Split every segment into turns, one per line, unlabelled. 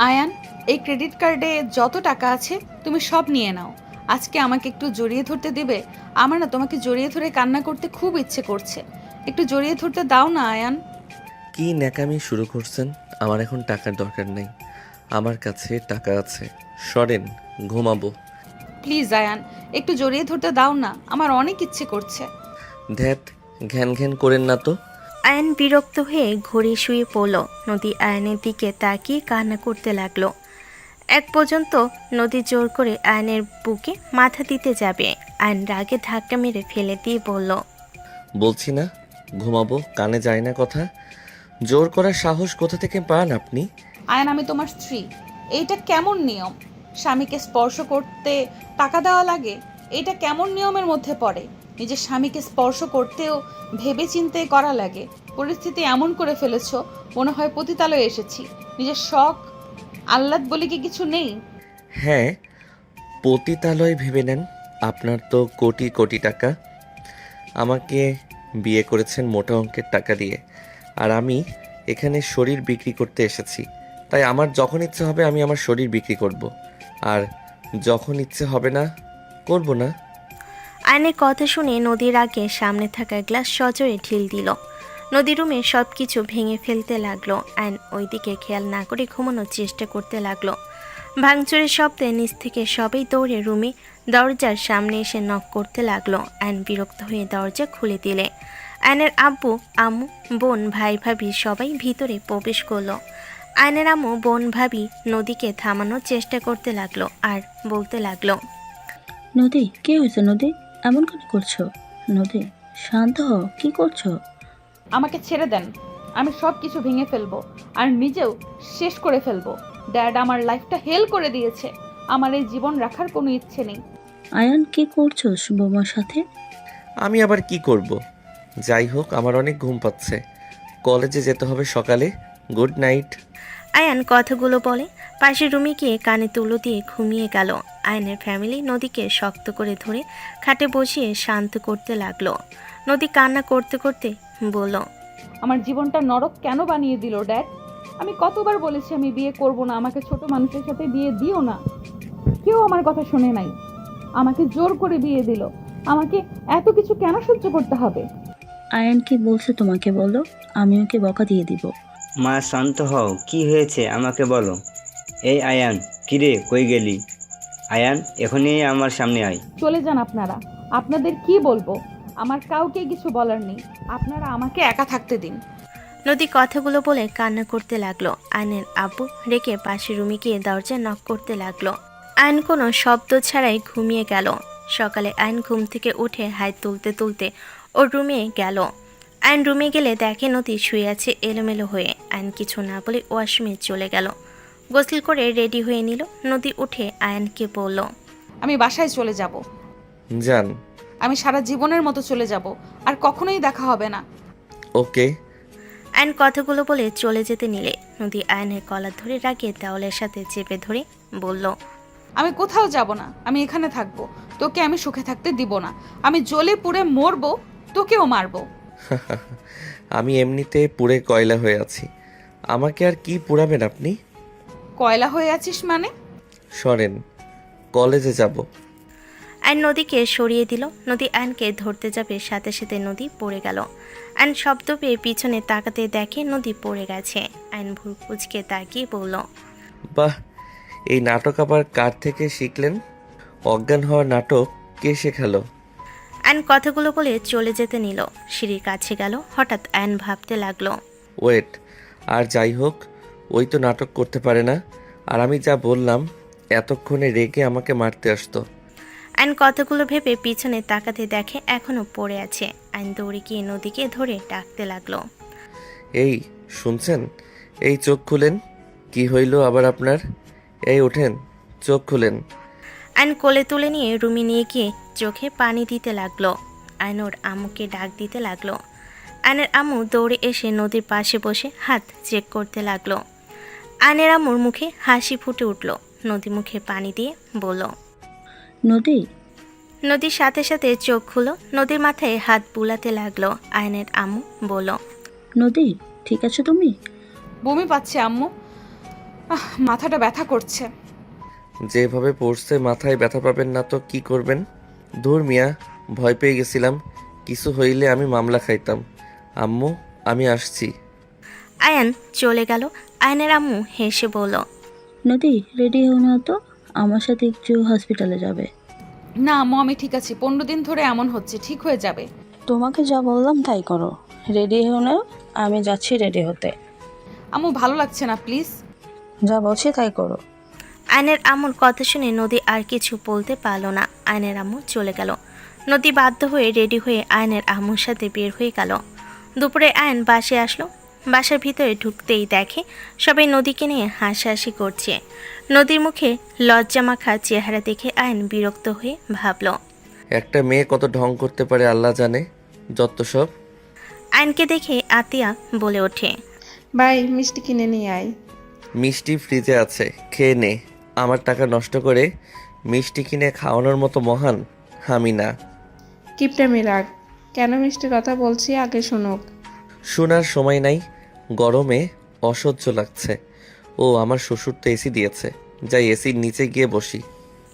আয়ান, এই ক্রেডিট কার্ডে যত টাকা আছে তুমি সব নিয়ে নাও। আজকে আমাকে একটু জড়িয়ে ধরতে দিবে? আমার না তোমাকে জড়িয়ে ধরে কান্না করতে খুব ইচ্ছে করছে। একটু জড়িয়ে ধরতে দাও না আয়ান।
কি ন্যাকামি শুরু করছেন? আমার এখন টাকার দরকার নেই। আমার কাছে টাকা আছে। সরেন, ঘুমাবো।
প্লিজ আয়ান, একটু জড়িয়ে ধরতে দাও না, আমার অনেক ইচ্ছে করছে।
ধ্যাত, ঘ্যান ঘ্যান করেন না তো।
আয়ন বিরক্ত হয়ে ঘুরে শুয়ে পড়ল। নদী আয়নের দিকে তাকিয়ে কান্না করতে লাগলো। এক পর্যন্ত নদী জোর করে আয়নের বুকে মাথা দিতে যাবে। আয়ন রাগে ধাক্কা মেরে ফেলে দিয়ে বলল,
বলছি না ঘুমাবো, কানে যায় না কথা। জোর করার সাহস কোথা থেকে পান আপনি?
আয়ান, আমি তোমার স্ত্রী। এইটা কেমন নিয়ম? স্বামীকে স্পর্শ করতে টাকা দেওয়া লাগে? এইটা কেমন নিয়মের মধ্যে পড়ে? নিজের স্বামীকে স্পর্শ করতেও ভেবে চিন্তে করা লাগে। পরিস্থিতি এমন করে ফেলেছো, মনে হয় পতিতালয়ে এসেছি। নিজের শখ আহ্লাদ বলে কি কিছু নেই?
হ্যাঁ, পতিতালয় ভেবে নেন। আপনার তো কোটি কোটি টাকা। আমাকে বিয়ে করেছেন মোটা অঙ্কের টাকা দিয়ে, আর আমি এখানে শরীর বিক্রি করতে এসেছি। তাই আমার যখন ইচ্ছে হবে আমি আমার শরীর বিক্রি করব, আর যখন ইচ্ছে হবে না, করব না।
আয়নের কথা শুনে নদীর আগে সামনে থাকা গ্লাস সজোরে ঢিল দিল। নদী রুমে সব কিছু ভেঙে ফেলতে লাগলো। আয়ন ওইদিকে খেয়াল না করে ঘুমানোর চেষ্টা করতে লাগলো। ভাঙচুরের শব্দে নিচ থেকে সবাই দৌড়ে রুমে দরজার সামনে এসে নক করতে লাগলো। আয়ন বিরক্ত হয়ে দরজা খুলে দিলে আয়নের আব্বু, আম্মু, বোন, ভাই, ভাবি সবাই ভিতরে প্রবেশ করলো। আয়নের আম্মু, বোন, ভাবি নদীকে থামানোর চেষ্টা করতে লাগলো আর বলতে লাগলো,
নদী, কি হয়েছে নদী? এমন কেন করছো? নদী, শান্ত হও, কি করছো?
আমাকে ছেড়ে দেন। আমি সব কিছু ভেঙে ফেলবো আর নিজেও শেষ করে ফেলবো। ড্যাড আমার লাইফটা হেল করে দিয়েছে। আমার এই জীবন রাখার কোনো ইচ্ছে নেই।
আয়ান, কি করছো বৌমার সাথে?
আমি আবার কি করব? যাই হোক, আমার অনেক ঘুম পাচ্ছে। কলেজে যেতে হবে সকালে। Good night.
আয়ান কথাগুলো বলে পাশের রুমে গিয়ে কানে তুলো দিয়ে ঘুমিয়ে গেল। আয়নের ফ্যামিলি নদীকে শক্ত করে ধরে খাটে বসিয়ে শান্ত করতে লাগলো। নদী কান্না করতে করতে বলল,
আমার জীবনটা নরক কেন বানিয়ে দিল ড্যাড? আমি কতবার বলেছি আমি বিয়ে করব না, আমাকে ছোট মানুষের সাথে বিয়ে দিও না। কেউ আমার কথা শোনে নাই, আমাকে জোর করে বিয়ে দিল। আমাকে এত কিছু কেন সহ্য করতে হবে?
আয়ান কি বলছে তোমাকে বলো, আমি ওকে বকা দিয়ে দিব।
মা শান্ত হও, কি হয়েছে আমাকে বলো। এই আয়ান, কিরে কই গেলি? আয়ান, এখনই আমার সামনে আয়।
চলে যান আপনারা, আপনাদের কি বলবো? আমার কাউকে কিছু বলার নেই। আপনারা আমাকে একা থাকতে দিন।
নদী কথাগুলো বলে কান্না করতে লাগলো। আয়নের আব্বু রেখে পাশের রুমে গিয়ে দরজা নক করতে লাগলো। আয়ন কোনো শব্দ ছাড়াই ঘুমিয়ে গেল। সকালে আয়ন ঘুম থেকে উঠে হাত তুলতে তুলতে ওর রুমে গেল। আয়ন রুমে গেলে দেখে নদী শুয়ে আছে এলোমেলো হয়ে। আয়ন কিছু না বলে ওয়াশরুমে চলে গেল। গোসল করে রেডি হয়ে নিল। নদী উঠে আয়নকে বলল,
আমি বাসায় চলে যাব।
যান।
আমি সারা জীবনের মতো চলে যাব, আর কখনোই দেখা হবে না।
ওকে।
আয়ন কথাগুলো বলে চলে যেতে নিলে নদী আয়নের কলার ধরে রাগিয়ে দেওয়ালের সাথে চেপে ধরে বলল,
আমি কোথাও যাব না, আমি এখানে থাকবো। তোকে আমি সুখে থাকতে দিব না। আমি জ্বলে পুড়ে মরবো, তোকেও মারবো।
আমি এমনিতে পুড়ে কয়লা হয়ে আছি। আমাকে আর কি পুড়াবেন আপনি?
কয়লা হয়ে আছিস মানে?
সরেন, কলেজে যাব।
আয়ন নদীকে সরিয়ে দিল। নদী আয়নকে ধরতে যাবে, সাথে সাথে নদী পড়ে গেল। আয়ন শব্দ পেয়ে পিছনে তাকাতে দেখে নদী পড়ে গেছে। আয়ন ভুল কুচকে তাকিয়ে বলল,
বাহ, এই নাটক আবার কার থেকে শিখলেন? অজ্ঞান হওয়ার নাটক কে শেখালো?
আয়ন কথাগুলো বলে চলে যেতে নিল। সিঁড়ির কাছে গেল। হঠাৎ আয়ন ভাবতে লাগলো,
ওয়েট, আর যাই হোক, ওই তো নাটক করতে পারে না। আর আমি যা বললাম, এতক্ষণে রেগে আমাকে মারতে আসতো।
আয়ন কথাগুলো ভেবে পিছনে তাকাতে দেখে এখনো পড়ে আছে। আয়ন দৌড়ে গিয়ে নদীকে ধরে ডাকতে লাগলো,
এই শুনছেন? এই চোখ খুলেন। কি হইল আবার আপনার? এই ওঠেন, চোখ খুলেন।
আয়ন কোলে তুলে নিয়ে রুমে নিয়ে গিয়ে চোখে পানি দিতে লাগলো। আয়ন ওর আম্মুকে ডাক দিতে লাগলো। আয়নের আম্মু দৌড়ে এসে নদীর পাশে বসে হাত চেক করতে লাগলো। আয়নের আম্মুর মুখে হাসি ফুটে উঠল। নদী মুখে পানি দিয়ে বলল,
নদী,
নদীর সাথে সাথে চোখ খুলো। নদীর মাথায় হাত বুলাতে লাগলো। আয়নের আম্মু বলল,
নদী, ঠিক আছো তুমি?
বমি পাচ্ছে আম্মু। মাথাটা ব্যথা করছে।
যেভাবে পড়ছে মাথায় ব্যথা পাবেন না তো কি করবেন? ধুর মিয়া, ভয় পেয়ে গেছিলাম। কিছু হইলে আমি মামলা খাইতাম। আম্মু, আমি আসছি।
আয়ান চলে গেল। আয়নের আম্মু হেসে বলল,
নদী রেডি হও না তো, আমার সাথে একটু হসপিটালে যাবে।
না আম্মু, আমি ঠিক আছি। 15 দিন ধরে এমন হচ্ছে, ঠিক হয়ে যাবে।
তোমাকে যা বললাম তাই করো। রেডি হও না, আমি যাচ্ছি রেডি হতে।
আম্মু ভালো লাগছে না, প্লিজ।
যা বলছি তাই করো।
আয়নের আম্মুর কথা শুনে নদী আর কিছু বলতে পারল না। আয়নের আম্মু চলে গেল। নদী বাধ্য হয়ে রেডি হয়ে আয়নের আম্মুর সাথে বের হয়ে গেল। দুপুরে আয়ন বাসায় আসলো। বাসার ভিতরে ঢুকতেই দেখে সবাই নদীকে নিয়ে হাসাহাসি করছে। নদীর মুখে লজ্জা মাখা চেহারা দেখে আয়ন বিরক্ত হয়ে ভাবল।
একটা মেয়ে কত ঢং করতে পারে আল্লাহ জানে। যত সব।
আয়নকে দেখে আতিয়া বলে ওঠে,
ভাই মিষ্টি কিনে নিয়ে আয়।
মিষ্টি ফ্রিজে আছে, খেয়ে নে। আমার টাকা নষ্ট করে মিষ্টি কিনে খাওয়ানোর মতো মহান আমি না।
কিপটামি রাখ, কেন মিষ্টি কথা বলছি আগে শুনুক।
শোনার সময় নাই, গরমে অসহ্য লাগছে। ও আমার শ্বশুর তো এসি দিয়েছে, যাই এসির নিচে গিয়ে বসি।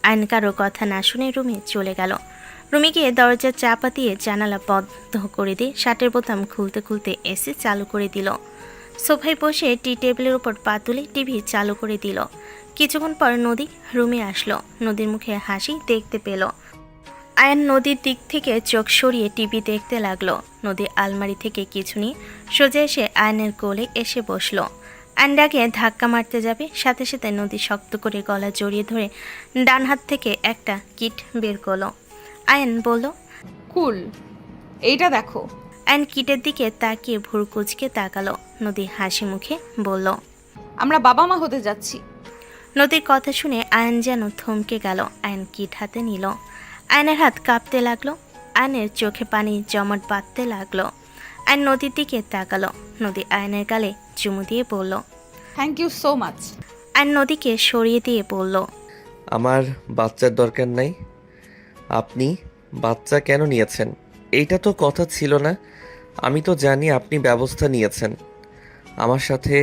আয়ন কারো কথা না শুনে রুমে চলে গেল। রুমে গিয়ে দরজার চাপা দিয়ে জানালা বন্ধ করে দিয়ে শার্টের বোতাম খুলতে খুলতে এসি চালু করে দিল। সোফায় বসে টি টেবিলের উপর পা তুলে টিভি চালু করে দিল। কিছুক্ষণ পর নদী রুমে আসলো। নদীর মুখে হাসি দেখতে পেল। আয়ন নদীর দিক থেকে চোখ সরিয়ে টিভি দেখতে লাগলো। নদী আলমারি থেকে কিছু নিয়ে সোজা এসে আয়নের কোলে এসে বসলো। আয়ন ডাকে ধাক্কা মারতে যাবে, সাথে সাথে নদী শক্ত করে গলা জড়িয়ে ধরে ডান হাত থেকে একটা কিট বের করলো। আয়ন বলল,
কুল, এইটা দেখো।
আয়ন কিটের দিকে তাকিয়ে ভুরু কুচকে তাকালো। নদী হাসি মুখে বলল,
আমরা বাবা মা হতে যাচ্ছি।
নদীর কথা শুনে আয়ন যেন থমকে গেল। আয়ন কিট হাতে নিল। আয়নের হাত কাঁপতে লাগলো। আয়নের চোখে পানি জমাট বাঁধতে লাগলো। আয়ন নদীর দিকে তাকালো। নদী আয়নের গালে চুমু দিয়ে বলল।
Thank you so much.
আয়ন নদীকে সরিয়ে দিয়ে বলল,
আমার বাচ্চার দরকার নাই। আপনি বাচ্চা কেন নিয়েছেন? এইটা তো কথা ছিল না। আমি তো জানি আপনি ব্যবস্থা নিয়েছেন। আমার সাথে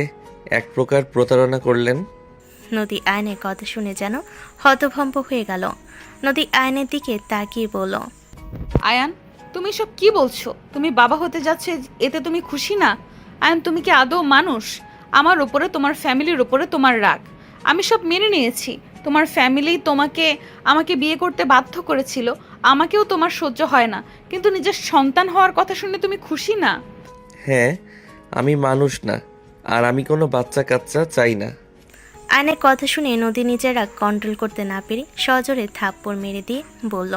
এক প্রকার প্রতারণা করলেন।
নদী আয়নের কথা শুনে যেন হতভম্ব হয়ে গেল। নদী আয়নের দিকে তাকিয়ে বলল,
আয়ান, তুমি সব কি বলছো? তুমি বাবা হতে যাচ্ছে, এতে তুমি খুশি না? আয়ান, তুমি কি আদৌ মানুষ? আমার ওপরে, তোমার ফ্যামিলির ওপরে তোমার রাগ আমি সব মেনে নিয়েছি। তোমার ফ্যামিলি আমাকে বিয়ে করতে বাধ্য করেছিল, আমাকেও তোমার সহ্য হয় না, কিন্তু নিজের সন্তান হওয়ার কথা শুনে তুমি খুশি না?
হ্যাঁ, আমি মানুষ না, আর আমি কোনো বাচ্চা কাচ্চা চাই না।
আয়নের কথা শুনে নদী নিজের রাগ কন্ট্রোল করতে না পেরে সজোরে থাপ্পড় মেরে দিয়ে বলল,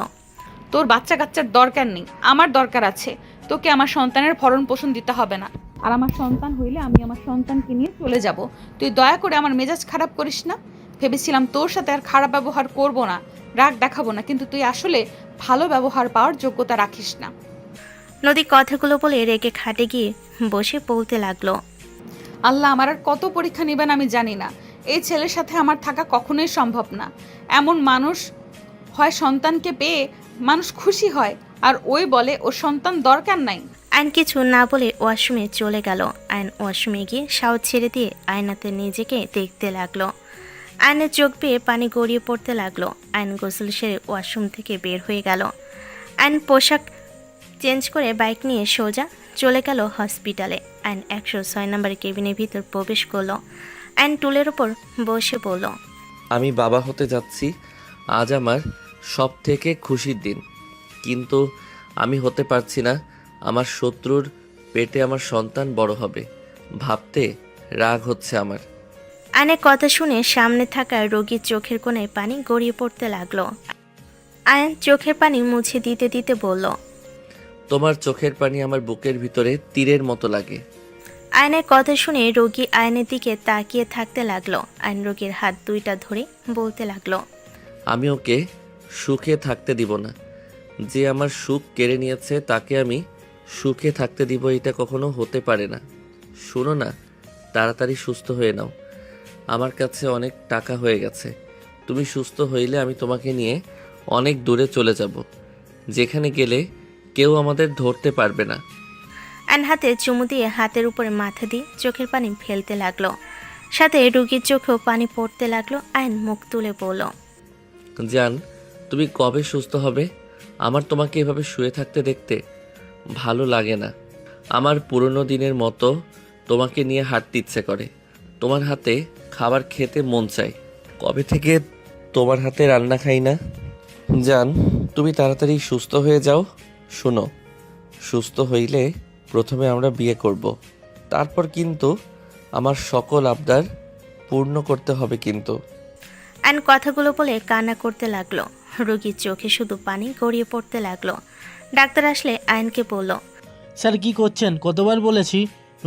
তোর বাচ্চা কাচ্চার দরকার নেই, আমার দরকার আছে। তোকে আমার সন্তানের ভরণ পোষণ দিতে হবে না, আর আমার সন্তান হইলে আমি আমার সন্তানকে নিয়ে চলে যাব। তুই দয়া করে আমার মেজাজ খারাপ করিস না। ভেবেছিলাম তোর সাথে আর খারাপ ব্যবহার করব না, রাগ দেখাবো না, কিন্তু তুই আসলে ভালো ব্যবহার পাওয়ার যোগ্যতা রাখিস না।
নদী কথাগুলো বলে রেগে খাটে গিয়ে বসে বলতে লাগলো,
আল্লাহ আমার আর কত পরীক্ষা নেবেন আমি জানি না। এই ছেলের সাথে আমার থাকা কখনোই সম্ভব না। এমন মানুষ হয়, সন্তানকে পেয়ে মানুষ খুশি হয়, আর ওই বলে ও সন্তান দরকার নাই।
আয়ন কিছু না বলে ওয়াশরুমে চলে গেল। আয়ন ওয়াশরুমে গিয়ে শাওয়ার ছেড়ে দিয়ে আয়নাতে নিজেকে দেখতে লাগলো। আয়নের চোখ বেয়ে পানি গড়িয়ে পড়তে লাগলো। আয়ন গোসল সেরে ওয়াশরুম থেকে বের হয়ে গেল। আয়ন পোশাক চেঞ্জ করে বাইক নিয়ে সোজা চলে গেল হসপিটালে। আয়ন 106 নম্বর কেবিনের ভিতর প্রবেশ করলো। আয়ন টুলের ওপর বসে বলল,
আমি বাবা হতে যাচ্ছি। আজ আমার সব থেকে খুশির দিন, কিন্তু আমি হতে পারছি না। আমার শত্রুর পেটে আমার সন্তান বড় হবে ভাবতে রাগ হচ্ছে আমার।
আয়নের কথা শুনে সামনে থাকা রোগীর চোখের কোণায় পানি গড়িয়ে পড়তে লাগলো। আয়ন চোখের পানি মুছে দিতে দিতে বলল,
তোমার চোখের পানি আমার বুকের ভিতরে তীরের মতো লাগে।
আয়নের কথা শুনে রোগী আয়নের দিকে তাকিয়ে থাকতে লাগলো। আয়ন রোগীর হাত দুইটা ধরে বলতে লাগলো,
আমি ওকে সুখে থাকতে দিব না। যে আমার সুখ কেড়ে নিয়েছে তাকে আমি সুখে থাকতে দিব, এটা কখনো হতে পারে না। শোনো না, তাড়াতাড়ি সুস্থ হয়ে নাও। আমার কাছে অনেক টাকা হয়ে গেছে। তুমি সুস্থ হইলে আমি তোমাকে নিয়ে অনেক দূরে চলে যাব, যেখানে গেলে কেউ আমাদের ধরতে পারবে না।
আয়ন হাতে চুমু দিয়ে হাতের উপরে মাথা দিয়ে চোখের পানি ফেলতে লাগলো। সাথে রুগীর চোখেও পানি পড়তে লাগলো। আয়ন মুখ তুলে বলল,
জান, তুমি কবে সুস্থ হবে? আমার তোমাকে এভাবে শুয়ে থাকতে দেখতে ভালো লাগে না। আমার পুরনো দিনের মতো তোমাকে নিয়ে হাঁটতে ইচ্ছে করে। তোমার হাতে খাবার খেতে মন চায়। কবে থেকে তোমার হাতে রান্না খাই না। জান, তুমি তাড়াতাড়ি সুস্থ হয়ে যাও। শোনো, সুস্থ হইলে প্রথমে আমরা বিয়ে করব। তারপর কিন্তু আমার সকল আবদার পূর্ণ করতে হবে কিন্তু।
আয়ন কথাগুলো বলে কান্না করতে লাগলো। রোগীর চোখে শুধু পানি গড়িয়ে পড়তে লাগলো। ডাক্তার আসলে আয়নকে বলল,
স্যার কি করছেন? কতবার বলেছি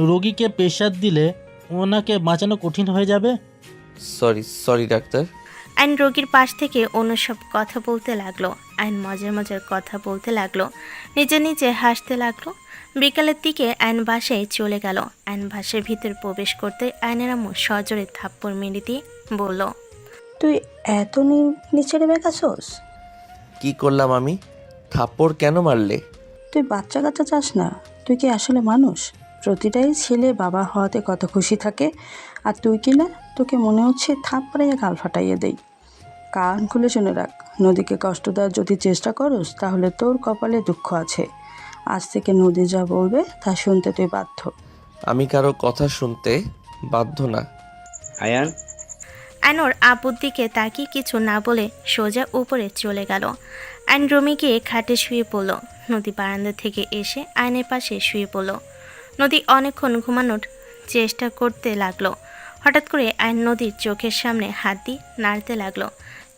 রোগীকে প্রেশার দিলে ওনাকে বাঁচানো কঠিন হয়ে যাবে।
Sorry doctor.
আয়ন রোগীর পাশ থেকে অন্য সব কথা বলতে লাগলো। আয়ন মজার মজার কথা বলতে লাগলো, নিজে নিজে হাসতে লাগলো। বিকালের দিকে আয়ন বাসায় চলে গেল। আয়ন বাসার ভিতর প্রবেশ করতে আয়নের আম্মু সজোরে থাপ্পড় মেরে দিয়ে বলল,
তুই এত নিচে নেমে গেছস?
কি করলাম আমি? থাপ্পড় কেন মারলে?
তুই বাচ্চা কাচ্চা চাস না? তুই কি আসলে মানুষ? প্রতিটাই ছেলে বাবা হওয়াতে কত খুশি থাকে, আর তুই কি না? তোকে মনে হচ্ছে থাপ্পড়াইয়া গাল ফাটাইয়ে দেই। কান খুলে শুনে রাখ, নদীকে কষ্ট দেওয়ার যদি চেষ্টা করস তাহলে তোর কপালে দুঃখ আছে। আজ থেকে নদী যা বলবে তা শুনতে তুই বাধ্য।
আমি কারো কথা শুনতে বাধ্য না।
আয়ান,
আয়নোর আব্বুর দিকে তাকিয়ে কিছু না বলে সোজা উপরে চলে গেল। আয়ন রুমে গিয়ে খাটে শুয়ে পড়ল। নদী বারান্দা থেকে এসে আয়নের পাশে শুয়ে পড়ল। নদী অনেকক্ষণ ঘুমানোর চেষ্টা করতে লাগলো। হঠাৎ করে আয়ন নদীর চোখের সামনে হাত দিয়ে নাড়তে লাগলো।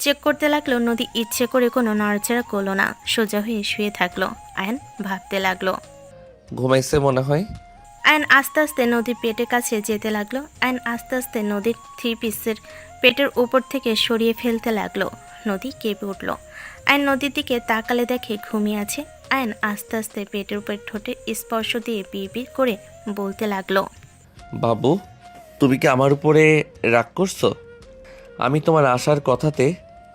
চেক করতে লাগলো। নদী ইচ্ছে করে কোনো নড়াচড়া করলো না, সোজা হয়ে শুয়ে থাকলো। আয়ন ভাবতে লাগলো।
ঘুমাইছে মনে হয়।
আয়ন আস্তে আস্তে নদীর পেটের কাছে যেতে লাগলো। আয়ন আস্তে আস্তে নদীর 3 পিসের পেটের উপর থেকে সরিয়ে ফেলতে লাগলো। নদী কেঁপে উঠল। আয়ন নদীর দিকে তাকালে দেখে ঘুমিয়ে আছে। আয়ন আস্তে আস্তে পেটের উপর ঠোঁটে স্পর্শ দিয়ে বিড়বিড় করে বলতে লাগলো,
বাবু, তুমি কি আমার উপরে রাগ করছো? আমি তোমার আসার কথাতে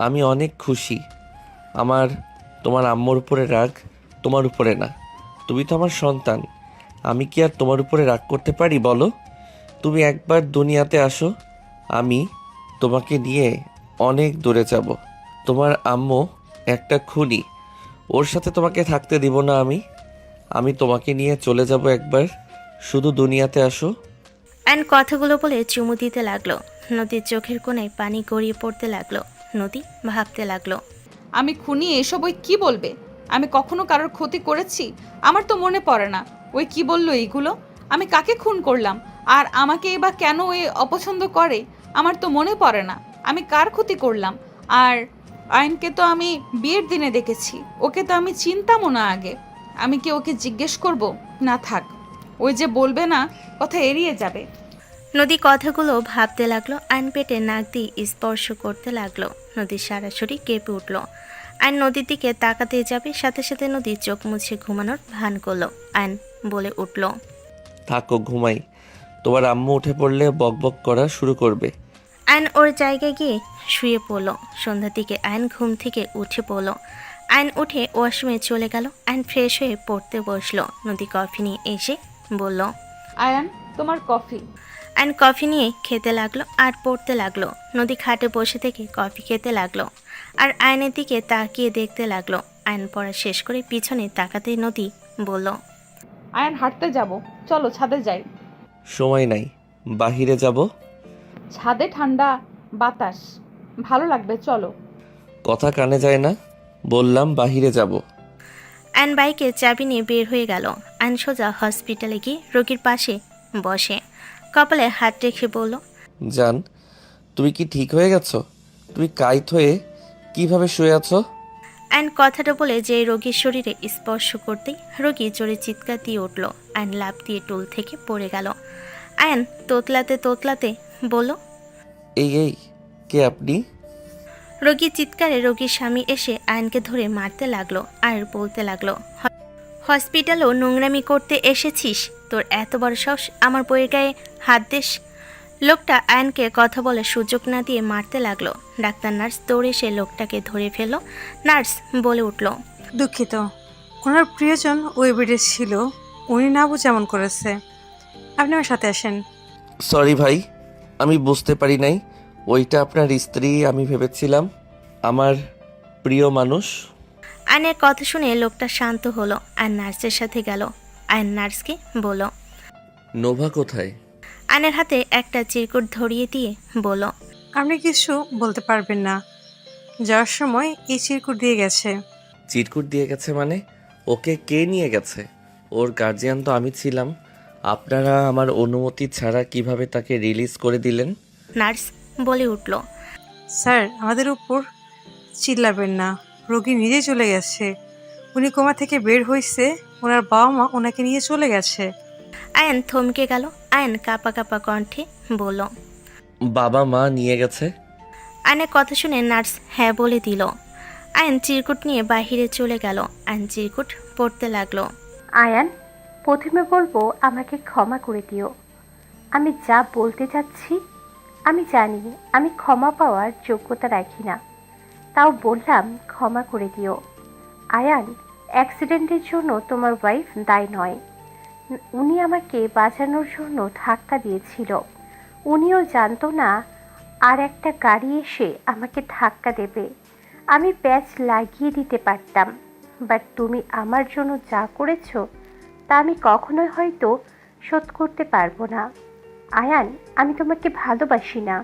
আমি অনেক খুশি। আমার তোমার আম্মুর উপরে রাগ, তোমার উপরে না। তুমি তো আমার সন্তান। আমি কি আর তোমার উপরে রাগ করতে পারি বলো? তুমি একবার দুনিয়াতে আসো, আমি তোমাকে নিয়ে অনেক দূরে যাব। তোমার আম্মু একটা খুনি, ওর সাথে তোমাকে থাকতে দিব না আমি তোমাকে নিয়ে চলে যাব একবার, শুধু দুনিয়াতে আসো।
আয়ন কথাগুলো বলে চুমু দিতে লাগলো। নদীর চোখের কোণায় পানি গড়িয়ে পড়তে লাগলো। নদী ভাবতে লাগলো,
আমি খুনি, এসব ওই কি বলবে? আমি কখনো কারোর ক্ষতি করেছি? আমার তো মনে পড়ে না। ওই কি বললো এইগুলো? আমি কাকে খুন করলাম? আর আমাকে বা কেন ওই অপছন্দ করে? আমার তো মনে পড়ে না আমি কার ক্ষতি করলাম। আর আয়নকে তো আমি বিয়ের দিনে দেখেছি, ওকে তো আমি চিনতামও না আগে। আমি কি ওকে জিজ্ঞেস করব? না থাক, ওই যে বলবে না, কথা এড়িয়ে যাবে।
নদী কথাগুলো ভাবতে লাগলো। আয়ন পেটে নাক দিয়ে স্পর্শ করতে লাগলো। নদী সরাসরি কেঁপে উঠল। আয়ন নদীর দিকে তাকাতে যাবে, সাথে সাথে নদী চোখ মুছে ঘুমানোর ভান করলো। আয়ন বলে উঠল,
থাকো, ঘুমাই। তোমার আম্মু উঠে পড়লে বকবক করা শুরু করবে।
আয়ন ওর জায়গায় গিয়ে শুয়ে পড়ল। সন্ধ্যার দিকে আয়ন ঘুম থেকে উঠে পড়ল। আয়ন উঠে ওয়াশরুমে চলে গেল। আয়ন ফ্রেশ হয়ে পড়তে বসলো। নদী কফি নিয়ে এসে বলল,
আয়ান, তোমার কফি।
আয়ন কফি নিয়ে খেতে লাগলো আর পড়তে লাগলো। নদী খাটে বসে থেকে কফি খেতে লাগলো আর আয়নের দিকে তাকিয়ে দেখতে লাগলো। আয়ন পড়া শেষ করে পিছনে তাকাতেই নদী বলল,
আয়ান, হাঁটতে যাব, চলো ছাদে যাই।
সময় নাই, বাহিরে যাব।
ছাদে ঠান্ডা বাতাস, ভালো লাগবে, চলো।
কথা কানে যায় না, বললাম বাহিরে যাব।
আয়ন বাইকে চাবি নিয়ে বের হয়ে গেল। আয়ন সোজা হসপিটালে গিয়ে রোগীর পাশে বসে কপালে হাত রেখে বলল,
জান, তুমি কি ঠিক হয়ে গেছো? তুমি কাইত হয়ে কিভাবে শুয়ে আছো?
আয়ন কথাটা বলে যে রোগীর শরীরে স্পর্শ করতেই রোগী জোরে চিৎকার দিয়ে উঠল। আয়ন লাফ দিয়ে টুল থেকে পড়ে গেল। আয়ন তোতলাতে তোতলাতে বলল,
এই কে আপনি?
রোগীর চিৎকারে রোগীর স্বামী এসে আয়নকে ধরে মারতে লাগলো আর বলতে লাগলো, হসপিটালও নোংরামি করতে এসেছিস? তোর এত বড় সাহস আমার বইয়ের গায়ে হাত দিস? লোকটা আয়নকে কথা বলে সুযোগ না দিয়ে মারতে লাগলো। ডাক্তার নার্স দৌড়ে সে লোকটাকে ধরে ফেলল। নার্স বলে উঠল,
দুঃখিত, ওনার প্রিয়জন ওই বেডে ছিল, উনি না বুঝে এমন করেছে। আপনি আমার সাথে আসেন।
সরি ভাই, আমি বুঝতে পারি নাই ওইটা আপনার স্ত্রী। আমি ভেবেছিলাম আমার প্রিয় মানুষ।
আয়নের কথা শুনে লোকটা শান্ত হলো আর নার্সের সাথে গেল। আয়ন নার্সকে বলল।
নোভা কোথায়?
আয়নের হাতে একটা চিরকুট ধরিয়ে দিয়ে বলল।
আপনি কিছু বলতে পারবেন না। যাওয়ার সময় এই চিরকুট দিয়ে গেছে।
চিরকুট দিয়ে গেছে মানে? ওকে কে নিয়ে গেছে? ওর গার্জিয়ান তো আমি ছিলাম। আপনারা আমার অনুমতি ছাড়া কিভাবে তাকে রিলিজ করে দিলেন?
নার্স বলে উঠল।
স্যার, আমাদের উপর চিল্লাবেন না। রোগী নিজে চলে গেছে। উনি কোমা থেকে বের হয়েছে, ওনার বাবা মা ওনাকে নিয়ে চলে গেছে।
আয়ন থমকে গেল। আয়ন কাঁপা কাঁপা কণ্ঠে বলল।
বাবা মা নিয়ে গেছে?
আয়নের কথা শুনে নার্স হ্যাঁ বলে দিল। আয়ন চিরকুট নিয়ে বাহিরে চলে গেল। আয়ন চিরকুট পড়তে লাগলো।
আয়ান, প্রথমে বলবো আমাকে ক্ষমা করে দিও। আমি যা বলতে চাচ্ছি আমি জানি আমি ক্ষমা পাওয়ার যোগ্যতা রাখি না, তাও বললাম ক্ষমা করে দিও। আয়ান, অ্যাক্সিডেন্টের জন্য তোমার ওয়াইফ দায়ী নয়। উনি আমাকে বাঁচানোর জন্য ধাক্কা দিয়েছিল। উনিও জানতো না আর একটা গাড়ি এসে আমাকে ধাক্কা দেবে। আমি প্যাচ লাগিয়ে দিতে পারতাম, বাট তুমি আমার জন্য যা করেছো তা আমি কখনোই হয়তো শোধ করতে পারবো না। আয়ান, আমি তোমাকে ভালোবাসি না।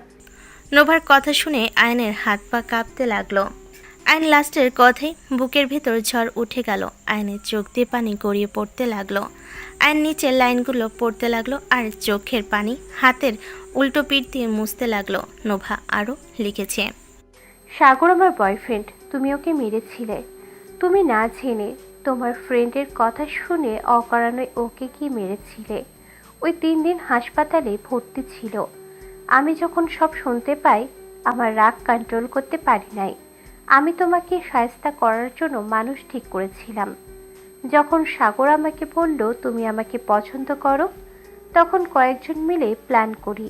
নোভার কথা শুনে আয়নের হাত পা কাঁপতে লাগলো। আয়ন লাস্টের কথাই বুকের ভেতর ঝড় উঠে গেল। আয়নের চোখ দিয়ে পানি গড়িয়ে পড়তে লাগলো। আয়ন নিচের লাইনগুলো পড়তে লাগলো আর চোখের পানি হাতের উল্টো পিঠ দিয়ে মুছতে লাগলো। নোভা আরও লিখেছে।
সাগর আমার বয়ফ্রেন্ড, তুমি ওকে মেরেছিলে। তুমি না জেনে তোমার ফ্রেন্ডের কথা শুনে অকারণে ওকে কি মেরেছিলে। ওই 3 দিন হাসপাতালে ভর্তি ছিল। আমি যখন সব শুনতে পাই আমার রাগ কন্ট্রোল করতে পারি নাই। আমি তোমাকে শায়েস্তা করার জন্য মানুষ ঠিক করেছিলাম। যখন সাগর আমাকে বলল তুমি আমাকে পছন্দ করো, তখন কয়েকজন মিলে প্ল্যান করি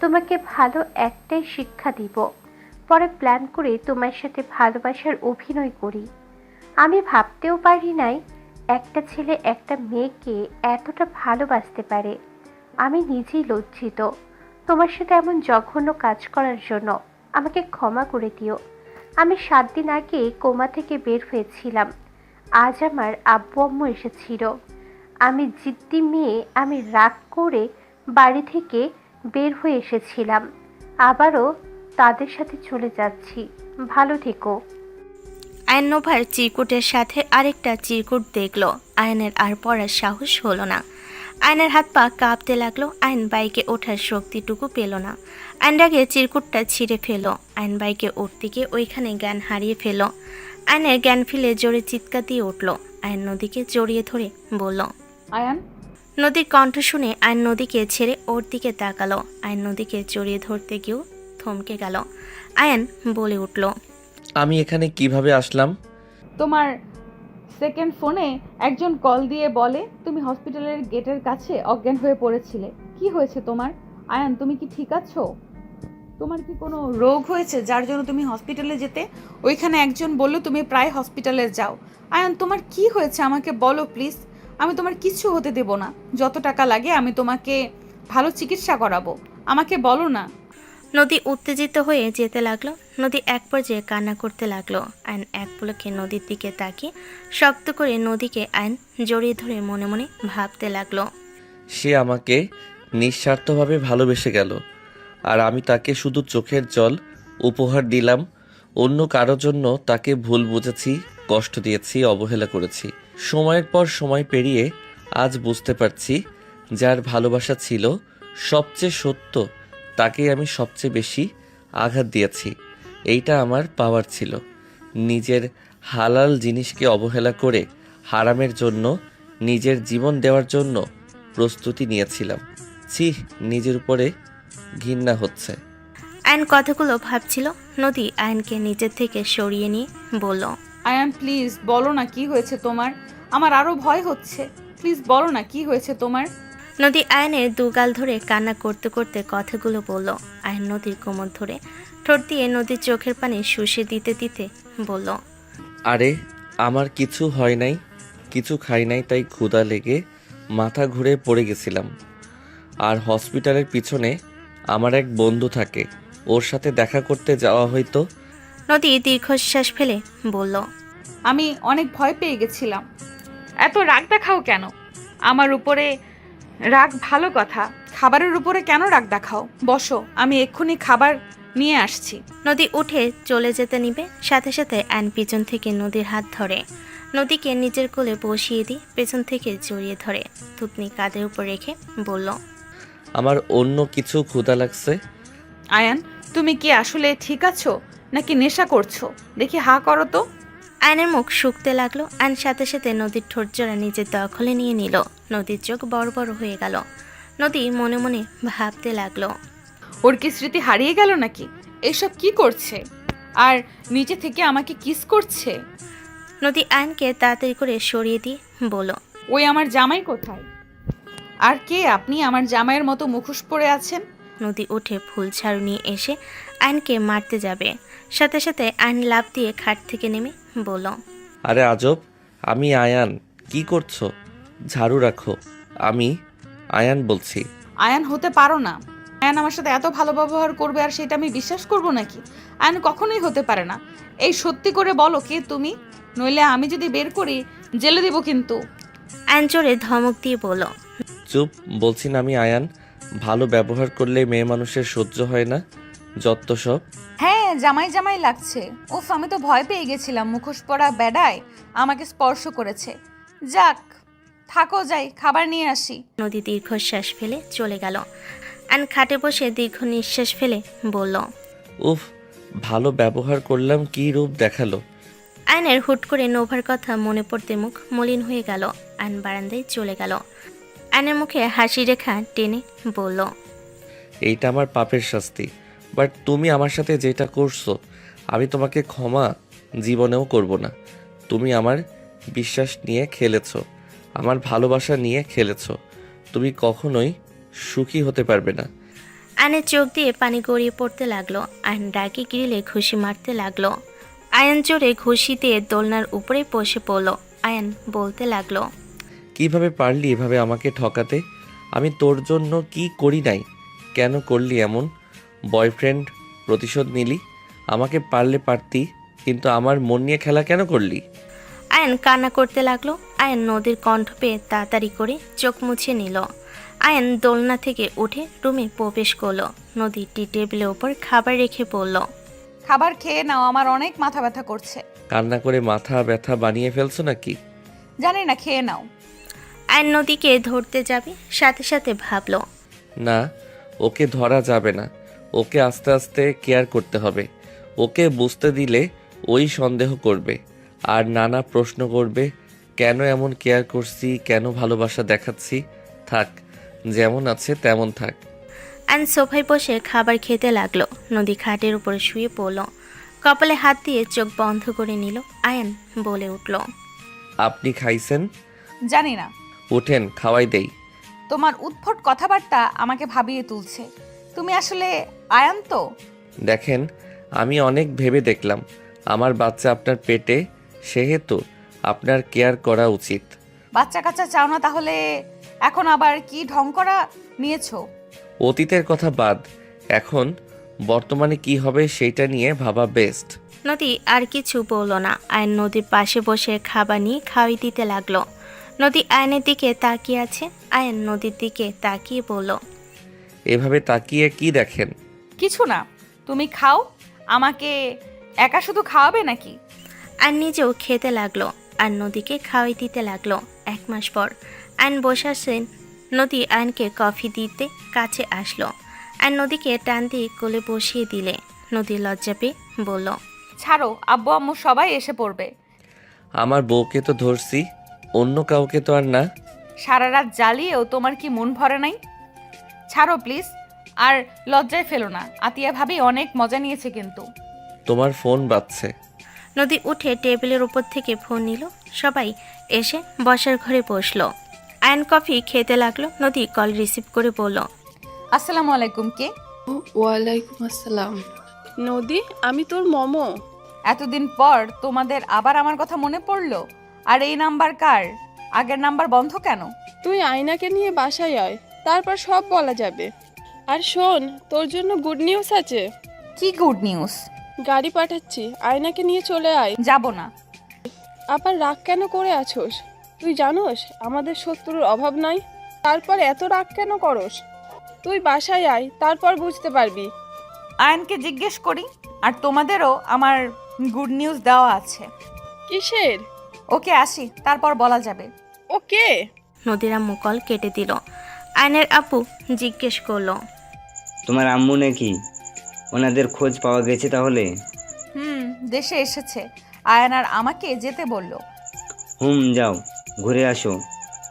তোমাকে ভালো একটাই শিক্ষা দিব। পরে প্ল্যান করে তোমার সাথে ভালোবাসার অভিনয় করি। আমি ভাবতেও পারি নাই একটা ছেলে একটা মেয়েকে এতটা ভালোবাসতে পারে। আমি নিজেই লজ্জিত তোমার সাথে এমন জঘন্য কাজ করার জন্য। আমাকে ক্ষমা করে দিও। আমি 7 দিন আগে কোমা থেকে বের হয়েছিলাম। আজ আমার আব্বু আম্মু এসেছিল। আমি জিদ্দি মেয়ে, আমি রাগ করে বাড়ি থেকে বের হয়ে এসেছিলাম। আবারও তাদের সাথে চলে যাচ্ছি। ভালো থেকো।
আয়ন নোভার চিরকুটের সাথে আরেকটা চিরকুট দেখলো। আয়নের আর পড়ার সাহস হলো না। আয়নের হাত পা কাঁপতে লাগলো। আয়ন বাইকে ওঠার শক্তিটুকু পেল না। আয়ন আগে চিরকুটটা ছিঁড়ে ফেলো। আয়ন বাইকে উঠতে গিয়ে ওইখানে জ্ঞান হারিয়ে ফেল। আয়নের জ্ঞান ফিরে জোরে চিৎকার দিয়ে উঠল। আয়ন নদীকে জড়িয়ে ধরে বলল।
আয়ান,
নদীর কণ্ঠ শুনে আয়ন নদীকে ছেড়ে ওর দিকে তাকালো। আয়ন নদীকে জড়িয়ে ধরতে গিয়েও থমকে গেল। আয়ন বলে উঠল।
আমি এখানে কিভাবে আসলাম?
তোমার সেকেন্ড ফোনে একজন কল দিয়ে বলে তুমি হসপিটালের গেটের কাছে অজ্ঞান হয়ে পড়েছিলে। কি হয়েছে তোমার? আয়ান, তুমি কি ঠিক আছো? তোমার কি কোনো রোগ হয়েছে যার জন্য তুমি হসপিটালে যেতে? ওইখানে একজন বললো তুমি প্রায় হসপিটালে যাও। আয়ান, তোমার কি হয়েছে আমাকে বলো প্লিজ। আমি তোমার কিছু হতে দেব না। যত টাকা লাগে আমি তোমাকে ভালো চিকিৎসা করাবো। আমাকে বলো না।
নদী উত্তেজিত হয়ে যেতে লাগলো। নদী এক পর্যায়ে কান্না করতে লাগলো। আয়ন এক পলকে নদীর দিকে তাকিয়ে শক্ত করে নদীকে আয়ন জড়িয়ে ধরে মনে মনে ভাবতে লাগলো।
সে আমাকে নিঃস্বার্থভাবে ভালোবেসে গেল, আর আমি তাকে শুধু চোখের জল উপহার দিলাম। অন্য কারো জন্য তাকে ভুল বুঝেছি, কষ্ট দিয়েছি, অবহেলা করেছি। সময়ের পর সময় পেরিয়ে আজ বুঝতে পারছি যার ভালোবাসা ছিল সবচেয়ে সত্য তাকেই আমি সবচেয়ে বেশি আঘাত দিয়েছি। এইটা আমার পাওয়ার ছিল। নিজের হালাল জিনিসকে অবহেলা করে হারামের জন্য নিজের জীবন দেওয়ার জন্য প্রস্তুতি নিয়েছিলাম। ছি, নিজের উপরে ঘৃণা হচ্ছে।
আয়ন কথাগুলো ভাবছিল। নদী আয়নকে নিজের থেকে সরিয়ে নিয়ে বলল।
আয়ান প্লিজ বলো না কি হয়েছে তোমার। আমার আরো ভয় হচ্ছে। প্লিজ বলো না কি হয়েছে তোমার।
নদী আয়নের দুগাল ধরে কান্না করতে করতে কথাগুলো বলল। আয়ন নদীর কোমর ধরে ঠোঁট দিয়ে নদীর চোখের পানি শুষে দিতে দিতে বলল।
আরে আমার কিছু হয় নাই, কিছু খাই নাই, তাই ক্ষুধা লেগে মাথা ঘুরে পড়ে গেছিলাম। আর হসপিটালের পিছনে আমার এক বন্ধু থাকে, ওর সাথে দেখা করতে যাওয়া হয়তো।
নদী দীর্ঘশ্বাস ফেলে বলল,
আমি অনেক ভয় পেয়ে গেছিলাম। এত রাগ দেখাও কেন আমার উপরে? রাগ ভালো কথা, খাবারের উপরে কেন রাগ দেখাও? বসো, আমি এক্ষুনি খাবার নিয়ে আসছি।
নদী উঠে চলে যেতে নিবে, সাথে সাথে অ্যান পিছন থেকে নদীর হাত ধরে নদীকে নিজের কোলে বসিয়ে দিয়ে পেছন থেকে জড়িয়ে ধরে থুতনি কাঁধের উপর রেখে বলল,
আমার অন্য কিছু ক্ষুধা লাগছে।
আয়ান, তুমি কি আসলে ঠিক আছো নাকি নেশা করছো? দেখি হা করো তো।
আয়নের মুখ শুকতে লাগলো। আয়ন সাথে সাথে নদীর ঠোঁট জোড়া নিজের দখলে নিয়ে নিল। নদীর চোখ বড় বড় হয়ে গেল। নদী মনে মনে ভাবতে লাগলো,
ওর কি স্মৃতি হারিয়ে গেল নাকি? এসব কি করছে? আর নিচে থেকে আমাকে কিস করছে।
নদী আয়নকে তাড়াতাড়ি করে সরিয়ে দিয়ে বলল,
ওই আমার জামাই কোথায়? আর কে আপনি? আমার জামাইয়ের মতো মুখোশ পরে আছেন।
নদী উঠে ফুল ঝাড়ু নিয়ে এসে আয়নকে মারতে যাবে, সাথে সাথে আয়ন লাফ দিয়ে খাট থেকে নেমে বলল,
আরে আজব, আমি আয়ান। কি করছো? ঝাড়ু রাখো। আমি আয়ান বলছি।
আয়ান হতে পারো না। আয়ান আমার সাথে এত ভালো ব্যবহার করবে আর সেটা আমি বিশ্বাস করব নাকি? আয়ান কখনোই হতে পারে না। এই সত্যি করে বলো কে তুমি, নইলে আমি যদি বের করি জেলে দিব কিন্তু।
আয়ন জোরে ধমক দিয়ে বলল,
চুপ, বলছি না আমি আয়ান। ভালো ব্যবহার করলে মেয়ে মানুষের সহ্য হয় না, যত সব।
হ্যাঁ, জামাই জামাই লাগছে। উফ, আমি তো ভয় পেয়ে গেছিলাম। মুখোশ পরা বেডায় আমাকে স্পর্শ করেছে। যাক, থাকো, যাই খাবার নিয়ে আসি।
নদী দীর্ঘশ্বাস ফেলে চলে গেল। আয়ন খাটে বসে দীর্ঘ নিঃশ্বাস ফেলে বলল,
উফ, ভালো ব্যবহার করলাম, কি রূপ দেখালো।
আয়নের হুট করে নোভার কথা মনে পড়তে মুখ মলিন হয়ে গেল। আয়ন বারান্দায় চলে গেল। আয়নের মুখে হাসি রেখা টেনে বলল,
এইটা আমার পাপের শাস্তি, বাট তুমি আমার সাথে যেটা করছো আমি তোমাকে ক্ষমা জীবনেও করব না। তুমি আমার বিশ্বাস নিয়ে খেলেছো, আমার ভালোবাসা নিয়ে খেলেছো। তুমি কখনোই সুখী হতে পারবে না।
আয়নের চোখ দিয়ে পানি গড়িয়ে পড়তে লাগলো। আয়ন রাগে গ্রিলে ঘুষি মারতে লাগলো। আয়ন জোরে ঘুষি দিয়ে দোলনার উপরে বসে পড়ল। আয়ন বলতে লাগলো,
কিভাবে পারলি এভাবে আমাকে ঠকাতে? আমি তোর জন্য কি করি নাই? কেন করলি এমন? বয়ফ্রেন্ড প্রতিশোধ নিলি? আমাকে পারলে পারতি, কিন্তু আমার মন নিয়ে খেলা কেন করলি?
আয়ন কান্না করতে লাগলো। আয়ন নদীর কণ্ঠ পেয়ে তাড়াতাড়ি করে চোখ মুছে নিল। আয়ন দোলনা থেকে উঠে রুমে প্রবেশ করলো। নদী টি টেবিলের ওপর খাবার রেখে বলল,
খাবার খেয়ে নাও, আমার অনেক মাথা ব্যথা করছে।
কান্না করে মাথা ব্যথা বানিয়ে ফেলছো নাকি?
জানি না, খেয়ে নাও।
আয়ন নদীকে ধরতে যাবে, সাথে সাথে ভাবলো,
না, ওকে ধরা যাবে না। ওকে আস্তে আস্তে কেয়ার করতে হবে। ওকে বুঝতে দিলে ওই সন্দেহ করবে আর নানা প্রশ্ন করবে, কেন এমন কেয়ার করছি, কেন ভালোবাসা দেখাচ্ছি। থাক, যেমন আছে তেমন থাক।
আয়ন সোফায় বসে খাবার খেতে লাগলো। নদী খাটের উপরে শুয়ে পড়ল। কপালে হাত দিয়ে চোখ বন্ধ করে নিল। আয়ন বলে উঠল,
আপনি খাইছেন?
জানি না।
উঠেন, খাওয়াই দেই।
তোমার উদ্ভট কথাবার্তা আমাকে ভাবিয়ে তুলছে। তুমি আসলে আয়ান তো?
দেখেন, আমি অনেক ভেবে দেখলাম আমার বাচ্চা আপনার পেটে, সেহেতু আপনার কেয়ার করা উচিত।
বাচ্চা কাচ্চা চাও না তাহলে এখন আবার কি ঢং করা নিয়েছো?
অতীতের কথা বাদ, এখন বর্তমানে কি হবে সেইটা নিয়ে ভাবা বেস্ট।
নদী আর কিছু বলল না। আয়ন নদীর পাশে বসে খাবার নিয়ে খাওয়াই দিতে লাগলো। নদী আয়নের দিকে তাকিয়ে আছে। আয়ন নদীর দিকে তাকিয়ে বলল,
এভাবে তাকিয়ে কি দেখেন?
কিছু না, তুমি খাও। আমাকে একা শুধু খাওয়াবে নাকি?
আয়ন নিজেও খেতে লাগলো আর নদীকে খাওয়াই দিতে লাগলো। 1 মাস পর আয়ন বসে আসেন। নদী আয়নকে কফি দিতে কাছে আসলো। আয়ন নদীকে টান দিয়ে কোলে বসিয়ে দিলে। নদী লজ্জা পেয়ে বলল,
ছাড়ো, আব্বু আম্মু সবাই এসে পড়বে।
আমার বউকে তো ধরছি, অন্য কাউকে তো আর না।
সারা রাত জ্বালিয়েও তোমার কি মন ভরে নাই? ছাড়ো প্লিজ, আর লজ্জায় ফেলো না। আতিয়া ভাবি অনেক মজা নিয়েছে কিন্তু।
তোমার ফোন বাজছে।
নদী উঠে টেবিলের উপর থেকে ফোন নিল। সবাই এসে বসার ঘরে বসলো। আয়ন কফি খেতে লাগলো। নদী কল রিসিভ করে বলল,
আসসালামু আলাইকুম। কে?
ওয়ালাইকুম আসসালাম। নদী, আমি তোর মমো।
এতদিন পর তোমাদের আবার আমার কথা মনে পড়লো? আর এই নাম্বার কার? আগের নাম্বার বন্ধ কেন?
তুই আয়নাকে নিয়ে বাসায় আয়, তারপর সব বলা যাবে।
আর শোন, তোর জন্য গুড নিউজ আছে।
কি গুড নিউজ?
গাড়ি পাঠাচ্ছি, আয়নাকে নিয়ে চলে আয়।
যাব না।
আবার রাগ কেন করে আছোস? তুই জানোস আমাদের শত্রুর অভাব নাই, তারপর এত রাগ কেন করস? তুই বাসায় আয়, তারপর বুঝতে পারবি।
আয়নকে জিজ্ঞেস করি। আর তোমাদেরও আমার গুড নিউজ দেওয়া আছে।
কিসের?
ওকে আসি, তারপর বলা যাবে।
ওকে।
নদীর আম্মু কল কেটে দিল। আয়নের আপু জিজ্ঞেস করলো,
তোমার আম্মু নাকি? ওনাদের খোঁজ পাওয়া গেছে তাহলে?
দেশে এসেছে। আয়ান আর আমাকে যেতে বলল।
যাও, ঘুরে আসো,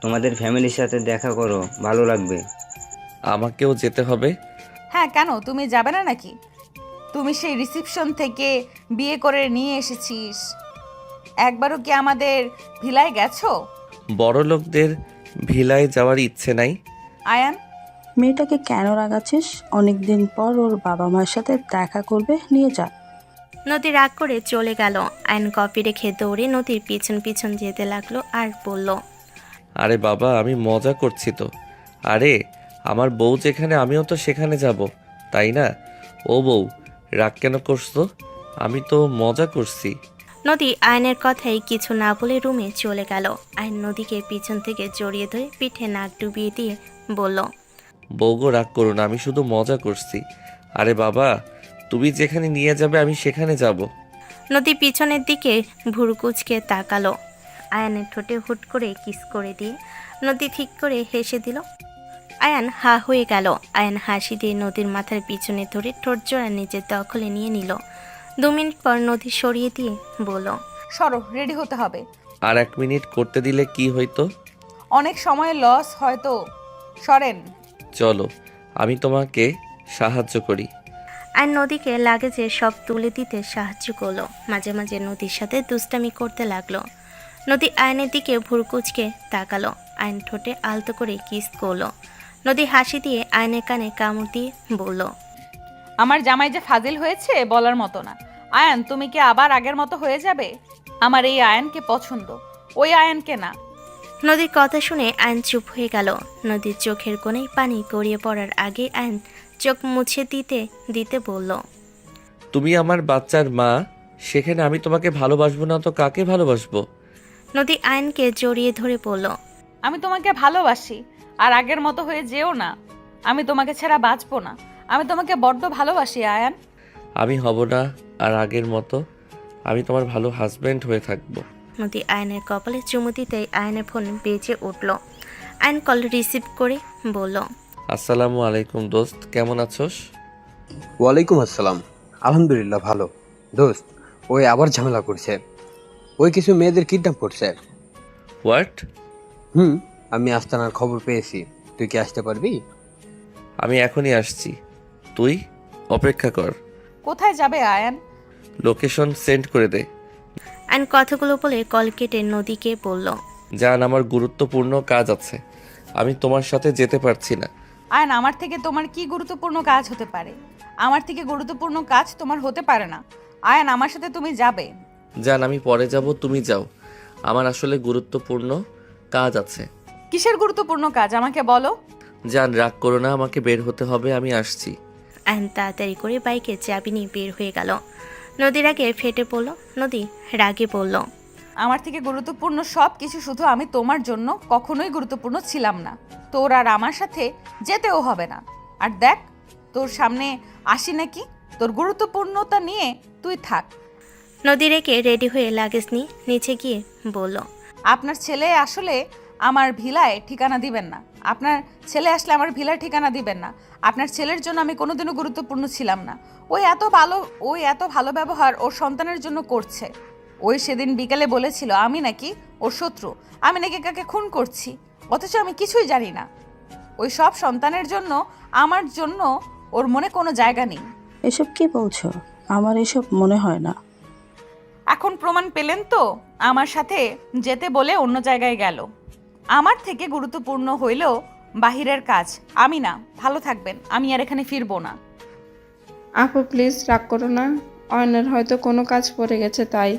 তোমাদের ফ্যামিলির সাথে দেখা করো, ভালো লাগবে।
আমাকেও যেতে হবে?
হ্যাঁ, কেন তুমি যাবে না নাকি? তুমি সেই রিসেপশন থেকে বিয়ে করে নিয়ে এসেছিস। একবারও কি আমাদের ভিলায় গেছো?
বড় লোকদের ভিলায় যাওয়ার ইচ্ছে নাই।
আয়ান,
মেয়েটাকে কেন রাগাচ্ছিস? অনেক দিন পর ওর বাবা মার সাথে দেখা করবে, নিয়ে যা।
নদী রাগ করে চলে গেল। আয়ন কফি রেখে দৌড়ে নদীর পিছন পিছন যেতে লাগলো আর বলল,
আরে বাবা, আমি মজা করছি তো। আরে আমার বউ যেখানে আমিও তো সেখানে যাব, তাই না? ও বউ, রাগ কেন করছো? আমি তো মজা করছি।
নদী আয়নের কথাই কিছু না বলে রুমে চলে গেল। আয়ন নদীকে পিছন থেকে জড়িয়ে ধরে পিঠে নাক ডুবিয়ে দিয়ে বলল,
বউগো, রাগ করো না, আমি শুধু মজা করছি। আরে বাবা, তুমি যেখানে নিয়ে যাবে আমি সেখানে যাব।
নদী পিছনের দিকে ভুরুকুচকে তাকালো। আয়ানের ঠোঁটে হুট করে কিস করে দিয়ে নদী ঠিক করে হেসে দিল। আয়ান হা হয়ে গেল। আয়ান হাসি দিয়ে নদীর মাথার পিছনে ধরে ঠোঁট জোড়া নিজের দখলে নিয়ে নিল। 2 মিনিট পর নদী সরিয়ে দিয়ে বলল,
সরো, রেডি হতে হবে।
আর 1 মিনিট করতে দিলে কি হইতো?
অনেক সময় লস হয়তো। সরেন।
চলো, আমি তোমাকে সাহায্য করি।
আর নদীকে লাগেজে সব তুলে দিতে সাহায্য করলো। মাঝে মাঝে নদীর সাথে দুষ্টামি করতে লাগলো। নদী আয়নের দিকে ভুরকুচকে তাকালো। আয়ন ঠোঁটে আলতো করে কিস করলো। নদী হাসি দিয়ে আয়নের কানে কামড় দিয়ে বলল,
আমার জামাই যে ফাজিল হয়েছে বলার মতো না। আয়ান, তুমি কি আবার আগের মতো হয়ে যাবে? আমার এই আয়ানকে পছন্দ, ওই আয়ানকে না।
নদীর কথা শুনে আয়ন চুপ হয়ে গেল। নদীর চোখের কোণে পানি গড়িয়ে পড়ার আগে আয়ন চোখ মুছে দিতে দিতে বলল,
তুমি আমার বাচ্চার মা, সেখানে আমি তোমাকে ভালোবাসবো না তো কাকে ভালোবাসবো?
নদী আয়নকে জড়িয়ে ধরে বলল,
আমি তোমাকে ভালোবাসি, আর আগের মতো হয়ে যেও না। আমি তোমাকে ছাড়া বাঁচবো না। আমি তোমাকে বড্ড ভালোবাসি আয়ান।
আমি হব না আর আগের মতো। আমি তোমার ভালো হাজবেন্ড হয়ে থাকবো।
নদী আয়নের কপালে চুমু দিতেই আয়নের ফোন বেজে উঠল। আয়ন কল রিসিভ করে বলল,
আসসালামু আলাইকুম দোস্ত, কেমন আছোস?
ওয়ালাইকুম আসসালাম। আলহামদুলিল্লাহ ভালো। দোস্ত, ওই আবার ঝামেলা করছে। ওই কিছু মেয়েদের কিডন্যাপ করছে।
হোয়াট?
আমি আস্তানার খবর পেয়েছি। তুই কি আসতে পারবি?
আমি এখনই আসছি, তুই অপেক্ষা কর।
কোথায় যাবে আয়ান?
লোকেশন সেন্ড করে দে।
আয়ন কথাগুলো বলে কল কেটে নদীকে বলল,
জান, আমার গুরুত্বপূর্ণ কাজ আছে, আমি তোমার সাথে যেতে পারছি না।
আয়ান, আমার থেকে তোমার কি গুরুত্বপূর্ণ কাজ হতে পারে? আমার থেকে গুরুত্বপূর্ণ কাজ তোমার হতে পারে না। আয়ান, আমার সাথে তুমি যাবে।
জান, আমি পরে যাব, তুমি যাও। আমার আসলে গুরুত্বপূর্ণ কাজ আছে।
কিসের গুরুত্বপূর্ণ কাজ আমাকে বলো।
জান, রাগ করো না, আমাকে বের হতে হবে, আমি আসছি।
আয়ন তাড়াতাড়ি করে বাইকে চাবি নিয়ে বের হয়ে গেল। নদীর আগে ফেটে পড়ল। নদী রাগে বলল,
আমার থেকে গুরুত্বপূর্ণ সব কিছু, শুধু আমি তোমার জন্য কখনোই গুরুত্বপূর্ণ ছিলাম না। তোর আর আমার সাথে যেতেও হবে না। আর দেখ, তোর সামনে আসি নাকি, তোর গুরুত্বপূর্ণতা নিয়ে তুই থাক।
নদী রেখে রেডি হয়ে লাগেজ নিয়ে নিচে গিয়ে বলল,
আপনার ছেলে আসলে আমার ভিলায় ঠিকানা দিবেন না। আপনার ছেলে আসলে আমার ভিলায় ঠিকানা দিবেন না। আপনার ছেলের জন্য আমি কোনোদিনও গুরুত্বপূর্ণ ছিলাম না। ওই এত ভালো ব্যবহার ওর সন্তানের জন্য করছে। ওই সেদিন বিকেলে বলেছিল আমি নাকি ওর শত্রু, আমি নাকি কাকে খুন করছি, অথচ আমি কিছুই জানি না। ওই সব সন্তানের জন্য আমার জন্য ওর মনে কোনো জায়গা নেই।
এসব কি বলছো? আমার এসব মনে হয় না।
এখন প্রমাণ পেলেন তো? আমার সাথে যেতে বলে অন্য জায়গায় গেল। আমার থেকে গুরুত্বপূর্ণ হইল বাহিরের কাজ, আমি না। ভালো থাকবেন, আমি আর এখানে ফিরবো না।
আপু প্লিজ রাগ করো না, অয়নের হয়তো কোনো কাজ পড়ে গেছে তাই।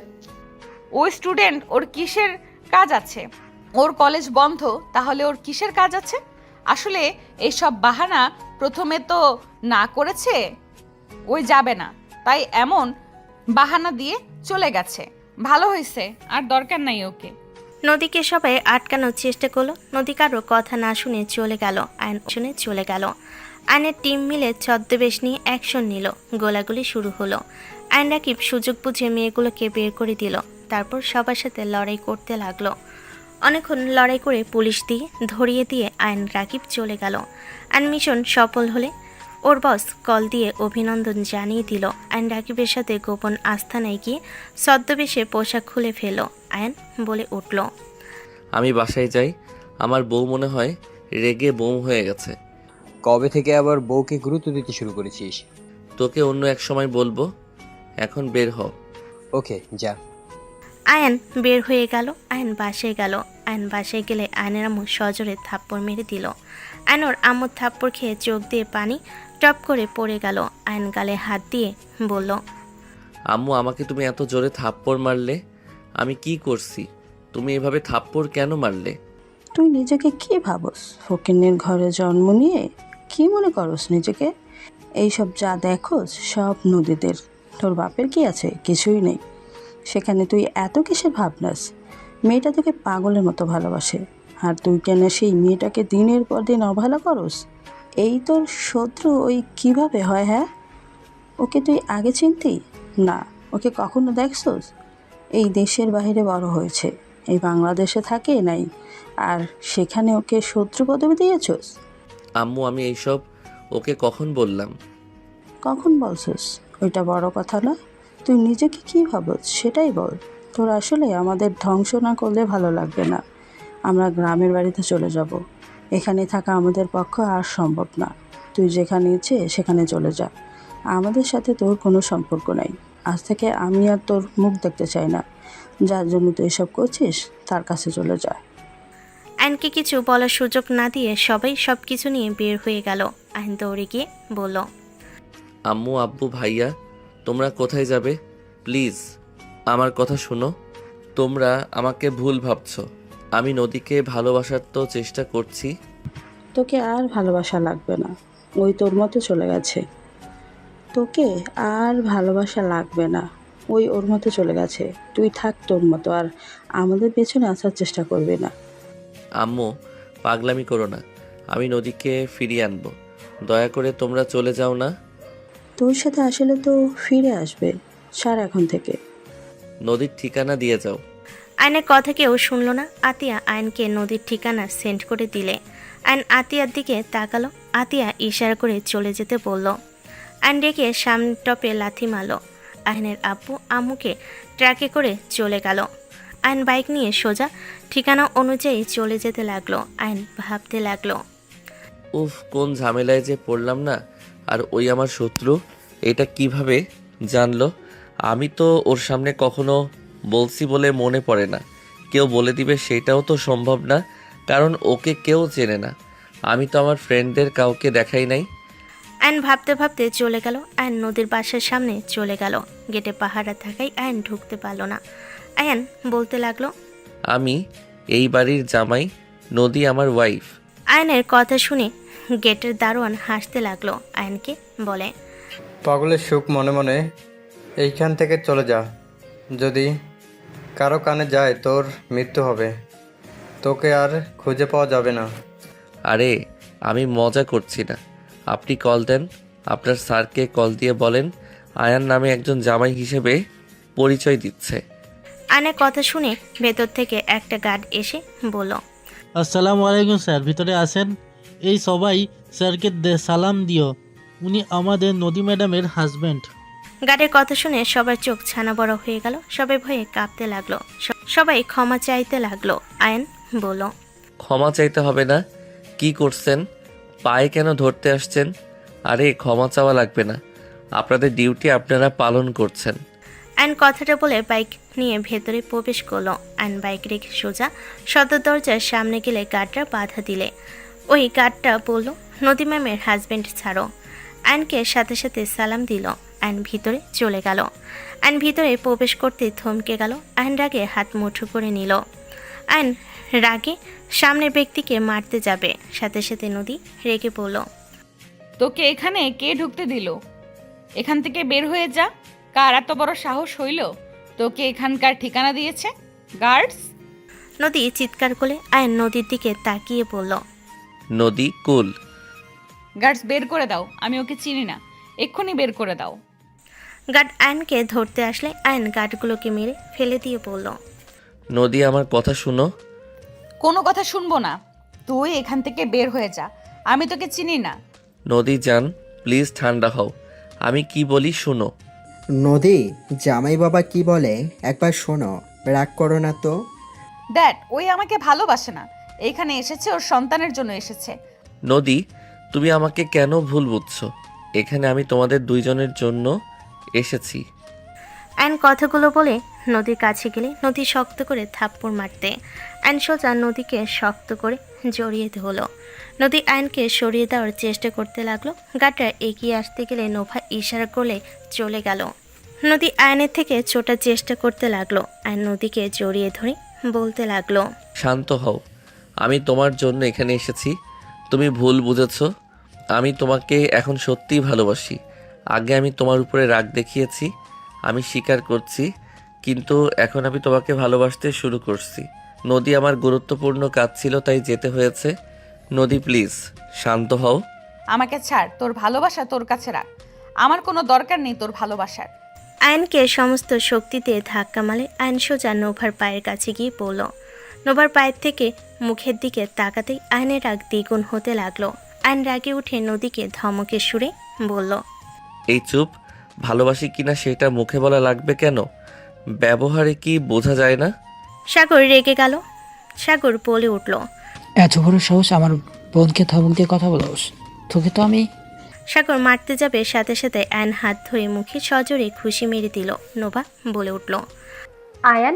ওই স্টুডেন্ট, ওর কিসের কাজ আছে? ওর কলেজ বন্ধ, তাহলে ওর কিসের কাজ আছে? আসলে এইসব বাহানা প্রথমে তো না করেছে ওই যাবে না, তাই এমন বাহানা দিয়ে চলে গেছে। ভালো হয়েছে, আর দরকার নাই ওকে।
নদীকে সবাই আটকানোর চেষ্টা করলো। নদী কারো কথা না শুনে চলে গেল। আয়ন শুনে চলে গেল। আয়নের টিম মিলে ছদ্মবেশ নিয়ে অ্যাকশন নিল। গোলাগুলি শুরু হলো। আয়ন রাকিব সুযোগ বুঝে মেয়েগুলোকে বের করে দিল। তারপর সবার সাথে লড়াই করতে লাগলো। অনেকক্ষণ লড়াই করে পুলিশ দিয়ে ধরিয়ে দিয়ে আয়ন রাকিব চলে গেল। আয়ন মিশন সফল হলে ওর বস কল দিয়ে অভিনন্দন জানিয়ে দিল। আয়ন রাকিবের সাথে গোপন আস্থানায় গিয়ে ছদ্মবেশে পোশাক খুলে ফেল। আয়ন বলে উঠল,
আমি বাসায় যাই, আমার বউ মনে হয় রেগে বোম হয়ে গেছে।
কবে থেকে আবার বউকে গুরুত্ব দিতে শুরু করেছিস?
তোকে অন্য এক সময় বলবো, এখন বের হ।
ওকে, যা।
আয়ন বের হয়ে গেল। আয়ন বাসায় গেল। আয়ন বাসায় গেলে আয়নের আম্মু সজোরে থাপ্পড় মেরে দিল। আয়নর আম্মুর থাপ্পড় খেয়ে চোখ দিয়ে পানি টপ করে পড়ে গেল। আয়ন গালে হাত দিয়ে বলল,
আম্মু, আমাকে তুমি এত জোরে থাপ্পড় মারলে? আমি কি করছি? তুমি এভাবে থাপ্পড় কেন মারলে?
তুই নিজেকে কি ভাবস? ফকিন্নির ঘরে জন্ম নিয়ে কি মনে করস নিজেকে? এইসব যা দেখোস সব নদীদের। তোর বাপের কি আছে? কিছুই নেই। সেখানে তুই এত কিসের ভাবনাস? মেয়েটা তোকে পাগলের মতো ভালোবাসে, আর তুই কেন সেই মেয়েটাকে দিনের পর দিন অবহেলা করস? এই তোর শত্রু ওই কিভাবে হয়? হ্যাঁ, ওকে তুই আগে চিনতি না? ওকে কখনো দেখছস? এই দেশের বাইরে বড় হয়েছে, এই বাংলাদেশে থাকে নাই, আর সেখানে ওকে শত্রু পদবি দিয়েছস?
আম্মু, আমি এইসব ওকে কখন বললাম?
কখন বলছস ওইটা বড় কথা না। তুই নিজেকে কি ভাবস সেটাই বল। তোর আসলে আমাদের ধ্বংস না করলে ভালো লাগবে না। আমরা গ্রামের বাড়িতে চলে যাব। এখানে থাকা আমাদের পক্ষে আর সম্ভব না। তুই যেখানে ইচ্ছে সেখানে চলে যা। আমাদের সাথে তোর কোনো সম্পর্ক নাই। আজ থেকে আমি আর তোর মুখ দেখতে চাই না। যার জন্য তুই এসব করছিস তার কাছে চলে যা।
আয়নকে কিছু বলার সুযোগ না দিয়ে সবাই সব কিছু নিয়ে বের হয়ে গেল। আয়ন দৌড়ে গিয়ে বলল,
আম্মু, আব্বু, ভাইয়া, তোমরা কোথায় যাবে? প্লিজ আমার কথা শোনো। তোমরা আমাকে ভুল ভাবছো। আমি নদীকে ভালোবাসার তো চেষ্টা করছি।
তোকে আর ভালোবাসা লাগবে না, ওই তোর মতো চলে গেছে। তোকে আর ভালোবাসা লাগবে না, ওই ওর মতো চলে গেছে। তুই থাক তোর মতো, আর আমাদের পেছনে আসার চেষ্টা করবি না।
আম্মু, পাগলামি করো না। আমি নদীকে ফিরিয়ে আনবো। দয়া করে তোমরা চলে যাও না।
তোর সাথে আসলে তো ফিরে আসবে। ছাড় এখন থেকে।
নদীর ঠিকানা দিয়ে যাও।
আয়নের কথা কেউ শুনল না। আতিয়া আয়নকে নদীর ঠিকানা সেন্ড করে দিলে আয়ন আতিয়ার দিকে তাকালো। আতিয়া ইশারা করে চলে যেতে বলল। আয়ন রেখে সামনে টপে লাথি মারল। আয়নের আব্বু আম্মুকে ট্রাকে করে চলে গেল। আয়ন বাইক নিয়ে সোজা ঠিকানা অনুযায়ী চলে যেতে লাগলো। আয়ন ভাবতে লাগলো,
উফ, কোন ঝামেলায় যে পড়লাম না। আর ওই আমার শত্রু, এটা কিভাবে জানলো? আমি তো ওর সামনে কখনো বলছি বলে মনে পড়ে না। কেউ বলে দিবে সেটাও তো সম্ভব না, কারণ ওকে কেউ চেনে না। আমি তো আমার ফ্রেন্ডদের কাউকে দেখাই নাই।
আয়ন ভাবতে ভাবতে চলে গেল। আয়ন নদীর বাসার সামনে চলে গেল। গেটে পাহারা থাকায় আয়ন ঢুকতে পারল না। আয়ন বলতে লাগলো,
আমি এই বাড়ির জামাই, নদী আমার ওয়াইফ।
আয়নের কথা শুনে গেটের দারোয়ান হাসতে লাগলো। আয়নকে বলে,
পাগলের সুখ মনে মনে এইখান থেকে চলে যা। যদি কারো কানে যায় তোর মৃত্যু হবে। তোকে আর খুঁজে পাওয়া যাবে না।
আরে, আমি মজা করছি না। আপনি কল দেন, আপনার স্যারকে কল দিয়ে বলেন আয়ান নামে একজন জামাই হিসেবে পরিচয় দিচ্ছে।
আয়নের কথা শুনে ভেতর থেকে একটা গার্ড এসে বলল,
আসসালামু আলাইকুম স্যার, ভিতরে আসেন। এই সবাই স্যারকে সালাম দিও, উনি আমাদের নদী ম্যাডামের হাজব্যান্ড।
গার্ডের কথা শুনে সবার চোখ ছানা বড় হয়ে গেল। সবাই ভয়ে কাঁপতে লাগলো। সবাই ক্ষমা চাইতে লাগলো। আয়ন বলল,
ক্ষমা চাইতে হবে না। কি করছেন? পায়ে কেন ধরতে আসছেন? আরে, ক্ষমা চাওয়া লাগবে না। আপনাদের ডিউটি আপনারা পালন করছেন।
আয়ন কথাটা বলে বাইক নিয়ে ভেতরে প্রবেশ করলো। আয়ন বাইক রেখে সোজা সদর দরজার সামনে গেলে গার্ডরা বাধা দিলে ওই গার্ডটা বলল, নদী ম্যামের হাজব্যান্ড ছাড়ো। আয়নকে সাথে সাথে সালাম দিল। আয়ন ভিতরে চলে গেল। আয়ন ভিতরে প্রবেশ করতে থমকে গেল। আয়ন রাগে হাত মুঠো করে নিল। আয়ন রাগে সামনের ব্যক্তিকে মারতে যাবে, সাথে সাথে নদী রেগে বলল,
তোকে এখানে কে ঢুকতে দিল? এখান থেকে বের হয়ে যা। কার এত বড় সাহস হইল তোকে এখানকার ঠিকানা দিয়েছে? গার্ডস?
নদী চিৎকার করে আয়ন নদীর দিকে তাকিয়ে বলল,
নদী কুল।
গার্ডস বের করে দাও, আমি ওকে চিনি না, এক্ষুনি বের করে দাও।
গার্ড আয়নকে ধরতে আসলে আয়ন গার্ডগুলোকে মেরে ফেলে দিয়ে বলল,
নদী আমার কথা শুনো।
কোনো কথা শুনবো না, তুই এখান থেকে বের হয়ে যা, আমি তোকে চিনি না।
নদী যান, প্লিজ ঠান্ডা হও, আমি কি বলি শুনো।
নদী, জামাই বাবা কি বলে একবার শোনো, রাগ করো না তো।
দ্যাট ওই আমাকে ভালোবাসে না, এখানে এসেছে ওর সন্তানের জন্য এসেছে।
নদী, তুমি আমাকে কেন ভুল বুঝছো? এখানে আমি তোমাদের দুইজনের জন্য এসেছি।
আয়ন কথাগুলো বলে নদীর কাছে গেলে নদী শক্ত করে থাপ্পড় মারতে আয়ন সোজা নদীকে শক্ত করে জড়িয়ে ধরল। নদী আয়নকে সরিয়ে দেওয়ার চেষ্টা করতে লাগলো। গার্ডরা এগিয়ে আসতে গেলে নোভা ইশারা করলে চলে গেল। নদী আয়নের থেকে ছোটার চেষ্টা করতে লাগলো। আয়ন নদীকে জড়িয়ে ধরে বলতে লাগলো,
শান্ত হও, আমি তোমার জন্য এখানে এসেছি। তুমি ভুল বুঝেছ, আমি তোমাকে এখন সত্যিই ভালোবাসি। আগে আমি তোমার উপরে রাগ দেখিয়েছি, আমি স্বীকার করছি, কিন্তু এখন আমি তোমাকে ভালোবাসতে শুরু করছি। নদী, আমার গুরুত্বপূর্ণ কাজ ছিল তাই যেতে হয়েছে। নদী প্লিজ শান্ত হও।
আমাকে ছাড়, তোর ভালোবাসা তোর কাছে রাখ, আমার কোনো দরকার নেই তোর ভালোবাসার।
আয়নকে সমস্ত শক্তি দিয়ে ধাক্কা মারে আয়ন সোজা নোভার পায়ের কাছে গিয়ে পড়ল। নোভার পায়ের থেকে মুখের দিকে তাকাতেই আয়নের রাগ দ্বিগুণ হতে লাগলো। আয়ন রাগে উঠে নদীকে ধমকে সুরে বলল,
এই চুপ, ভালোবাসি কিনা সেটা মুখে বলা লাগবে কেন? ব্যবহারে কি বোঝা যায় না?
সাগর রেগে গেল। সাগর বলে উঠল,
এত বড় সাহস আমার বোনকে ধমক দিয়ে কথা বলোস? তোকে তো আমি।
সাগর মারতে যাবে, সাথে সাথে আয়ন হাত ধরে মুখে সজোরে খুশি মেরে দিল। নোভা বলে উঠল,
আয়ান,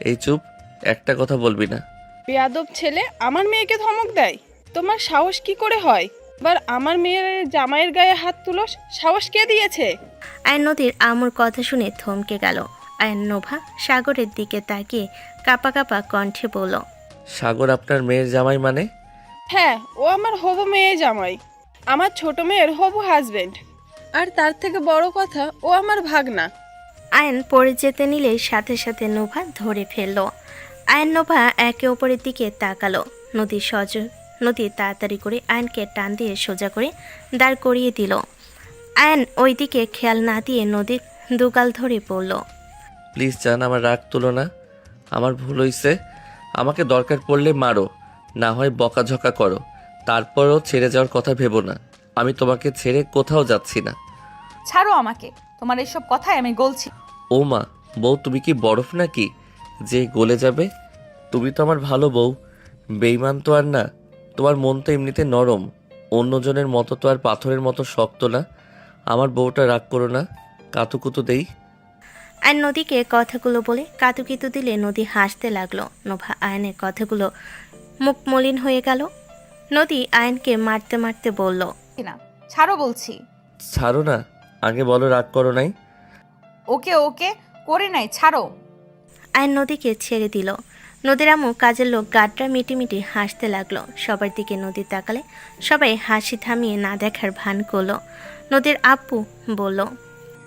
এই চুপ, একটা কথা বলবি না।
বেয়াদব ছেলে আমার মেয়েকে ধমক দেয়, তোমার সাহস কি করে হয়? এবার আমার মেয়ের জামাইয়ের গায়ে হাত তুলোস, সাহস কে দিয়েছে?
আয়ন নদীর আমর কথা শুনে থমকে গেল। আয়ন নোভা সাগরের দিকে তাকিয়ে কাপা কাপা কণ্ঠে বলল,
সাগর আপনার মেয়ের জামাই মানে?
হ্যাঁ, ও আমার হবু মেয়ে জামাই, আমার ছোট মেয়ের হবু হাজবেন্ড, আর তার থেকে বড় কথা ও আমার ভাগনা।
আয়ন পড়ে যেতে নিলে সাথে সাথে নোভা ধরে ফেলল। আয়ন নোভা একে অপরের দিকে তাকালো। নদী তাড়াতাড়ি করে আয়নকে টান দিয়ে সোজা করে দাঁড় করিয়ে দিল। আয়ন ওই দিকে খেয়াল না দিয়ে নদীর দুগাল ধরে পড়ল।
প্লিজ জান, আমার রাগ তুলো না, আমার ভুল হয়েছে। আমাকে দরকার পড়লে মারো, না হয় বকাঝকা করো, তারপরও ছেড়ে যাওয়ার কথা ভেবো না। আমি তোমাকে ছেড়ে কোথাও যাচ্ছি না।
ছাড়ো আমাকে, তোমার এসব কথায় আমি গলছি।
ও মা, বউ তুমি কি বরফ নাকি যে গলে যাবে? তুমি তো আমার ভালো বউ, বেইমান তো আর না। তোমার মন তো এমনিতে নরম, অন্যজনের মতো তো আর পাথরের মতো শক্ত না। আমার বউটা রাগ করো না, কাতুকুতু দেই।
আয়ন নদীকে কথাগুলো বলে কাতুকিতু দিলে নদী হাসতে লাগলো। নোভা আয়নের কথাগুলো মুখ মলিন হয়ে গেল। নদী আয়নকে মারতে মারতে বলল,
না, ছাড়ো বলছি।
ছাড়ো না, আগে বলো রাগ করো নাই।
ওকে ওকে করে নাই, ছাড়ো।
আয়ন নদীকে ছেড়ে দিল। নদীর আম্মু কাজের লোক গাড্ডা মিটিমিটি হাসতে লাগলো। সবার দিকে নদী তাকালে সবাই হাসি থামিয়ে না দেখার ভান করলো। নদীর আব্বু বলল,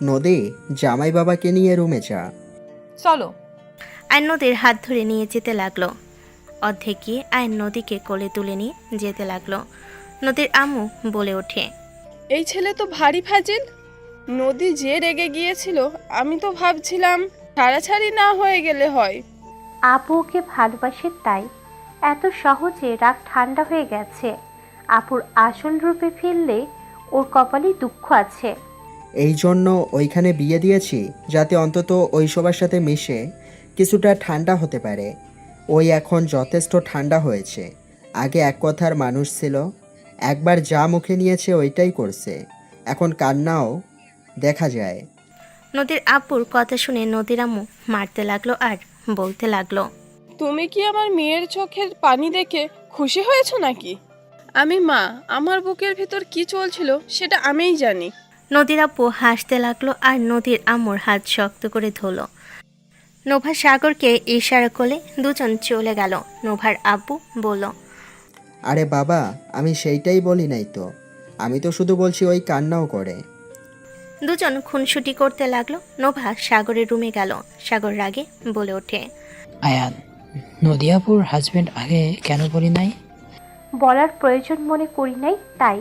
নদী, জামাই বাবাকে নিয়ে রুমে যা।
চলো।
আয়ন নদীর হাত ধরে নিয়ে যেতে লাগলো। অর্ধেক গিয়ে আয়ন নদীকে কোলে তুলে নিয়ে যেতে লাগলো। নদীর আম্মু বলে ওঠে,
এই ছেলে তো ভারী ফাজিল। নদী যে রেগে গিয়েছিল, আমি তো ভাবছিলাম ছাড়াছাড়ি না হয়ে গেলে হয়।
আপু ওকে ভালোবাসে তাই এত সহজে রাগ ঠান্ডা হয়ে গেছে। আপুর আসল রূপে ফিরলে ওর কপালে দুঃখ আছে।
এই জন্য ওইখানে বিয়ে দিয়েছি, যাতে অন্তত ওই সবার সাথে মিশে কিছুটা ঠান্ডা হতে পারে। ওই এখন যথেষ্ট ঠান্ডা হয়েছে। আগে এক কথার মানুষ ছিল, একবার যা মুখে নিয়েছে ওইটাই করছে। এখন কান্নাও দেখা যায়।
নদীর আব্বুর কথা শুনে নদীর আম্মু মারতে লাগলো আর বলতে লাগলো,
তুমি কি আমার মেয়ের চোখের পানি দেখে খুশি হয়েছো নাকি? আমি মা, আমার বুকের ভিতর কি চলছিল সেটা আমিই জানি।
নদীর আব্বু হাসতে লাগলো আর নদীর আম্মুর হাত শক্ত করে ধরল। নোভা সাগরকে ইশারা করলে দুজন চলে গেল। নোভার আব্বু বলল,
আরে বাবা, আমি সেইটাই বলি নাই তো, আমি তো শুধু বলছি ওই কান্নাও করে।
দুজন খুনসুটি করতে লাগলো। নোভা সাগরের রুমে গেল। সাগর রাগে বলে ওঠে,
আয়ান, নদিয়াপুর হাজবেন্ড আগে কেন বলি নাই?
বলার প্রয়োজন মনে করি নাই তাই।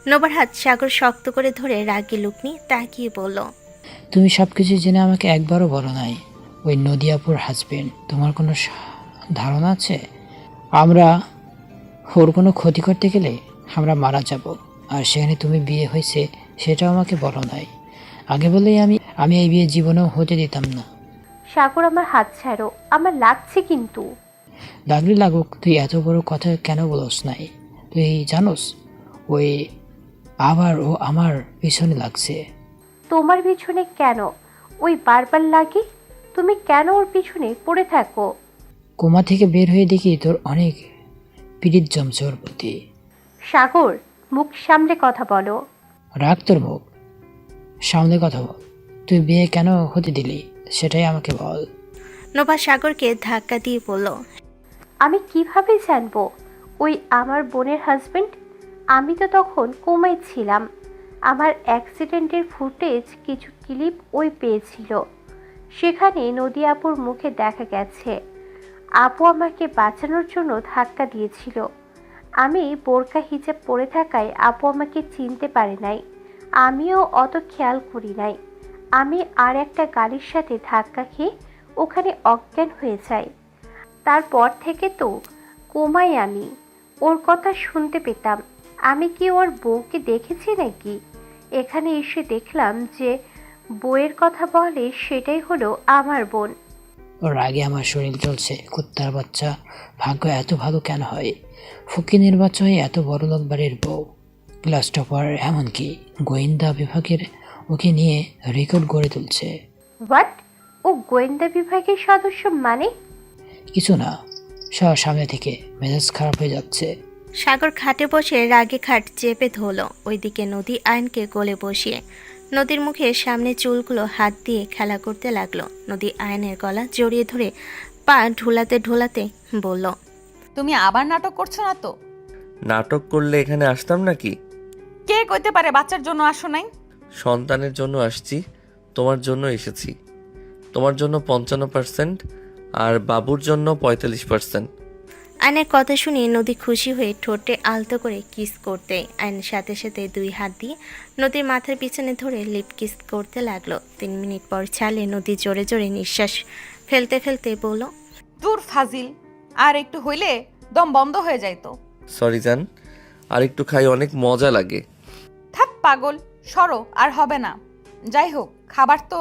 নোভার হাত সাগর শক্ত করে ধরে রাগি লুক নিয়ে তাকিয়ে বলল,
তুমি সব কিছু জেনে আমাকে একবারও বলো নাই ওই নদিয়াপুর হাজবেন্ড তোমার কোনো ধারণা আছে আমরা ওর কোনো ক্ষতি করতে গেলে আমরা মারা যাব? আর সেখানে তুমি বিয়ে হয়েছে সেটাও আমাকে বলো নাই। আগে বললেই আমি এই বিয়ে জীবনেও হতে দিতাম না।
সাগর আমার হাত ছাড়ো, আমার লাগছে কিন্তু।
লাগলে লাগুক, তুই এত বড় কথা কেন বলস নাই? তুই জানোস ওই আবার ও আমার পিছনে লাগছে।
তোমার পিছনে কেন? ওই বারবার লাগে, তুমি কেন ওর পিছনে পড়ে থাকো?
কোমা থেকে বের হয়ে দেখি তোর অনেক পিড়িত জমছে ওর প্রতি।
সাগর, মুখ সামলে কথা বলো।
রাখ তোর মুখ, সামনে কথা বল। তুই বিয়ে কেন হতে দিলি সেটাই আমাকে বল।
নোভা সাগরকে ধাক্কা দিয়ে বলল,
আমি কিভাবে জানবো ওই আমার বোনের হাজবেন্ড? আমি তো তখন কোমায় ছিলাম। আমার অ্যাক্সিডেন্টের ফুটেজ কিছু ক্লিপ ওই পেয়েছিল, সেখানে নদী আপুর মুখে দেখা গেছে আপু আমাকে বাঁচানোর জন্য ধাক্কা দিয়েছিল। আমি বোরকা হিজাব পরে থাকায় আপু আমাকে চিনতে পারে নাই, আমিও অত খেয়াল করি নাই। আমি আর একটা গাড়ির সাথে ধাক্কা খেয়ে ওখানে অজ্ঞান হয়ে যাই। তারপর থেকে তো কোমায় আমি। ওর কথা শুনতে পেতাম। আমি কি ওর বউকে দেখেছি নাকি? এখানে এসে দেখলাম যে বউয়ের কথা বলে সেটাই হলো আমার বোন।
ওর আগে আমার শরীর চলছে। কুত্তার বাচ্চা, ভাগ্য এত ভালো কেন হয়? ফকিনের বাচ্চা হয়ে এত বড় লোক বাড়ির বউ, ক্লাস টপার, এমনকি গোয়েন্দা বিভাগের ওকে নিয়ে রেকর্ড গড়ে তুলছে।
হোয়াট? ও গোয়েন্দা বিভাগের সদস্য মানে?
কিছু না, সব সামনে থেকে মেজাজ খারাপ হয়ে যাচ্ছে।
সাগর খাটে বসে রাগে খাট চেপে ধরল। ওইদিকে নদী আয়নকে কোলে বসিয়ে নদীর মুখে সামনে চুলগুলো হাত দিয়ে খেলা করতে লাগলো। নদী আয়নের গলা জড়িয়ে ধরে পা ঢোলাতে ঢোলাতে বলল,
তুমি আবার নাটক করছো না তো?
নাটক করলে এখানে আসতাম নাকি?
কে কইতে পারে বাচ্চার জন্য আসো নাই?
সন্তানের জন্য আসছি, তোমার জন্য এসেছি। তোমার জন্য 55% আর বাবুর জন্য 45%।
আয়নের কথা শুনে নদী খুশি হয়ে ঠোঁটে আলতো করে কিস করতে আয়নের সাথে সাথে দুই হাত দিয়ে নদীর মাথার পিছনে ধরে লিপ কিস করতে লাগলো। 3 মিনিট পর ছালে নদী জোরে জোরে নিঃশ্বাস ফেলতে ফেলতে বলল,
দূর ফাজিল, আর একটু হইলে দম বন্ধ হয়ে যাইতো।
সরি জান, আর একটু খাই, অনেক মজা লাগে।
থাক পাগল, সরো, আর হবে না। যাই হোক, খাবার তো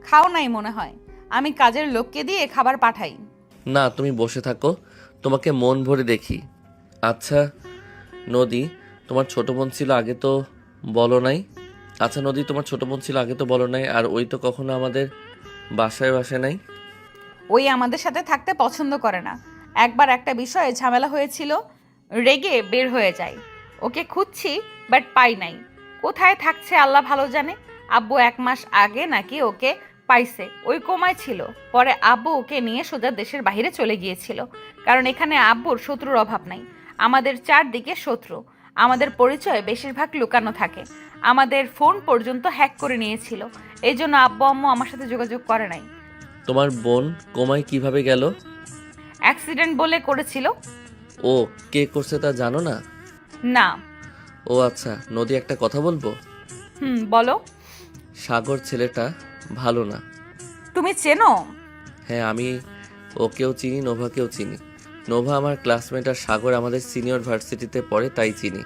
খাও নাই মনে হয়। আমি কাজের লোককে দিয়ে খাবার পাঠাই।
না, তুমি বসে থাকো, তোমাকে মন ভরে দেখি। আচ্ছা নদী, তোমার ছোট বোন ছিল আগে তো বলো নাই? আর ওই তো কখনো আমাদের বাসায় নাই।
ওই আমাদের সাথে থাকতে পছন্দ করে না। একবার একটা বিষয়ে ঝামেলা হয়েছিল, রেগে বের হয়ে যায়। ওকে খুঁজছি, বাট পাই নাই। কোথায় থাকছে আল্লাহ ভালো জানে। আব্বু 1 মাস আগে নাকি ওকে পাইছে, ওই কোমায় ছিল। পরে আব্বু ওকে নিয়ে সোজা দেশের বাইরে চলে গিয়েছিল, কারণ এখানে আব্বুর শত্রুর অভাব নাই। আমাদের চারদিকে শত্রু, আমাদের পরিচয় বেশিরভাগ লুকানো থাকে। আমাদের ফোন পর্যন্ত হ্যাক করে নিয়েছিল। এই জন্য আব্বু আম্মু আমার সাথে যোগাযোগ করে নাই।
তোমার বোন কোমায় কিভাবে গেল?
অ্যাক্সিডেন্ট বলে করেছিল।
ও কে করছে তা জানো না?
না।
ও আচ্ছা, নদী একটা কথা বলবো?
বলো।
সাগর ছেলেটা ভালো না।
তুমি চেনো?
হ্যাঁ, আমি ওকেও চিনি, নোভাকেও চিনি। নোভা আমার ক্লাসমেট আর সাগর আমাদের সিনিয়র ভার্সিটিতে পড়ে, তাই চিনি।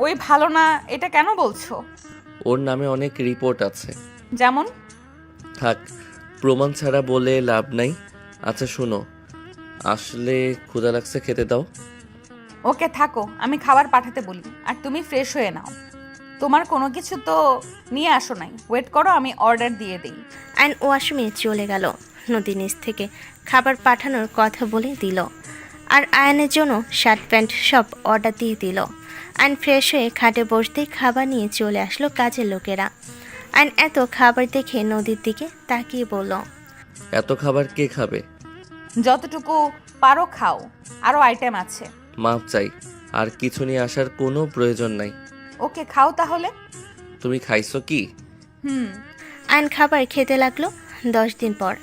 ওই ভালো না এটা কেন বলছো?
ওর নামে অনেক রিপোর্ট আছে।
যেমন?
থাক, প্রমাণ ছাড়া বলে লাভ নাই। আচ্ছা শোনো, আসলে ক্ষুধা লাগছে, খেতে দাও।
ওকে থাকো, আমি খাবার পাঠাতে বলি, আর তুমি ফ্রেশ হয়ে নাও। তোমার কোনো কিছু তো নিয়ে আসো নাই, ওয়েট করো, আমি অর্ডার দিয়ে দিই।
আইন ওয়াশরুমে চলে গেল। নদী নিচ থেকে খাবার পাঠানোর কথা বলে দিল, আর আয়নের জন্য শার্ট প্যান্ট সব অর্ডার দিয়ে দিল। আইন ফ্রেশ হয়ে খাটে বসতেই খাবার নিয়ে চলে আসলো কাজের লোকেরা। আইন এত খাবার দেখে নদীর দিকে তাকিয়ে বলল,
এত খাবার কে খাবে?
যতটুকু পারো খাও, আরও আইটেম আছে।
মাপ চাই, আর কিছু নিয়ে আসার কোনো প্রয়োজন নাই।
ওকে, খাও তাহলে।
তুমি খাইছো কি?
হুম।
আয়ন খাবার খেতে লাগলো। 10 দিন পর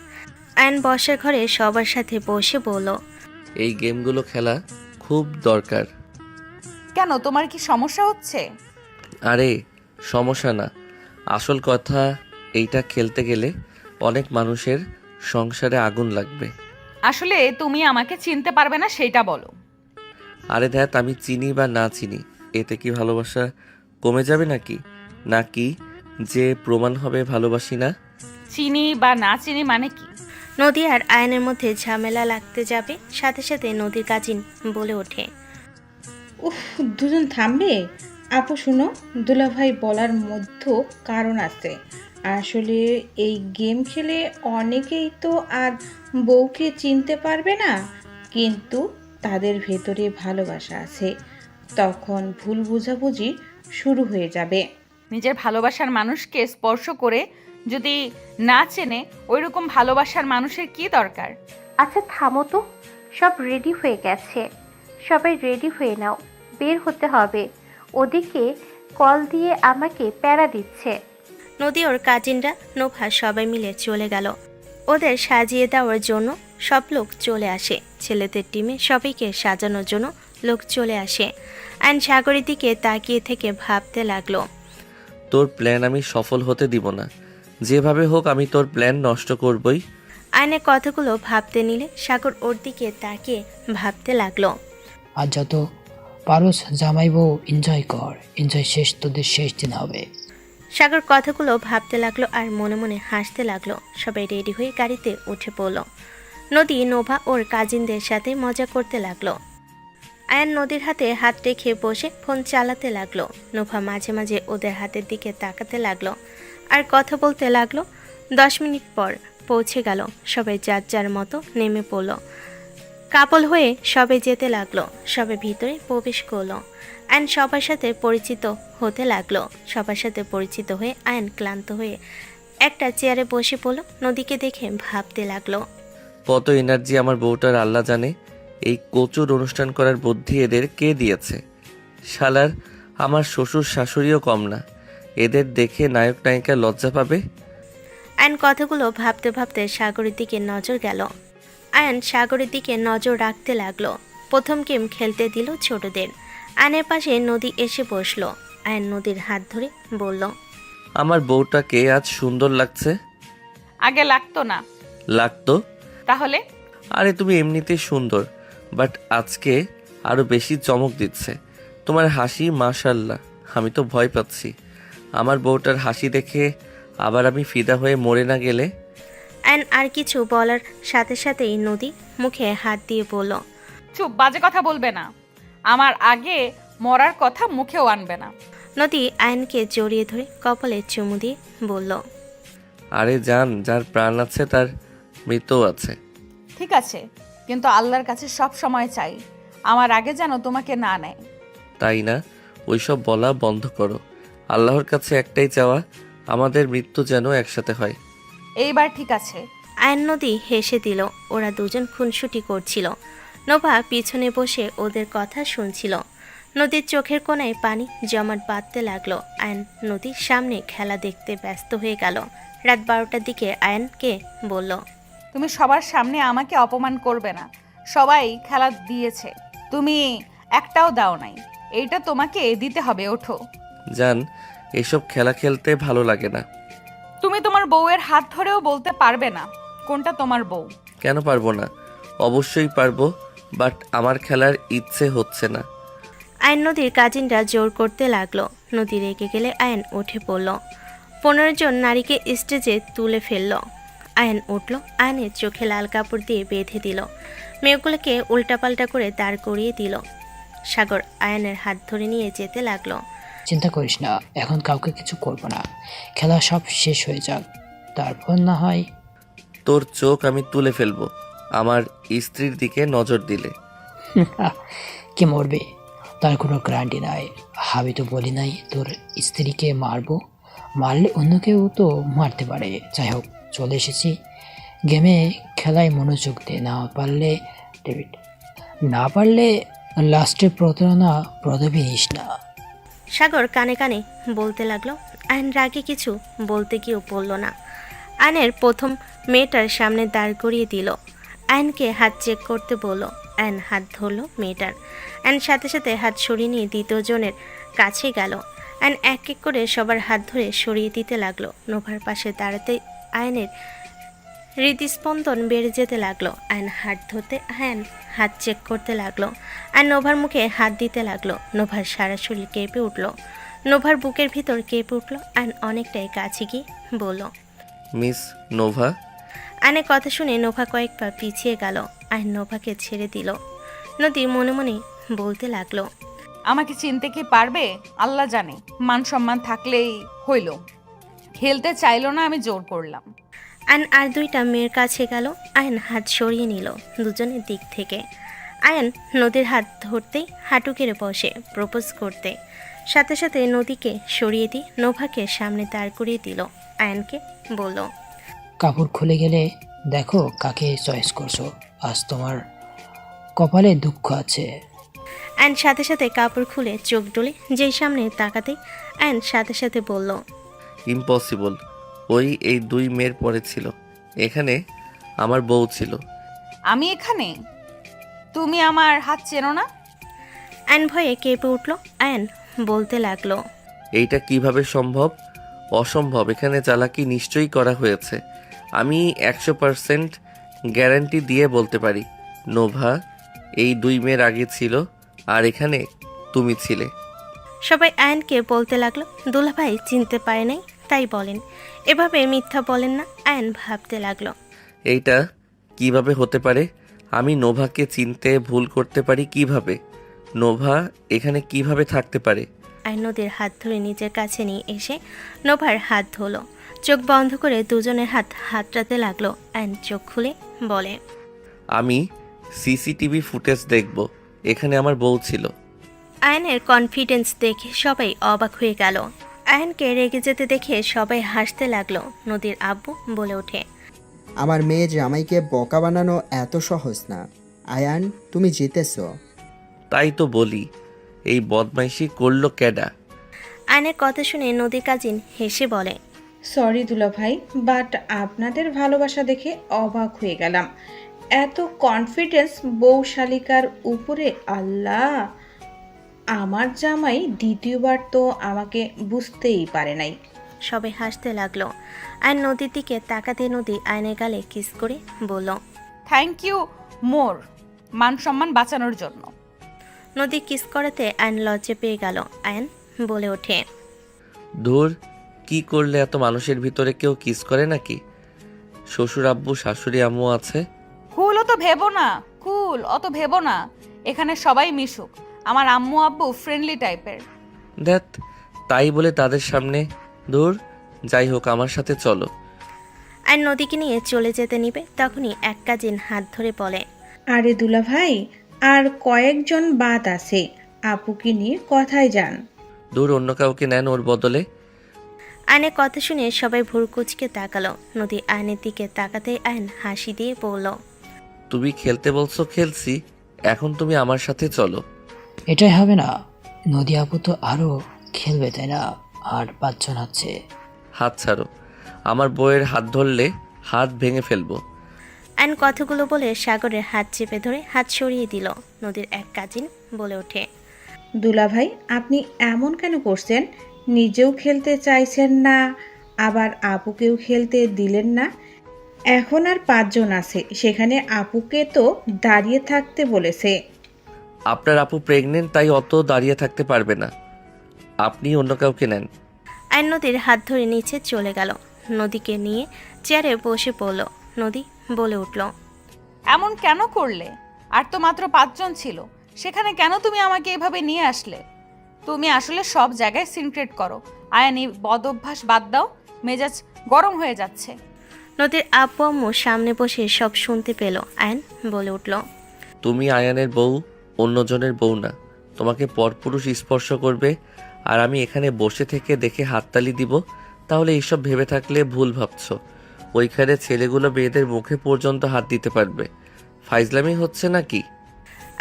আয়ন বসার ঘরে সবার সাথে বসে বলল,
এই গেমগুলো খেলা খুব দরকার।
কেন, তোমার কি সমস্যা হচ্ছে?
আরে সমস্যা না, আসল কথা এইটা খেলতে গেলে অনেক মানুষের সংসারে আগুন লাগবে।
আসলে তুমি আমাকে চিনতে পারবে না সেটা বলো।
আরে ধ্যাত, আমি চিনি বা না চিনি এতে কি ভালোবাসা কমে যাবে নাকি? নাকি যে প্রমাণ হবে ভালোবাসি না?
চিনি বা না চিনি মানে কি?
নদী আর আয়নের মধ্যে ঝামেলা লাগতে যাবে, সাথে সাথে নদীর কাজিন বলে ওঠে,
উফ, দুজন থামবে? আপু শুনো, দুলাভাই বলার মধ্যে কারণ আছে। আসলে এই গেম খেলে অনেকেই তো আর বউকে চিনতে পারবে না, কিন্তু তাদের ভেতরে ভালোবাসা আছে, তখন ভুল বোঝাবুঝি শুরু হয়ে যাবে।
নিজের ভালোবাসার মানুষকে স্পর্শ করে যদি না চেনে, ওইরকম ভালোবাসার মানুষের কি দরকার?
আচ্ছা থামো তো, সব রেডি হয়ে গেছে, সবাই রেডি হয়ে নাও, বের হতে হবে। ওদিকে কল দিয়ে আমাকে প্যারা দিচ্ছে।
নদী ওর কাজিনরা নোভা সবাই মিলে চলে গেল। ওদের সাজিয়ে দেওয়ার জন্য সব লোক চলে আসে। ছেলেদের টিমে সবাইকে সাজানোর জন্য লোক চলে আসে। আয়ন সাগরের দিকে তাকিয়ে থেকে ভাবতে লাগলো,
তোর প্ল্যান আমি সফল হতে দিব না, যেভাবে হোক আমি তোর প্ল্যান নষ্ট করবই।
আয়নের কথাগুলো ভাবতে নিলে সাগর ওর দিকে তাকিয়ে ভাবতে লাগলো,
আর যত পারস জামাই বউ এনজয় কর, এনজয় শেষ তোদের শেষ দিন হবে।
সাগর কথাগুলো ভাবতে লাগলো আর মনে মনে হাসতে লাগলো। সবাই রেডি হয়ে গাড়িতে উঠে পড়ল। নদী নোভা ওর কাজিনদের সাথে মজা করতে লাগলো। আয়ান নদীর হাতে হাত রেখে বসে ফোন চালাতে লাগলো। নোভা মাঝে মাঝে ওদের হাতের দিকে তাকাতে লাগলো আর কথা বলতে লাগলো। 10 মিনিট পর পৌঁছে গেল। সবাই যার যার মতো নেমে পড়ল। কাপল হয়ে সবাই যেতে লাগলো। সবাই ভিতরে প্রবেশ করলো। আয়ন সবার সাথে পরিচিত হতে লাগলো। সবার সাথে পরিচিত হয়ে আয়ন ক্লান্ত হয়ে একটা চেয়ারে বসে পড়ল। নদীকে দেখে ভাবতে লাগলো,
কত এনার্জি আমার বউটার আল্লাহ জানে। এই কচুর অনুষ্ঠান করার বুদ্ধি এদের কে দিয়েছে? শালার আমার শ্বশুর শাশুড়িও কম না, এদের দেখে নায়ক নায়িকা লজ্জা পাবে।
আয়ন কথাগুলো ভাবতে ভাবতে সাগরের দিকে নজর গেল। আয়ন সাগরের দিকে নজর রাখতে লাগলো। প্রথম গেম খেলতে দিল ছোটদের। আয়নের পাশে নদী এসে বসলো। আয়ন নদীর হাত ধরে বলল,
আমার বউটাকে আজ সুন্দর লাগছে।
আগে লাগতো না।
লাগতো?
তাহলে?
আরে তুমি এমনিতেই সুন্দর, বাট আজকে আরো বেশি চমক দিচ্ছে তোমার হাসি। মাশাল্লাহ, আমি তো ভয় পাচ্ছি আমার বউটার হাসি দেখে আবার আমি ফিদা হয়ে মরে না গেলে।
আয়ন আর কিছু বলার সাথে সাথেই নদী মুখে হাত দিয়ে বলল,
চুপ, বাজে কথা বলবে না। আমার আগে মরার কথা মুখেও আনবে না।
নদী আয়নকে জড়িয়ে ধরে কপালে চুমু দিয়ে বলল,
আরে জান, যার প্রাণ আছে তার মৃত্যু আছে।
ঠিক আছে, কিন্তু আল্লাহর কাছে সব সময় চাই আমার আগে যেন তোমাকে না নেয়।
তাই না? ওইসব বলা বন্ধ করো। আল্লাহর কাছে একটাই চাওয়া, আমাদের মৃত্যু যেন একসাথে হয়।
এইবার ঠিক আছে।
আয়ন নদী হেসে দিল। ওরা দুজন খুনসুটি করছিল। নোভা পিছনে বসে ওদের কথা শুনছিল। নদীর চোখের কোণায় পানি জমাট বাঁধতে লাগলো। আয়ন নদীর সামনে খেলা দেখতে ব্যস্ত হয়ে গেল। রাত 12টার দিকে আয়নকে বলল,
তুমি সবার সামনে আমাকে অপমান করবে না। সবাই খেলা দিয়েছে, তুমি একটাও দাও নাই, এইটা তোমাকে দিতে হবে। ওঠো।
জান, এসব খেলা খেলতে ভালো লাগে না।
তুমি তোমার বউয়ের হাত ধরেও বলতে পারবে না কোনটা তোমার বউ।
কেন পারবো না? অবশ্যই পারবো, বাট আমার খেলার ইচ্ছে হচ্ছে না।
আয়ন নদীর কাজিনরা জোর করতে লাগলো। নদী রেগে গেলে আয়ন উঠে পড়ল। 15 জন নারীকে স্টেজে তুলে ফেলল। আয়ন উঠল। আয়নের চোখে লাল কাপড় দিয়ে বেঁধে দিল। মেয়েগুলোকে উল্টাপাল্টা করে দাঁড় করিয়ে দিল। সাগর আয়নের হাত ধরে নিয়ে যেতে লাগলো।
চিন্তা করিস না, এখন কাউকে কিছু করবো না, খেলা সব শেষ হয়ে যাক, তারপর না হয়।
তোর চোখ আমি তুলে ফেলবো আমার স্ত্রীর দিকে নজর দিলে।
কে মরবে তার কোনো গ্যারান্টি নাই। আমি তো বলি নাই তোর স্ত্রীকে মারবো, মারলে অন্য কেউ তো মারতে পারে। যাই হোক, চলে এসেছি, গেমে খেলায় মনোযোগ দে, না পারলে লাস্টে প্রতারণা প্রদবি নিস না।
সাগর কানে কানে বলতে লাগলো। আয়ন রাগে কিছু বলতে গিয়েও বলল না। আয়নের প্রথম মেয়েটার সামনে দাঁড় করিয়ে দিল। আয়নকে হাত চেক করতে বলল। আয়ন হাত ধরলো মেয়েটার। আয়ন সাথে সাথে হাত সরিয়ে নিয়ে দ্বিতীয় জনের কাছে গেল। আয়ন এক এক করে সবার হাত ধরে সরিয়ে দিতে লাগলো। নোভার পাশে দাঁড়াতে আয়নের হৃদস্পন্দন বেড়ে যেতে লাগলো। আয়ন হাত ধরতে আয়ন হাত চেক করতে লাগলো। আর নোভার মুখে হাত দিতে লাগলো। নোভার সারা শরীর কেঁপে উঠল। নোভার বুকের ভিতর কেঁপে উঠল। আয়ন অনেকটাই কাছে গিয়ে বলল,
মিস নোভা।
আয়নের কথা শুনে নোভা কয়েক পা পিছিয়ে গেল। আয়ন নোভাকে ছেড়ে দিল। নদী মনে মনে বলতে লাগলো,
আমাকে চিনতে কি পারবে আল্লাহ জানে। মান সম্মান থাকলেই হইল। খেলতে চাইলো না, আমি জোর করলাম।
আয়ন আর দুইটা মেয়ের কাছে গেল। আয়ন হাত সরিয়ে নিল দুজনের দিক থেকে। আয়ন নদীর হাত ধরতেই হাঁটু কেড়ে বসে প্রপোজ করতে। সাথে সাথে নদীকে সরিয়ে দিয়ে নোভাকে সামনে দাঁড় করিয়ে দিল। আয়নকে বলল,
কাপড় খুলে গেলে দেখো কাকে চয়েস করছো। আজ তোমার কপালে দুঃখ আছে।
আয়ন সাথে সাথে কাপড় খুলে চোখ ডলে যেই সামনে তাকাতেই আয়ন সাথে সাথে বলল,
ইম্পসিবল। ওই এই 2 মেয়ের পরে ছিল। এখানে আমার বউ ছিল।
আমি এখানে? তুমি আমার হাত চেনো না?
আয়ন ভয়ে কেঁপে উঠল। আয়ন বলতে লাগলো,
এইটা কিভাবে সম্ভব? অসম্ভব। এখানে চালাকি নিশ্চয়ই করা হয়েছে। আমি 100% গ্যারান্টি দিয়ে বলতে পারি নোভা এই 2 মেয়ের আগে ছিল, আর এখানে তুমি ছিলে।
সবাই আয়নকে বলতে লাগলো, দুলাভাই চিনতে পারে নাই তাই বলেন, এভাবে মিথ্যা বলেন না। আয়ন ভাবতে লাগলো,
এইটা কিভাবে হতে পারে? আমি নোভাকে চিনতে ভুল করতে পারি কিভাবে? নোভা এখানে কিভাবে থাকতে পারে?
আয়ন নদীর হাত ধরে নিজের কাছে নিয়ে এসে নোভার হাত ধরলো। চোখ বন্ধ করে দুজনের হাত হাতড়াতে লাগলো। আয়ন চোখ খুলে বলে,
আমি সিসিটিভি ফুটেজ দেখব। এখানে আমার বউ ছিল।
আয়নের কনফিডেন্স দেখে সবাই অবাক হয়ে গেল। আয়নকে রেগে যেতে দেখে সবাই হাসতে লাগলো। নদীর আব্বু বলে ওঠে,
আমার মেয়ে জামাইকে বোকা বানানো এত সহজ না। আয়ান, তুমি জিতেছো।
তাই তো বলি, এই বদমাইশি করলো ক্যাডা?
আয়নের কথা শুনে নদীর কাজিন হেসে বলে,
সরি দুলাভাই, বাট আপনাদের ভালোবাসা দেখে অবাক হয়ে গেলাম। এত কনফিডেন্স বউ শালিকার উপরে। আল্লাহ, আমার জামাই দ্বিতীয়বার তো আমাকে বুঝতেই পারে নাই।
সবাই হাসতে লাগলো। আয়ন নদীর দিকে তাকাতে নদী আয়নের গালে কিস করে বলল,
থ্যাংক ইউ মোর, মান সম্মান বাঁচানোর জন্য।
নদী কিস করাতে আয়ন লজ্জা পেয়ে গেল। আয়ন বলে ওঠে,
ধুর, কি করলে? এত মানুষের ভিতরে কেউ কিস করে নাকি? শ্বশুর আব্বু শাশুড়ি আম্মু আছে।
কুল অত ভেবো না, কুল অত ভেবো না। এখানে সবাই মিশুক। আমার আম্মু আব্বু ফ্রেন্ডলি টাইপের।
দেখ, তাই বলে তাদের সামনে? দূর, যাই হোক, আমার সাথে চলো।
আয়ন নদীকে নিয়ে চলে যেতে নিবে তখনই এক কাজিন হাত ধরে বলে,
আরে দুলাভাই, আর কয়েকজন বাদ আছে, আপুকে নিয়ে কথায় যান।
দূর, অন্য কাউকে নেন ওর বদলে।
আয়নের কথা শুনে সবাই ভুরকুচকে তাকালো। নদী আয়নের দিকে তাকাতেই আয়ন হাসি দিয়ে বলল,
তুমি খেলতে বলছো, খেলছি। এখন তুমি আমার সাথে চলো।
এটাই হবে না। নদী আপু তো আরো খেলবে, তাই না? আর 5 জন আছে।
হাত ছাড়ো। আমার বউয়ের হাত ধরলে হাত ভেঙে ফেলবো।
আয়ন কথাগুলো বলে সাগরের হাত চেপে ধরে হাত সরিয়ে দিল। নদীর এক কাজিন বলে ওঠে,
দুলাভাই, আপনি এমন কেন করছেন? নিজেও খেলতে চাইছেন না, আবার আপুকেও খেলতে দিলেন না। এখন আর 5 জন আছে, সেখানে আপুকে তো দাঁড়িয়ে থাকতে বলেছে।
আপনার আপু প্রেগনেন্ট, তাই অত দাঁড়িয়ে থাকতে পারবে না। আপনি অন্য কাউকে নেন।
আয়ন নদীর হাত ধরে নিচে চলে গেল। নদীকে নিয়ে চেয়ারে বসে পড়ল। নদী বলে উঠল,
এমন কেন করলে? আর তো মাত্র 5 জন ছিল, সেখানে কেন তুমি আমাকে এভাবে নিয়ে আসলে? তুমি আসলে সব জায়গায় সিনক্রেট করো। আয়ান, এই বদ অভ্যাস বাদ দাও, মেজাজ গরম হয়ে যাচ্ছে।
নদীর আব্বু আম্মু সামনে বসে সব শুনতে পেল। আয়ন বলে উঠল,
তুমি আয়ানের বউ, অন্যজনের বউ না। তোমাকে পরপুরুষ স্পর্শ করবে আর আমি এখানে বসে থেকে দেখে হাততালি দিব? তাহলে এইসব ভেবে থাকলে ভুল ভাবছো। ওইখানে ছেলেগুলো মেয়েদের মুখে পর্যন্ত হাত দিতে পারবে। ফাইজলামি হচ্ছে নাকি?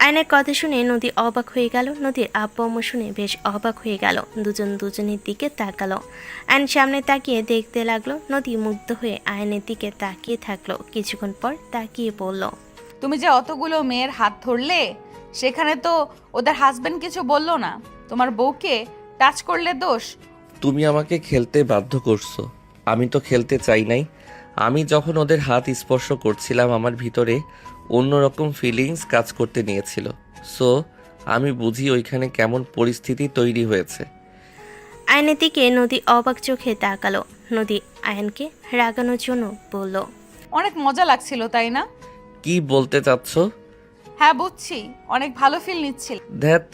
আয়নের কথা শুনে নদী অবাক হয়ে গেল। নদীর আব্বু আম্মু শুনে বেশ অবাক হয়ে গেল। দুজন দুজনের দিকে তাকালো। আয়ন সামনে তাকিয়ে দেখতে লাগলো। নদী মুগ্ধ হয়ে আয়নের দিকে তাকিয়ে থাকলো। কিছুক্ষণ পর তাকিয়ে বলল,
তুমি যে অতগুলো মেয়ের হাত ধরলে, সেখানে তো ওদের হাজবেন্ড কিছু বললো না? তোমার বউকে টাচ করলে দোষ?
তুমি আমাকে খেলতে বাধ্য করছো। আমি তো খেলতে চাই নাই। আমি যখন ওদের হাত স্পর্শ করছিলাম আমার ভিতরে অন্যরকম ফিলিংস কাজ করতে নিয়েছিল। সো আমি বুঝি ওইখানে কেমন পরিস্থিতি তৈরি হয়েছে।
আয়নের দিকে নদী অবাক চোখে তাকালো। নদী আয়নকে রাগানোর জন্য বলল,
অনেক মজা লাগছিল তাই না?
কি বলতে চাচ্ছ?
হ্যাঁ বুঝছি, অনেক ভালো ফিল নিচ্ছিল।
ধ্যাত,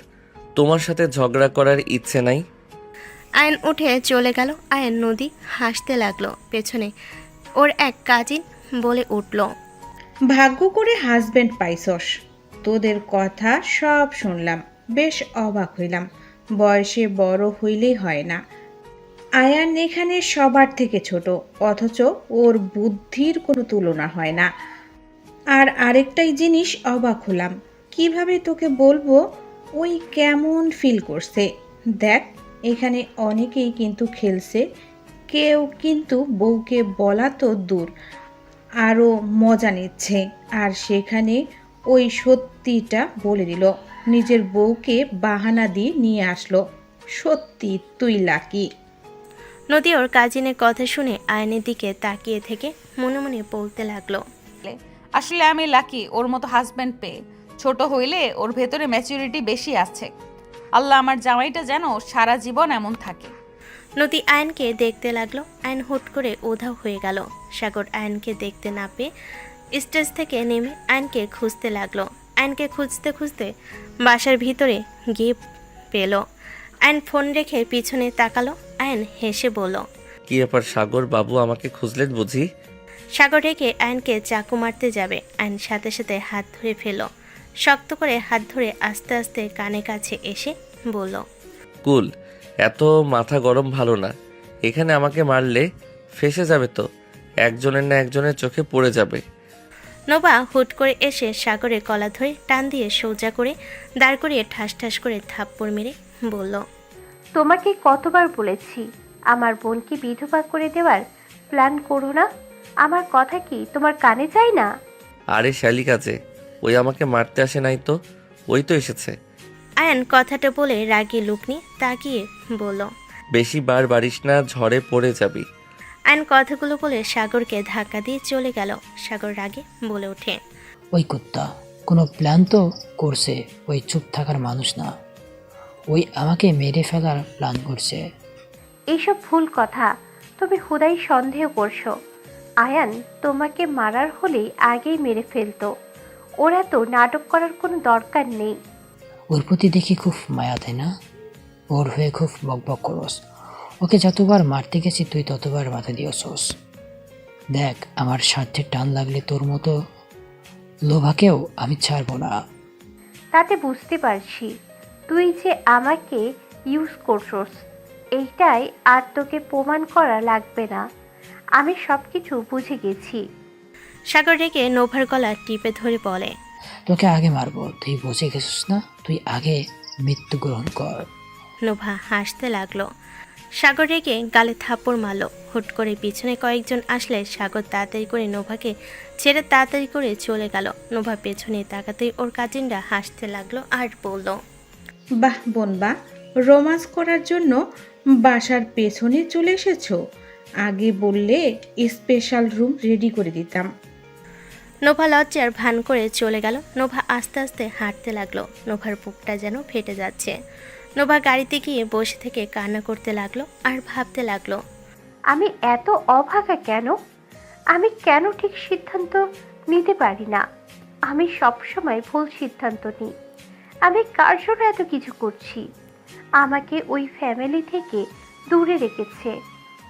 তোমার সাথে ঝগড়া করার ইচ্ছে নাই।
আয়ন উঠে চলে গেল। আয়ন নদী হাসতে লাগলো। পেছনে ওর এক কাজিন বলে উঠল,
ভাগ্য করে হাজবেন্ড পাইছস। তোদের কথা সব শুনলাম, বেশ অবাক হইলাম। বয়সে বড় হইলেই হয় না। আয়ান এখানে সবার থেকে ছোট, অথচ ওর বুদ্ধির কোনো তুলনা হয় না। আর আরেকটাই জিনিস অবাক হলাম, কিভাবে তোকে বলবো ওই কেমন ফিল করছে। দেখ, এখানে অনেকেই কিন্তু খেলছে, কেউ কিন্তু বউকে বলা তো দূর, আরও মজা নিচ্ছে। আর সেখানে ওই সত্যিটা বলে দিল, নিজের বউকে বাহানা দিয়ে নিয়ে আসলো। সত্যি তুই লাকি।
নদী ওর কাজিনের কথা শুনে আয়নের দিকে তাকিয়ে থেকে মনে মনে বলতে লাগলো,
আসলে আমি লাকি ওর মতো হাজবেন্ড পেয়ে। ছোট হইলে ওর ভেতরে ম্যাচুরিটি বেশি আছে। আল্লাহ আমার জামাইটা যেন সারা জীবন এমন থাকে।
নদী আয়নকে দেখতে লাগলো। আয়ন হুট করে উধাও হয়ে গেল। সাগর আয়নকে দেখতে না পেয়ে স্টেজ থেকে নেমে আয়নকে খুঁজতে লাগলো। আয়নকে খুঁজতে খুঁজতে বাসার ভিতরে গিয়ে পেল। আয়ন ফোন রেখে পিছনে তাকালো। আয়ন হেসে বলল,
কি ব্যাপার সাগর বাবু, আমাকে খুঁজলেন বুঝি?
সাগর রেখে আয়নকে চাকু মারতে যাবে। আয়ন সাথে সাথে হাত ধরে ফেল। শক্ত করে হাত ধরে আস্তে আস্তে কানে কাছে এসে বলল,
কুল, এত মাথা গরম ভালো না। এখানে আমাকে মারলে ফেসে যাবে তো, একজনের না একজনের চোখে পড়ে যাবে।
নোভা হুট করে এসে সাগরের কলা ধরে টান দিয়ে সোজা করে দাঁড় করিয়ে ঠাস ঠাস করে থাপ্পড় মেরে বলল,
তোমাকে কতবার বলেছি আমার বোনকে বিধবা করে দেওয়ার প্ল্যান করো না? আমার কথা কি তোমার কানে যায় না?
আরে শালিকা যে, ওই আমাকে মারতে আসে নাই তো, ওই তো এসেছে।
আয়ন কথাটা বলে রাগী লুক নিয়ে তাকিয়ে বলল,
বেশি বার বাড়িস না, ঝড়ে পড়ে যাবি।
আয়ন কথাগুলো বলে সাগরকে ধাক্কা দিয়ে চলে গেল। সাগর রাগে বলে ওঠে,
ওই কুত্তা কোনো প্ল্যান তো করছে, ওই চুপ থাকার মানুষ না, ওই আমাকে মেরে ফেলার প্ল্যান করছে।
এইসব ভুল কথা, তুমি হুদাই সন্দেহ করছো। আয়ান তোমাকে মারার হলেই আগেই মেরে ফেলতো। ওরা তো নাটক করার কোনো দরকার নেই।
ওর প্রতি দেখি খুব মায়া, তাই না? ওর হয়ে খুব বকবক করস। ওকে যতবার মারতে গেছি তুই ততবার মাথা দিয়েছস। দেখ, আমার স্বার্থের টান লাগলে তোর মতো লোভাকেও আমি ছাড়বো না।
তাতে বুঝতে পারছি তুই যে আমাকে ইউজ করছস। এইটাই আর তোকে প্রমাণ করা লাগবে না, আমি সব কিছু বুঝে গেছি।
সাগর রেগে নোভার গলা টিপে ধরে বলে,
তোকে আগে মারবো, তুই বুঝে গেছিস না? তুই আগে মৃত্যুগ্রহণ কর।
নোভা হাসতে লাগলো। সাগর রেগে গালে থাপ্পড় মারলো। হুট করে পিছনে কয়েকজন আসলে সাগর তাড়াতাড়ি করে নোভাকে ছেড়ে তাড়াতাড়ি করে চলে গেল। নোভা পেছনে তাকাতেই ওর কাজিনরা হাসতে লাগলো আর বলল,
বাহ বোন বাহ, রোমান্স করার জন্য বাসার পেছনে চলে এসেছো। আগে বললে স্পেশাল রুম রেডি করে দিতাম।
নোভা লজ্জার ভান করে চলে গেল। নোভা আস্তে আস্তে হাঁটতে লাগলো। নোভার বুকটা যেন ফেটে যাচ্ছে। নোভা গাড়িতে গিয়ে বসে থেকে কান্না করতে লাগলো আর ভাবতে লাগলো,
আমি এত অভাগা কেন? আমি কেন ঠিক সিদ্ধান্ত নিতে পারি না? আমি সবসময় ভুল সিদ্ধান্ত নিই। আমি কার জন্য এত কিছু করছি? আমাকে ওই ফ্যামিলি থেকে দূরে রেখেছে।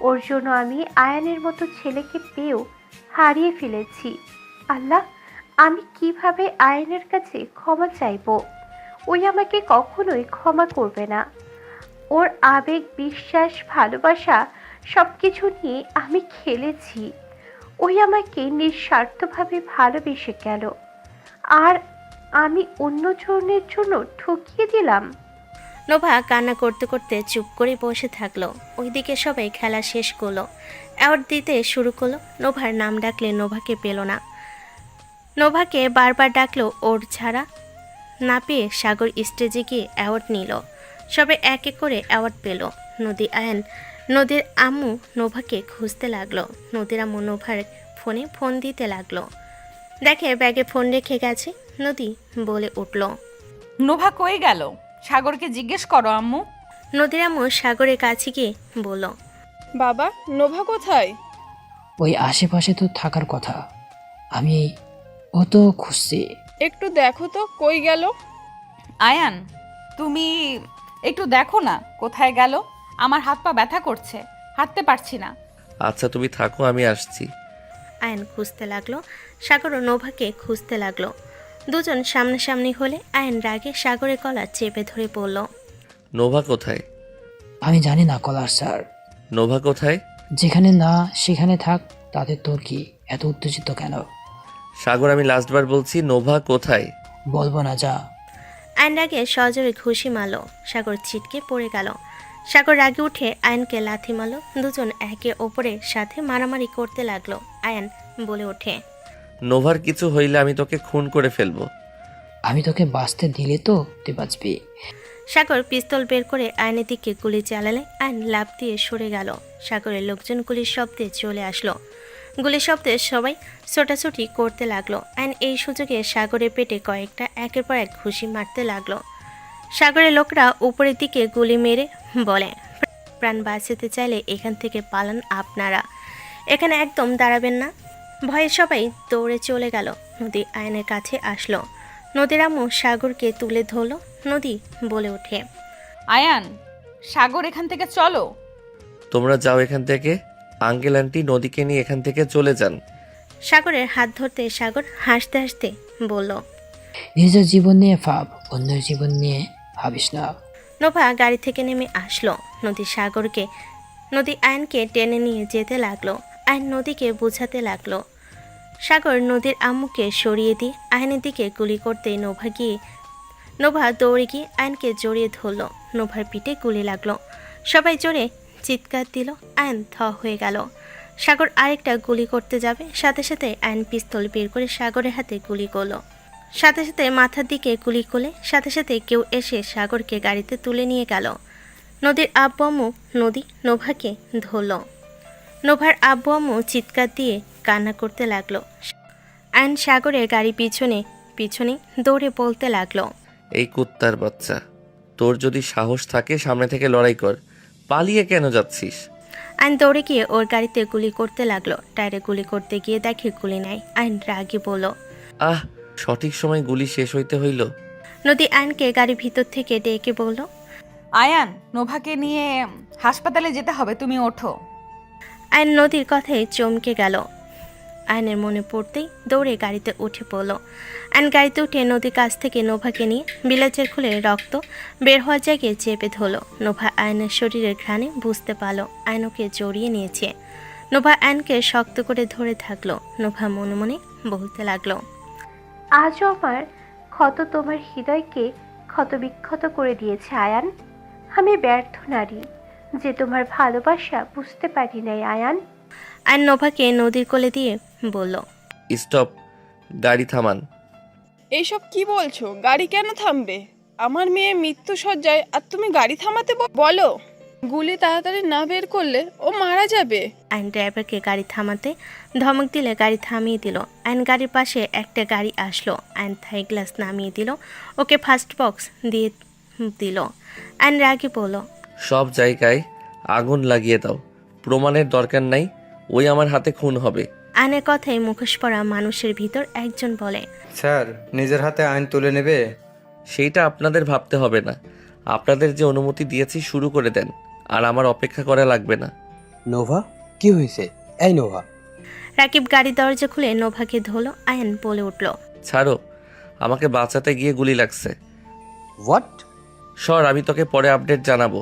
ওর জন্য আমি আয়ানের মতো ছেলেকে পেয়েও হারিয়ে ফেলেছি। আল্লাহ, আমি কিভাবে আয়ানের কাছে ক্ষমা চাইব? ওই আমাকে কখনোই ক্ষমা করবে না। ওর আবেগ, বিশ্বাস, ভালোবাসা সব কিছু নিয়ে আমি খেলেছি। ওই আমাকে নিঃস্বার্থভাবে ভালোবেসে গেল, আর আমি অন্যজনের জন্য ঠকিয়ে দিলাম।
নোভা কান্না করতে করতে চুপ করে বসে থাকলো। ওইদিকে সবাই খেলা শেষ করলো, অ্যাওয়ার্ড দিতে শুরু করলো। নোভার নাম ডাকলে নোভাকে পেল না। নোভাকে বারবার ডাকলো, ওর ছাড়া না পেয়ে সাগর স্টেজে গিয়ে অ্যাওয়ার্ড নিল। সবাই এক এক করে অ্যাওয়ার্ড পেল। নদী, আয়ান, নদীর আম্মু নোভাকে খুঁজতে লাগলো। নদীর আম্মু নোভার ফোনে ফোন দিতে লাগলো। দেখে ব্যাগে ফোন রেখে গেছে। নদী বলে উঠল,
নোভা কই গেল? সাগরকে জিজ্ঞেস করো আম্মু।
নদীর আম্মু সাগরের কাছে গিয়ে বলল,
বাবা, নোভা কোথায়?
ওই আশেপাশে তো থাকার কথা, আমি ও তো খুঁজছি।
একটু দেখো তো কই গেল।
আয়ান, তুমি একটু দেখো না কোথায় গেল। আমার হাত পা ব্যথা করছে, হাঁটতে পারছি না।
আচ্ছা তুমি থাকো, আমি আসছি।
আয়ান খুঁজতে লাগলো। সাগরও নোভাকে খুঁজতে লাগলো। দুজন সামনাসামনি হলে আয়ান রাগে সাগরের গলা চেপে ধরে বলল,
নোভা কোথায়?
আমি জানি না কলার স্যার।
নোভা কোথায়?
যেখানে না সেখানে থাক, তাতে তোর কি এত উত্তেজিত কেন?
সাগর, আমি লাস্টবার বলছি, নোভা কোথায়?
বলবো না, যা।
আয়ন রাগে সজোরে ঘুষি মারল। সাগর ছিটকে পড়ে গেল। সাগর রাগে উঠে আয়নকে লাথি মারল। দুজন একে অপরের সাথে মারামারি করতে লাগলো। আয়ন বলে ওঠে,
নোভার কিছু হইলে আমি তোকে খুন করে ফেলবো।
আমি তোকে বাঁচতে দিলে তো তুই বাঁচবি।
সাগর পিস্তল বের করে আয়নের দিকে গুলি চালালে আয়ন লাফ দিয়ে সরে গেল। সাগরের লোকজন গুলির শব্দে চলে আসলো। গুলির শব্দে সবাই ছোটাছুটি করতে লাগলো। আয়ন এই সুযোগে সাগরের পেটে কয়েকটা একের পর এক ঘুষি মারতে লাগলো। সাগরের লোকরা উপরের দিকে গুলি মেরে বলে, প্রাণ বাঁচাতে চাইলে এখান থেকে পালান আপনারা, এখানে একদম দাঁড়াবেন না। ভয়ে সবাই দৌড়ে চলে গেল। নদী আয়নের কাছে আসলো। নদীর আম্মু সাগরকে তুলে ধরলো। নদী বলে ওঠে,
আয়ান, সাগর এখান থেকে চলো।
তোমরা যাও এখান থেকে। আঙ্কেল আন্টি নদীকে নিয়ে এখান থেকে চলে যান।
সাগরের হাত ধরতে সাগর হাসতে হাসতে বলল,
নিজের জীবন নিয়ে ভাব, অন্যের জীবন নিয়ে ভাবিস না।
নোভা গাড়ি থেকে নেমে আসলো। নদী আয়নকে টেনে নিয়ে যেতে লাগলো। আয়ন নদীকে বোঝাতে লাগলো। সাগর নদীর আম্মুকে সরিয়ে দিয়ে আয়নের দিকে গুলি করতে নোভা দৌড়ে গিয়ে আয়নকে জড়িয়ে ধরল। নোভার পিঠে গুলি লাগলো। সবাই জোরে চিৎকার দিল। আয়ন থ হয়ে গেল। সাগর আরেকটা গুলি করতে যাবে, সাথে সাথে আয়ন পিস্তল বের করে সাগরের হাতে গুলি করলো। সাথে সাথে মাথার দিকে গুলি করলে সাথে সাথে কেউ এসে সাগরকে গাড়িতে তুলে নিয়ে গেল। নদীর আব্বু আম্মু নোভাকে ধরল। নোভার আব্বু আম্মু চিৎকার দিয়ে কান্না করতে লাগলো। আয়ন সাগরের গাড়ি পিছনে পিছনে দৌড়ে বলতে লাগলো,
এই কুত্তার বাচ্চা, তোর যদি সাহস থাকে সামনে থেকে লড়াই কর, পালিয়ে কেন যাচ্ছিস?
আয়ন দৌড়ে গিয়ে ওর গাড়িতে গুলি করতে লাগলো। টায়ারে গুলি করতে গিয়ে দেখে গুলি নাই। আয়ন রাগি বলল,
আহ, সঠিক সময় গুলি শেষ হইতে হইল।
নদী আয়নকে গাড়ির ভিতর থেকে ডেকে বলল,
আয়ান, নোভাকে নিয়ে হাসপাতালে যেতে হবে, তুমি ওঠো।
আয়ন নদীর কথায় চমকে গেল। আয়নের মনে পড়তেই দৌড়ে গাড়িতে উঠে পড়ল। আয়ন গাড়িতে উঠে নদীর কাছ থেকে নোভাকে নিয়ে বিলাচের খুলে রক্ত বের হওয়ার জায়গায় চেপে ধরল। নোভা আয়নের শরীরের ঘ্রাণে বুঝতে পারল আয়নকে জড়িয়ে নিয়েছে। নোভা আয়নকে শক্ত করে ধরে থাকলো। নোভা মনে মনে বলতে লাগলো,
আজও আমার ক্ষত তোমার হৃদয়কে ক্ষতবিক্ষত করে দিয়েছে আয়ান। আমি ব্যর্থ নারী যে তোমার ভালোবাসা বুঝতে পারি নাই আয়ান।
আয়ন নোভাকে নদীর কোলে দিয়ে বলল,
স্টপ, গাড়ি থামান।
এইসব কি বলছো? গাড়ি কেন থামবে? আমার মেয়ে মৃত্যু সজ্জায় আর তুমি গাড়ি থামাতে বলো? গুলি তাড়াতাড়ি না বের করলে ও মারা যাবে।
আয়ন ড্রাইভারকে গাড়ি থামাতে ধমক দিলে গাড়ি থামিয়ে দিল। আয়ন গাড়ির পাশে একটা গাড়ি আসলো। আয়ন থাই গ্লাস নামিয়ে দিল, ওকে ফার্স্ট বক্স দিয়ে দিল। আয়ন রাগি বলল,
সব জায়গায় আগুন লাগিয়ে দাও, প্রমাণের দরকার নাই, ওই আমার হাতে খুন হবে।
আয়নের কথায় মুখোশ পরা মানুষের ভিতর একজন বলে,
স্যার, নিজের হাতে আইন তুলে নেবে?
সেইটা আপনাদের ভাবতে হবে না, আপনাদের যে অনুমতি দিয়েছি শুরু করে দেন, আর আমার অপেক্ষা করা লাগবে না।
নোভা, কি হয়েছে? এই নোভা।
রাকিব গাড়ির দরজা খুলে নোভাকে ধরলো। আয়ন বলে উঠল,
ছাড়ো, আমাকে বাঁচাতে গিয়ে গুলি লাগছে।
হোয়াট?
সর, আমি তোকে পরে আপডেট জানাবো,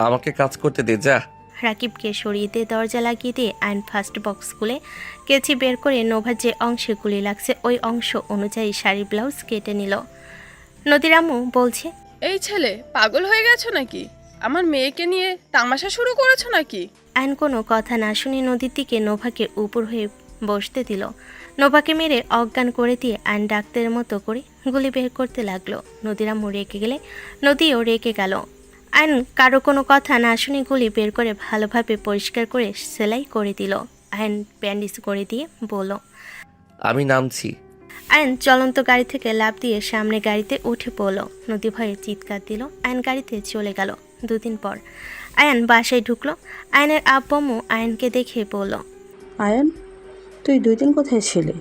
আমাকে কাজ করতে দে, যা।
রাকিবকে সরিয়ে দিয়ে দরজা লাগিয়ে দিয়ে আয়ন ফার্স্ট বক্স খুলে কেচি বের করে নোভার যে অংশে গুলি লাগছে ওই অংশ অনুযায়ী শাড়ি ব্লাউজ কেটে নিল। নদীর আম্মু বলছে,
এই ছেলে পাগল হয়ে গেছো নাকি? আমার মেয়েকে নিয়ে তামাশা শুরু করেছো নাকি?
আয়ন কোনো কথা না শুনে নদীর দিকে নোভাকে উপর হয়ে বসতে দিল। নোভাকে মেরে অজ্ঞান করে দিয়ে আয়ন ডাক্তারের মতো করে গুলি বের করতে লাগলো। নদীর আম্মু রেগে গেলে নদীও রেগে গেল। আয়ন কারো কোনো কথা না শুনে গুলি বের করে ভালোভাবে পরিষ্কার করে সেলাই করে দিল। আয়ন ব্যান্ডেজ করে দিয়ে বলল,
আমি নামছি।
আয়ন চলন্ত গাড়ি থেকে লাফ দিয়ে সামনে গাড়িতে উঠে পড়ল। নদী ভয়ে চিৎকার দিল। আয়ন গাড়িতে চলে গেল। 2 দিন পর আয়ন বাসায় ঢুকলো। আয়নের আব্বু আয়নকে দেখে বলল,
আয়ান, তুই 2 দিন কোথায় ছিলি?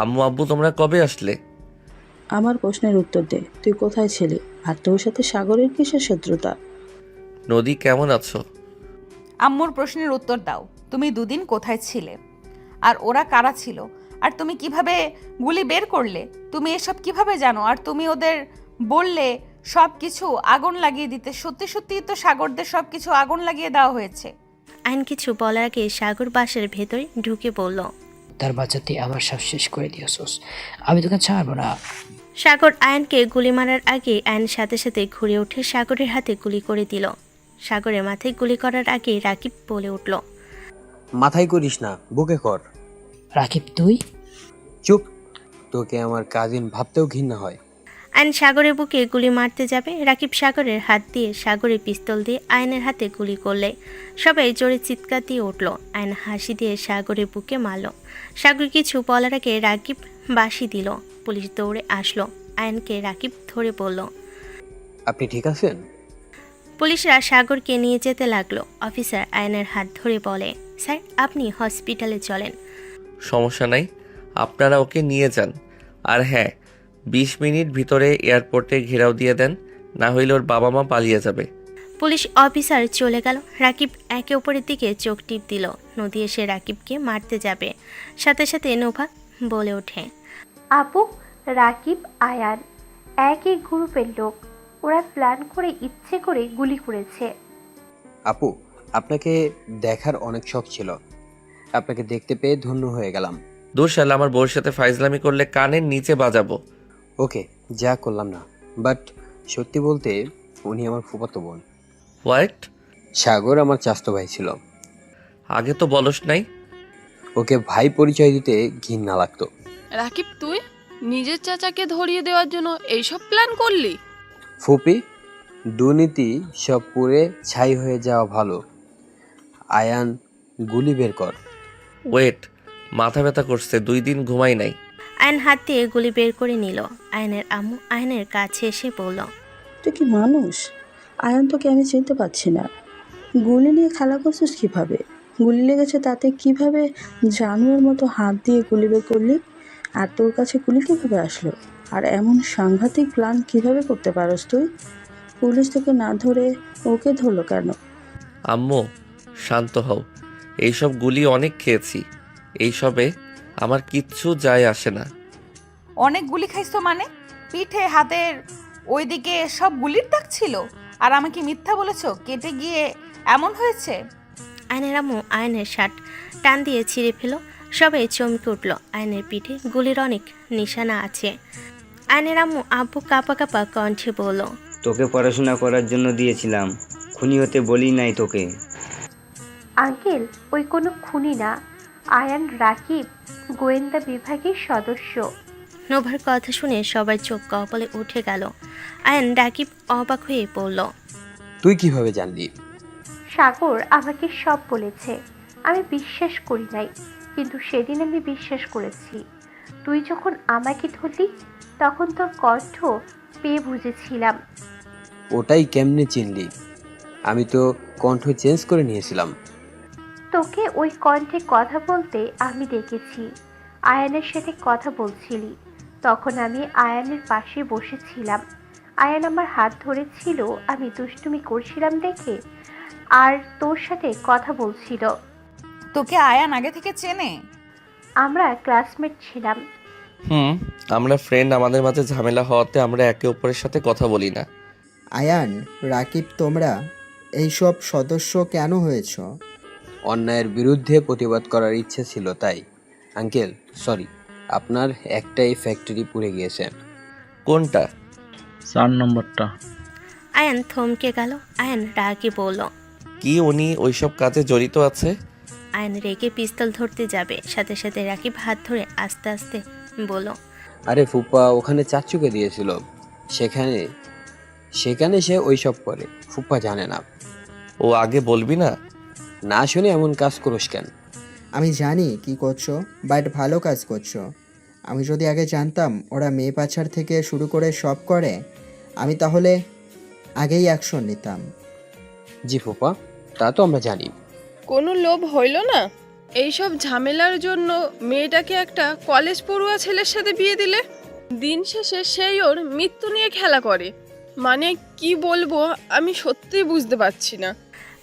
আম্মু আব্বু তোমরা কবে আসলে?
আমার প্রশ্নের উত্তর দে, তুই কোথায় ছিলি? আর তোর সাথে সাগরের কিসের শত্রুতা?
নদী কেমন আছো?
আম্মুর প্রশ্নের উত্তর দাও। তুমি 2 দিন কোথায় ছিলে? আর ওরা কারা ছিল? আর তুমি কিভাবে গুলি বের করলে? তুমি এসব কিভাবে জানো? আর তুমি ওদের বললে সব কিছু আগুন লাগিয়ে দিতে। সত্যি সত্যিই তো সাগরদের সব কিছু আগুন লাগিয়ে দেওয়া হয়েছে।
আয়ন কিছু বলার আগে সাগর বাসার ভেতরে ঢুকে বলল,
তার বাচ্চাতে আমার সব শেষ করে দিয়েছোস, আমি তোকে ছাড়বো না।
সাগর আয়নকে গুলি মারার আগে আয়ন সাথে সাথে ঘুরে উঠে সাগরের হাতে গুলি করে দিল। সাগরের মাথায় গুলি করার আগে রাকিব বলে উঠল,
মাথায় করিস না, বুকে কর।
রাকিব তুই?
চুপ, তোকে আমার কাজিন ভাবতেও ঘৃণা হয়।
আয়ন সাগরের বুকে গুলি মারতে যাবে। রাকিব সাগরের হাত দিয়ে সাগরের পিস্তল দিয়ে আয়নের হাতে গুলি করলে সবাই জোরে চিৎকার দিয়ে উঠল। আয়ন হাসি দিয়ে সাগরের বুকে মারল। সাগর কিছু বলার আগে রাকিব বাঁশি দিল। পুলিশ দৌড়ে আসলো। আয়নকে রাকিব ধরে বলল,
আপনি ঠিক আছেন?
পুলিশরা সাগরকে নিয়ে যেতে লাগলো। অফিসার আয়নের হাত ধরে বলে, স্যার আপনি হসপিটালে চলেন।
সমস্যা নাই, আপনারা ওকে নিয়ে যান। আর হ্যাঁ, 20 মিনিট ভিতরে এয়ারপোর্টে ঘেরাও দিয়ে দেন, না হইলে ওর বাবা মা পালিয়ে যাবে।
পুলিশ অফিসার চলে গেল। রাকিব একে অপরের দিকে চোখ টিপ দিল। নদী এসে রাকিবকে মারতে যাবে। সাথে সাথে নোভা বলে ওঠে,
আপু, রাকিব আয়ান একই গ্রুপের লোক। ওরা প্ল্যান করে ইচ্ছে করে গুলি করেছে।
আপু, আপনাকে দেখার অনেক শখ ছিল, আপনাকে দেখতে পেয়ে ধন্য হয়ে গেলাম।
দূর শালা, আমার বউর সাথে ফাইজলামি করলে কানের নিচে বাজাবো।
ওকে, যা করলাম না, বাট সত্যি বলতে উনি আমার ফুফাতো বোন।
হোয়াট?
সাগর আমার চাচাতো ভাই ছিল।
আগে তো বলস নাই।
ওকে ভাই পরিচয় দিতে ঘৃণা লাগতো।
রাকিব তুই নিজের চাচাকে ধরিয়ে দেওয়ার জন্য এইসব প্ল্যান করলি?
ফুপি, দুর্নীতি সব পুড়ে ছাই হয়ে যাওয়া ভালো। আয়ান, গুলি বের কর।
ওয়েট, মাথা ব্যথা করছে, 2 দিন ঘুমাই নাই।
আয়ন হাত দিয়ে গুলি বের করে নিল। আয়নের আম্মু আয়নের কাছে এসে বলল,
তুই কি মানুষ? আয়ান, তোকে আমি চিনতে পারছি না। গুলি নিয়ে খেলা করছিস কিভাবে? গুলি লেগেছে তাতে কিভাবে জানোয়ার মতো হাত দিয়ে গুলি বের করলি? আর তোর কাছে গুলি কিভাবে আসলো? আর এমন সাংঘাতিক প্ল্যান কিভাবে করতে পারস তুই? পুলিশ তোকে না ধরে ওকে ধরলো কেন?
আম্মু শান্ত হও, এইসব গুলি অনেক খেয়েছি, এইসবে আমার কিচ্ছু যায় আসে না।
অনেক গুলি খাইছো মানে? পিঠে, হাতের ওইদিকে সব গুলির দাগ ছিল? আর আমাকে মিথ্যা বলেছো? কেটে গিয়ে এমন হয়েছে?
আয়নের আম্মু আয়নের শার্ট টান দিয়ে ছিঁড়ে ফেল। সবাই চমকে উঠল। আয়নের পিঠে গুলির অনেক নিশানা আছে। আয়নের আম্মু আব্বু কাঁপা কাঁপা কণ্ঠে বলল,
তোকে পড়াশোনা করার জন্য দিয়েছিলাম, খুনি হতে বলি নাই তোকে।
আঙ্কেল, ওই কোনো খুনি না। আয়ান রাকিব গোয়েন্দা বিভাগের সদস্য।
নোভার কথা শুনে সবার চোখ কপালে উঠে গেল। আয়ন রাকিব অবাক হয়ে পড়ল,
তুই কিভাবে জানলি?
সাগর আমাকে সব বলেছে। আমি বিশ্বাস করি নাই, কিন্তু সেদিন আমি বিশ্বাস করেছি। তুই যখন আমাকে ধরলি তখন তোর কণ্ঠ পেয়ে বুঝেছিলাম।
ওটাই কেমনে চিনলি? আমি তো কণ্ঠ চেঞ্জ করে নিয়েছিলাম।
তোকে ওই কণ্ঠে কথা বলতে আমি দেখেছি। আয়ানের সাথে কথা বলছিলি, তখন আমি আয়ানের পাশে বসেছিলাম। আয়ান আমার হাত ধরেছিল, আমি দুষ্টুমি করছিলাম দেখে, আর তোর সাথে কথা বলছিল।
তোকে আয়ান আগে থেকে চেনে?
আমরা ক্লাসমেট ছিলাম।
আমরা ফ্রেন্ড, আমাদের মাঝে ঝামেলা হওয়াতে আমরা একে অপরের সাথে কথা বলি না।
আয়ান, রাকিব, তোমরা এইসব সদস্য কেন হয়েছ?
অন্যায়ের বিরুদ্ধে প্রতিবাদ করার ইচ্ছে ছিল তাই। আঙ্কেল সরি, আপনার একটাই ফ্যাক্টরি পুড়ে গিয়েছে।
কোনটা?
4 নম্বরটা।
আয়ান থমকে গেল। আয়ান রাগে বলল।
কি উনি ওইসব কাজে জড়িত আছে?
আয়ান রেগে পিস্তল ধরতে যাবে, সাথে সাথে রাকিব হাত ধরে আস্তে আস্তে বলল।
আরে ফুপা ওখানে চাচুকে দিয়েছিল, সেখানে সেখানে সে ওইসব করে। ফুপা জানে না।
ও আগে বলবি না?
না শুনে এমন কাজ করিস কেন?
আমি জানি কি করছো, বাট ভালো কাজ করছো। আমি যদি আগে জানতাম ওরা মেয়ে পাচার থেকে শুরু করে সব করে, আমি তাহলে আগেই অ্যাকশন নিতাম।
জি ফুপা, তা তো আমরা জানি।
কোনো লোভ হইল না? এইসব ঝামেলার জন্য মেয়েটাকে একটা কলেজ পড়ুয়া ছেলের সাথে বিয়ে দিলে? দিন শেষে সেই ওর মৃত্যু নিয়ে খেলা করে। মানে কি বলবো আমি সত্যিই বুঝতে পারছি না।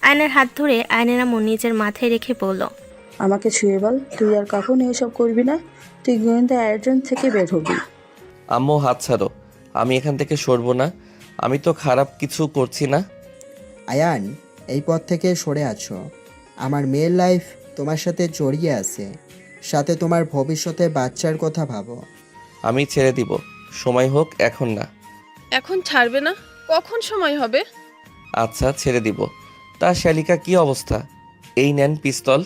আয়নের হাত ধরে আয়নের আম্মু নিজের মাথায় রেখে বলল।
আমাকে ছুঁয়ে বল, তুই আর কখনো এসব করবি না। তুই গোয়েন্দা এজেন্ট থেকে বের হবি।
আম্মু হাত ছাড়ো, আমি এখান থেকে সরবো না। আমি তো খারাপ কিছু করছি না।
আয়ান, এই পথ থেকে সরে আছো। আমার মেয়ের লাইফ তোমার সাথে জড়িয়ে আছে, সাথে তোমার ভবিষ্যতে বাচ্চার কথা ভাবো।
আমি ছেড়ে দিব, সময় হোক, এখন না।
এখন ছাড়বে না? কখন সময় হবে?
আচ্ছা ছেড়ে দিব। তা শালিকা কি অবস্থা? এই নেন পিস্তল।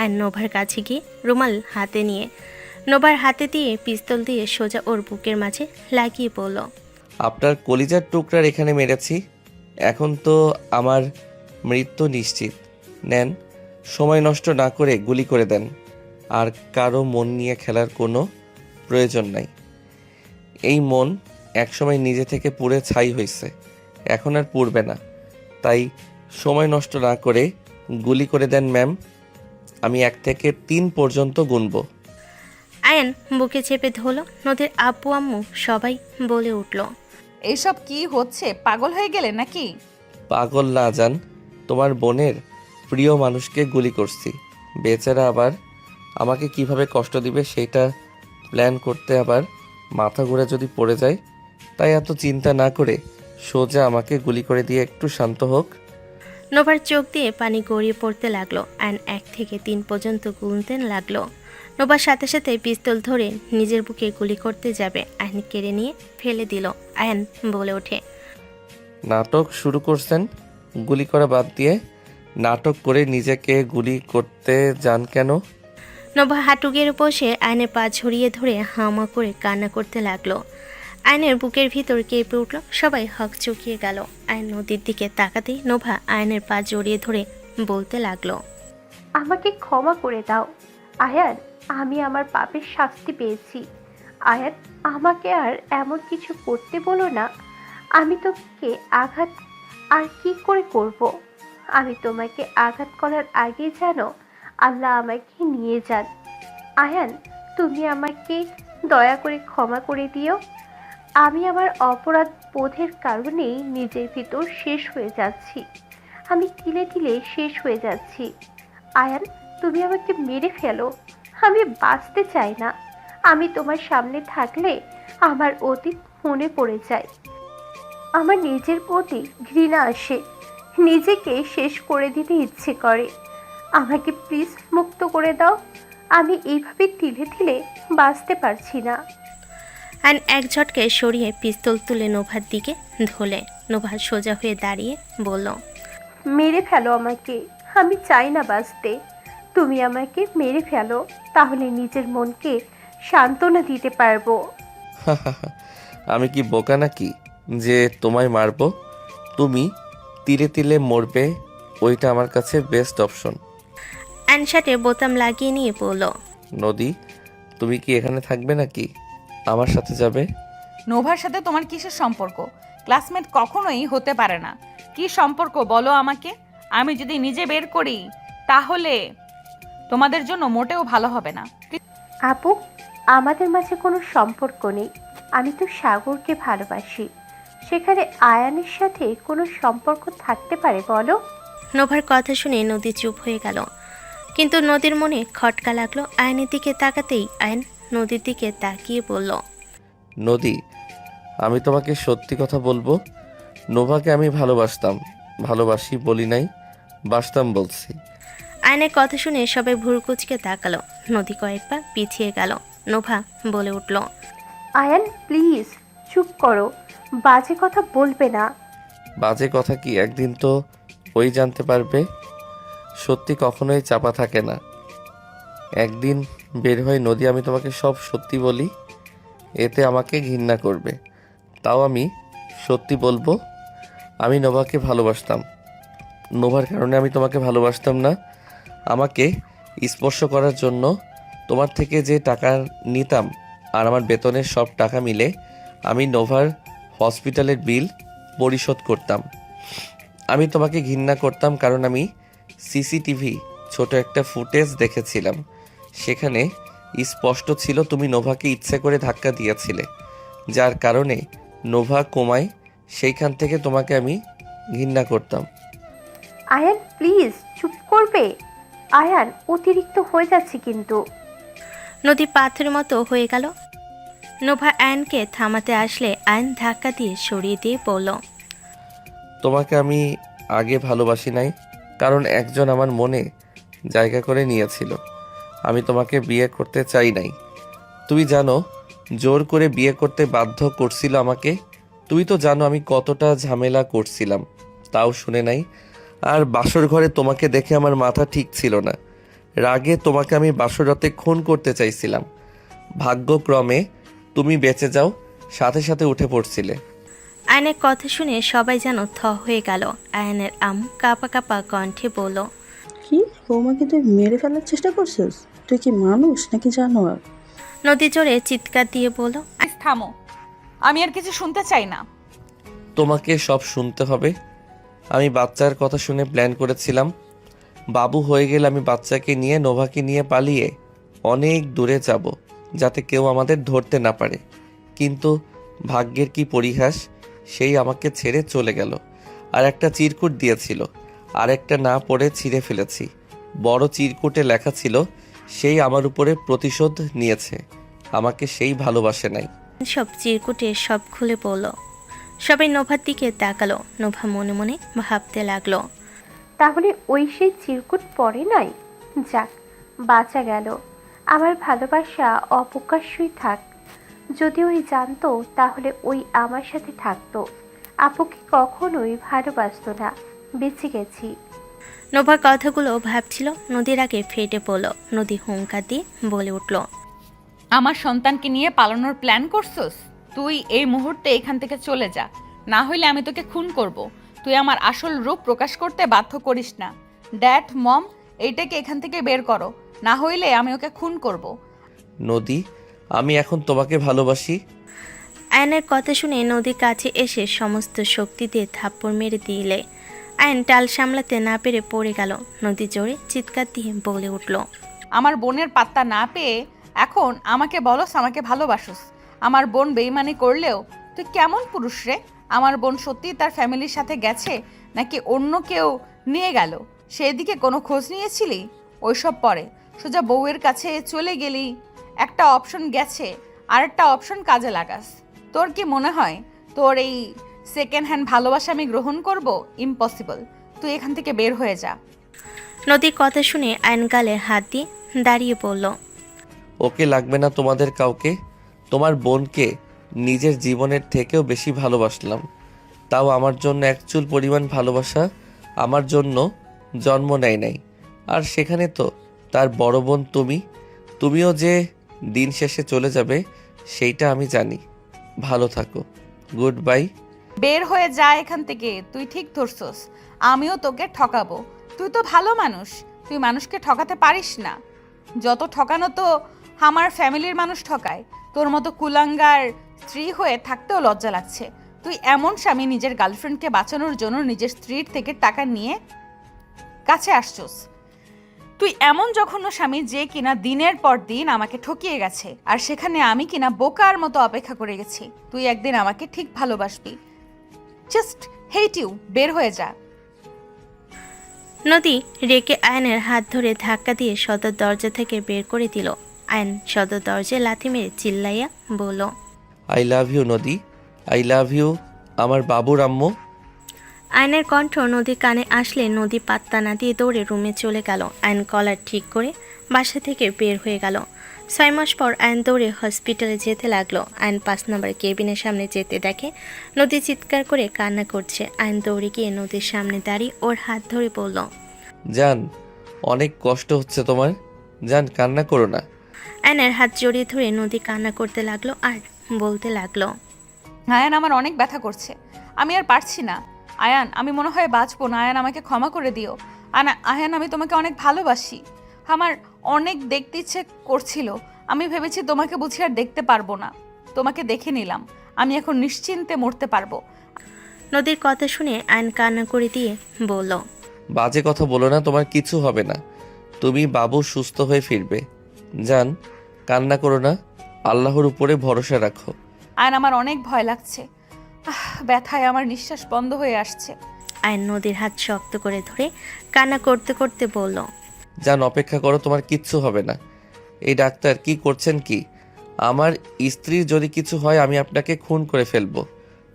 আর নোভার কাছে গিয়ে রুমাল হাতে নিয়ে নোভার হাতে দিয়ে পিস্তল দিয়ে সোজা ওর বুকের মাঝে লাগিয়ে বলল।
আপনার কলিজার টুকরার এখানে মেরেছি, এখন তো আমার মৃত্যু নিশ্চিত। নেন, সময় নষ্ট না করে গুলি করে দেন। আর কারো মন নিয়ে খেলার কোনো প্রয়োজন নাই। এই মন একসময় নিজে থেকে পুড়ে ছাই হয়েছে, এখন আর পুড়বে না। তাই সময় নষ্ট না করে গুলি করে দেন ম্যাম। আমি 1 থেকে 3 পর্যন্ত গুনব।
আয়ান বুকে চেপে ধরল। নদীর আব্বু আম্মু সবাই বলে উঠল।
এইসব কি হচ্ছে? পাগল হয়ে গেলে নাকি?
পাগল না জান, তোমার বোনের প্রিয় মানুষকে গুলি করছি। বেচারা আবার আমাকে কিভাবে কষ্ট দিবে সেটা প্ল্যান করতে আবার মাথা ঘুরে যদি পড়ে যায়, তাই এত চিন্তা না করে সোজা আমাকে গুলি করে দিয়ে একটু শান্ত হোক।
নোভার চোখ দিয়ে পানি গড়িয়ে পড়তে লাগলো। আয়ন 1 থেকে 3 পর্যন্ত গুনতে লাগলো। নোভার সাথে সাথে পিস্তল ধরে নিজের বুকে গুলি করতে যাবে, আয়ন কেড়ে নিয়ে ফেলে দিল। আয়ন বলে ওঠে।
নাটক শুরু করছেন? গুলি করা বাদ দিয়ে নাটক করে নিজেকে গুলি করতে যান কেন?
নোভা হাঁটুগের বসে আয়নের পা ঝরিয়ে ধরে হামা করে কান্না করতে লাগলো। আয়নের বুকের ভিতর কেঁপে উঠল। সবাই হক চুকিয়ে গেল। আয়ন নদীর দিকে তাকাতেই নোভা আয়নের পা জড়িয়ে ধরে বলতে লাগলো।
আমাকে ক্ষমা করে দাও আয়ান, আমি আমার পাপের শাস্তি পেয়েছি। আয়ান, আমাকে আর এমন কিছু করতে বলো না। আমি তোমাকে আঘাত আর কি করে করব? আমি তোমাকে আঘাত করার আগে জানো আল্লাহ আমাকে নিয়ে যান। আয়ান, তুমি আমাকে দয়া করে ক্ষমা করে দিও। আমি আমার অপরাধ বোধের কারণেই নিজের ভিতর শেষ হয়ে যাচ্ছি। আমি তিলে তিলে শেষ হয়ে যাচ্ছি। আয়ান, তুমি আমাকে মেরে ফেলো, আমি বাঁচতে চাই না। আমি তোমার সামনে থাকলে আমার অতীত মনে পড়ে যায়। আমার নিজের প্রতি ঘৃণা আসে, নিজেকে শেষ করে দিতে ইচ্ছে করে। আমাকে প্লিজ মুক্ত করে দাও। আমি এইভাবে তিলে তিলে বাঁচতে পারছি না।
আয়ন এক ঝটকায় সরিয়ে পিস্তল তুলে নোভার দিকে ধরলে। নোভা সোজা হয়ে দাঁড়িয়ে বলল।
মেরে ফেলো আমাকে, আমি চাই না বাঁচতে। তুমি আমাকে মেরে ফেলো, তাহলে নিজের মনকে সান্ত্বনা দিতে পারবো।
আমি কি বোকা নাকি যে তোমায় মারবো? তুমি তিলে তিলে মরবে, ওইটা আমার কাছে বেস্ট অপশন।
অ্যানশাটে বোতাম লাগিয়ে নিয়ে বলল।
নদী, তুমি কি এখানে থাকবে নাকি আমার সাথে যাবে?
নোভার সাথে তোমার কিসের সম্পর্ক? ক্লাসমেট কখনোই হতে পারে না। কি সম্পর্ক বলো আমাকে? আমি যদি নিজে বের করি তাহলে তোমাদের জন্য মোটেও ভালো হবে না।
আপু, আমাদের মাঝে কোনো সম্পর্ক নেই। আমি তো সাগরকে ভালোবাসি। সেখানে আয়ানের সাথে কোনো সম্পর্ক থাকতে পারে বলো?
নোভার কথা শুনে নদী চুপ হয়ে গেল। কিন্তু নদীর মনে খটকা লাগলো। আয়নের দিকে তাকাতেই আয়ন নদীর দিকে তাকিয়ে বলল।
নদী, আমি তোমাকে সত্যি কথা বলবো, নোভাকে আমি ভালোবাসতাম, ভালোবাসি বলি নাই, বাসতাম বলছি।
আয়নের কথা শুনে সবাই ভুরকুচকে তাকালো। নদী কয়েকবার পিছিয়ে গেল। নোভা বলে উঠল,
আয়ান প্লিজ চুপ করো, বাজে কথা বলবে না।
বাজে কথা কি একদিন তো ওই জানতে পারবে। সত্যি কখনোই চাপা থাকে না। একদিন বের হয়ে নদী আমি তোমাকে সব সত্যি বলি, এতে আমাকে ঘৃণা করবে। তাও আমি সত্যি বলবো, আমি নোভাকে ভালোবাসতাম। নোভার কারণে আমি তোমাকে ভালোবাসতাম না। আমাকে স্পর্শ করার জন্য তোমার থেকে যে টাকা নিতাম আর আমার বেতনের সব টাকা মিলে আমি নোভার হসপিটালের বিল পরিশোধ করতাম। আমি তোমাকে ঘৃণা করতাম কারণ আমি সিসিটিভি ছোট একটা ফুটেজ দেখেছিলাম। সেখানে স্পষ্ট ছিল তুমি নোভাকে ইচ্ছে করে ধাক্কা দিয়েছিলে, যার কারণে নোভা কোমায়। সেইখান থেকে তোমাকে আমি ঘৃণা করতাম।
আয়ান প্লিজ চুপ করবে। আয়ান অতিরিক্ত হয়ে যাচ্ছে কিন্তু।
নদী পাথরের মতো হয়ে গেল। নোভা আয়নকে থামাতে আসলে আয়ন ধাক্কা দিয়ে সরিয়ে দিয়ে বলল,
তোমাকে আমি আগে ভালোবাসি নাই, কারণ একজন আমার মনে জায়গা করে নিয়েছিল। আমি তোমাকে বিয়ে করতে চাই নাই। তুমি জানো জোর করে বিয়ে করতে বাধ্য করছিল আমাকে। তুই তো জানো আমি কতটা ঝামেলা করছিলাম, তাও শুনে নাই। আর বাসর ঘরে তোমাকে দেখে আমার মাথা ঠিক ছিল না। রাগে তোমাকে আমি বাসরাতে খুন করতে চাইছিলাম। ভাগ্যক্রমে তুমি বেঁচে যাও, সাথে সাথে উঠে পড়ছিলে।
আয়নের কথা শুনে সবাই যেন থ হয়ে গেল। আয়নের আম্মু কাঁপা কাঁপা কণ্ঠে বলল,
কি বৌমাকে তুই মেরে ফেলার চেষ্টা করছিস? তুই কি মানুষ নাকি জানোয়ার?
নদী জোরে চিৎকার দিয়ে বলল,
থামো, আমি আর কিছু শুনতে চাই না।
তোমাকে সব শুনতে হবে। আমি বাচ্চার কথা শুনে প্ল্যান করেছিলাম, বাবু হয়ে গেলে আমি বাচ্চাকে নিয়ে নোভাকে নিয়ে পালিয়ে অনেক দূরে যাব, যাতে কেউ আমাদের ধরতে না পারে। কিন্তু ভাগ্যের কি পরিহাস, সেই আমাকে ছেড়ে চলে গেল। আর একটা চিরকুট দিয়েছিল, আর একটা না পড়ে ছিঁড়ে ফেলেছি। বড় চিরকুটে লেখা ছিল, সেই আমার উপরে প্রতিশোধ নিয়েছে, আমাকে সেই ভালোবাসে নাই।
সব চিরকুটে সব খুলে পড়ল। সবাই নোভার দিকে তাকালো। নোভা মনে মনে ভাবতে লাগলো,
তাহলে ওই সেই চিরকুট পড়ে নাই। যাক, বাঁচা গেল। আমার ভালোবাসা অপ্রকাশ্যই থাক। যদি ওই জানতো তাহলে ওই আমার সাথে থাকতো। আপুকে কখনোই ভালোবাসতো না। বেঁচে গেছি।
নোভা কথাগুলো ভাবছিল, নদীর আগে ফেটে পড়ল। নদী হুঙ্কার দিয়ে বলে উঠল,
আমার সন্তানকে নিয়ে পালানোর প্ল্যান করছস? তুই এই মুহূর্তে এখান থেকে চলে যা, না হইলে আমি তোকে খুন করব। তুই আমার আসল রূপ প্রকাশ করতে বাধ্য করিস না। ড্যাড, মম, এইটাকে এখান থেকে বের করো, না হইলে আমি ওকে খুন করব।
নদী, আমি এখন তোমাকে ভালোবাসি।
আয়নের কথা শুনে নদীর কাছে এসে সমস্ত শক্তি দিয়ে থাপ্পড় মেরে দিলে আয়ন টাল সামলাতে না পেরে পড়ে গেল। নদী জোরে চিৎকার দিয়ে বলে উঠল,
আমার বোনের পাত্তা না পেয়ে এখন আমাকে বলস আমাকে ভালোবাসোস। আমার বোন বেইমানি করলেও তুই কেমন পুরুষ রে? আমার বোন সত্যি তার ফ্যামিলির সাথে গেছে নাকি অন্য কেউ নিয়ে গেল, সেদিকে কোনো খোঁজ নিয়েছিলি? ওইসব পরে সোজা বউয়ের কাছে চলে গেলি। একটা অপশন গেছে, আর একটা অপশন কাজে লাগাস। তোর কি মনে হয় তোর এই সেকেন্ড হ্যান্ড ভালোবাসা আমি গ্রহণ করব? ইম্পসিবল। তুই এখান থেকে বের হয়ে যা।
নদীর কথা শুনে আয়ন গালে হাত দিয়ে দাঁড়িয়ে পড়ল।
ওকে লাগবে না তোমাদের কাউকে। তোমার বোনকে নিজের জীবনের থেকেও বেশি ভালোবাসলাম, তাও আমার জন্য এক চুল পরিমাণ ভালোবাসা আমার জন্য জন্ম নেয় নাই। আর সেখানে তো তার বড় বোন তুমিও যে দিন শেষে চলে যাবে সেইটা আমি জানি। ভালো থাকো, গুড বাই।
বের হয়ে যা এখান থেকে। তুই ঠিক ধরছস, আমিও তোকে ঠকাবো। তুই তো ভালো মানুষ, তুই মানুষকে ঠকাতে পারিস না। যত ঠকানো তো আমার ফ্যামিলির মানুষ ঠকায়। তোর মতো কুলাঙ্গার স্ত্রী হয়ে থাকতেও লজ্জা লাগছে। তুই এমন স্বামী নিজের গার্লফ্রেন্ডকে বাঁচানোর জন্য নিজের স্ত্রীর থেকে টাকা নিয়ে কাছে আসছস। তুই এমন জঘন্য স্বামী যে কিনা দিনের পর দিন আমাকে ঠকিয়ে গেছে, আর সেখানে আমি কিনা বোকার মতো অপেক্ষা করে গেছি। তুই একদিন আমাকে ঠিক ভালোবাসবি। Just hate you. বের হয়ে যা।
নদী রেগে আয়নের হাত ধরে ধাক্কা দিয়ে সদর দরজা থেকে বের করে দিল। আয়ন সদর দরজায় লাথি মেরে চিল্লাইয়া বলল,
আই লাভ ইউ নদী, আই লাভ ইউ আমার বাবুর আম্মু।
আয়নের কণ্ঠ নদীর কানে আসলে নদী পাত্তা না দিয়ে দৌড়ে রুমে চলে গেল। আয়ন কলার ঠিক করে বাসা থেকে বের হয়ে গেল। 6 মাস পর আয়ন দৌড়ে হসপিটালে যেতে লাগলো। আয়ন 5 নম্বর কেবিনের সামনে যেতে দেখে নদী চিৎকার করে কান্না করছে। আয়ন দৌড়ে গিয়ে নদীর সামনে দাঁড়িয়ে ওর হাত ধরে বলল,
জান, অনেক কষ্ট হচ্ছে তোমার। জান, কান্না করো না।
আয়নের হাত জড়িয়ে ধরে নদী কান্না করতে লাগলো আর বলতে লাগলো,
আয়ান, আমার অনেক ব্যথা করছে, আমি আর পারছি না। আয়ান, আমি মনে হয় বাঁচবো না। আয়ান, আমাকে ক্ষমা করে দিও। আয়ান, আমি তোমাকে অনেক ভালোবাসি। আমার অনেক দেখতে ইচ্ছে করছিল। আমি ভেবেছি তোমাকে বুঝি আর দেখতে পারবো না। তোমাকে দেখে নিলাম, আমি এখন নিশ্চিন্তে মরতে পারবো।
নদীর কথা শুনে আয়ন কান্না করে দিয়ে বলল,
বাজে কথা বলো না, তোমার কিছু হবে না। তুমি বাবু সুস্থ হয়ে ফিরবে। জান, কান্না করো না, আল্লাহর উপরে ভরসা রাখো।
আয়ন, আমার অনেক ভয় লাগছে। ব্যথায় আমার নিঃশ্বাস বন্ধ হয়ে আসছে।
আয়ন নদীর হাত শক্ত করে ধরে কান্না করতে করতে বলল,
জান, অপেক্ষা করো, তোমার কিচ্ছু হবে না। এই ডাক্তার কি করছেন কি? আমার স্ত্রীর যদি কিছু হয় আমি আপনাকে খুন করে ফেলবো।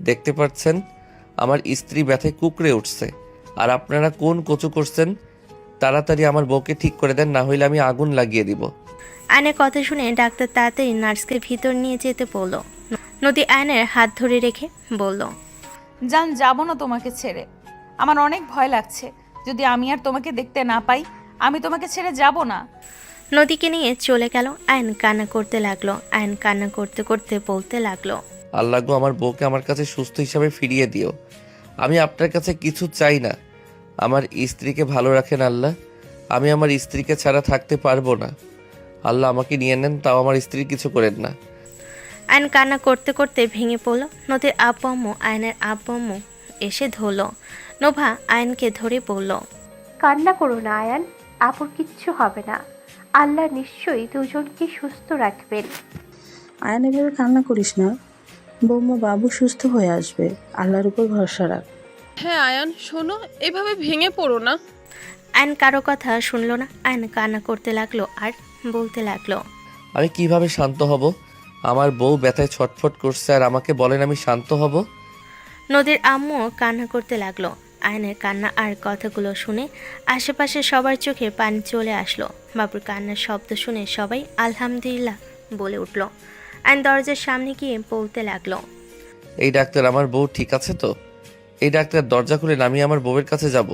দেখতে পাচ্ছেন আমার স্ত্রী ব্যথায় কুকড়ে উঠছে, আর আপনারা কোন কচু করছেন? তাড়াতাড়ি আমার বউকে ঠিক করে দেন, না হইলে আমি আগুন লাগিয়ে দিব।
আয়নের কথা শুনে ডাক্তার তাড়াতাড়ি নার্সকে ভিতর নিয়ে যেতে বলল। নদী আয়নের হাত ধরে রেখে বলল,
জান, যাবো না তোমাকে ছেড়ে। আমার অনেক ভয় লাগছে। যদি আমি আর তোমাকে দেখতে না পাই, আমি তোমাকে ছেড়ে যাব না।
নদীকে নিয়ে চলে গেল। আয়ন কান্না করতে লাগলো। আয়ন কান্না করতে করতে বলতে লাগলো,
আল্লাহ গো, আমার বউকে আমার কাছে সুস্থ হিসাবে ফিরিয়ে দিও। আমি আপনার কাছে কিছু চাই না, আমার স্ত্রীকে ভালো রাখেন আল্লাহ। আমি আমার স্ত্রীকে ছাড়া থাকতে পারবো না। আল্লাহ, আমাকে নিয়ে নেন, তাও আমার স্ত্রীর কিছু করেন না।
আয়ন কান্না করতে করতে ভেঙে পড়ল। নদীর আব্বু আম্মু আয়নের আব্বু আম্মু এসে ধরল। নোভা আয়নকে ধরে বলল,
কান্না করো না আয়ান, আপুর কিচ্ছু হবে না। আল্লাহ নিশ্চয়ই দুজনকে সুস্থ রাখবেন।
আয়ান, এভাবে কান্না করিস না। বৌমা বাবু সুস্থ হয়ে আসবে, আল্লাহর উপর ভরসা রাখ।
হ্যাঁ আয়ান, শোনো, এভাবে ভেঙে পড়ো না।
আয়ন কারো কথা শুনলো না। আয়ন কান্না করতে লাগলো আর বলতে লাগলো,
আমি কিভাবে শান্ত হব? আমার বউ ব্যথায় ছটফট করছে, আর আমাকে বলেন আমি শান্ত হব?
নদীর আম্মু কান্না করতে লাগলো। আয়নের কান্না আর কথাগুলো শুনে আশেপাশে সবার চোখে পানি চলে আসলো। বাবুর কান্নার শব্দ শুনে সবাই আলহামদুলিল্লাহ বলে উঠল। আয়ন দরজার সামনে গিয়ে বলতে লাগলো,
এই ডাক্তার, আমার বউ ঠিক আছে তো? এই ডাক্তার, দরজা খুলে আমি আমার বউয়ের কাছে যাব।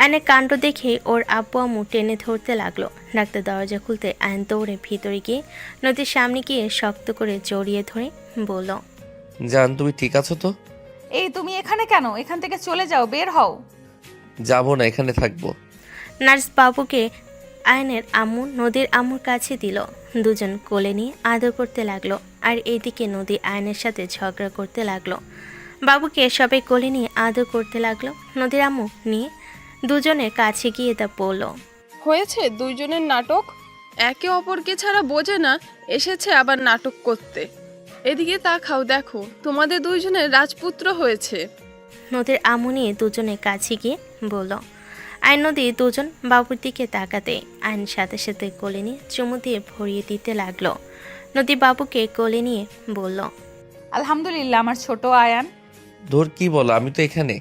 আয়নের কাণ্ড দেখে ওর আব্বু আম্মু টেনে ধরতে লাগলো। ডাক্তার দরজা খুলতে আয়ন দৌড়ে ভিতরে গিয়ে নদীর সামনে গিয়ে শক্ত করে জড়িয়ে ধরে বলল,
জান, তুমি ঠিক আছো তো?
এই, তুমি এখানে কেন? এখান থেকে চলে যাও, বের হও।
যাবো না, এখানে থাকবো।
নার্স বাবুকে আয়নের আম্মু নদীর আম্মুর কাছে দিল। দুজন কোলে নিয়ে আদর করতে লাগলো। আর এইদিকে নদী আয়নের সাথে ঝগড়া করতে লাগলো। বাবুকে সবাই কোলে নিয়ে আদর করতে লাগলো। নদীর আম্মু নিয়ে দুজনের কাছে গিয়ে তা বলল,
হয়েছে দুইজনের নাটক। একে অপরকে ছাড়া বোঝে না, এসেছে আবার নাটক করতে। এদিকে তাকাও, দেখো তোমাদের দুইজনের রাজপুত্র হয়েছে।
নদীর আম্মু নিয়ে দুজনের কাছে গিয়ে বলল। আয়ন নদী দুজন বাবুর দিকে তাকাতে আয়ন সাথে সাথে কোলে নিয়ে চুমু দিয়ে ভরিয়ে দিতে লাগলো। নদী বাবুকে কোলে নিয়ে বলল,
আলহামদুলিল্লাহ, আমার ছোট আয়ান।
ধর, কি বলো? আমি তো এখানে।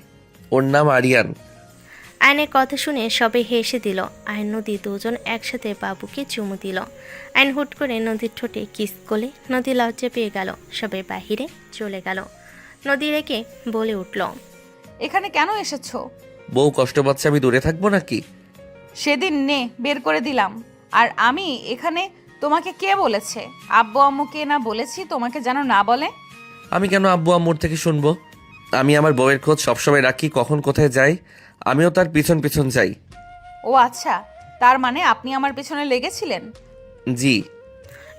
ওর নাম আরিয়ান।
আয়নের কথা শুনে সবাই হেসে দিল। আয়ন নদী দুজন একসাথে বাবুকে চুমু দিল। আয়ন হুট করে নদীর ঠোঁটে কিস করলে নদী লজ্জা পেয়ে গেল। সবাই বাহিরে চলে গেল। নদী রেখে বলে উঠল,
এখানে কেন এসেছো?
বউ কষ্ট পাচ্ছে, আমি দূরে থাকবো নাকি?
সেদিন নে বের করে দিলাম। আর আমি এখানে, তোমাকে কে বলেছে? আব্বু আম্মুকে না বলেছি তোমাকে যেন না বলে?
আমি কেন আব্বু আম্মুর থেকে শুনবো? আমি আমার বউয়ের খোঁজ সবসময় রাখি, কখন কোথায় যাই আমিও তার পিছন পিছন যাই।
ও আচ্ছা, তার মানে আপনি আমার পেছনে লেগেছিলেন?
জি।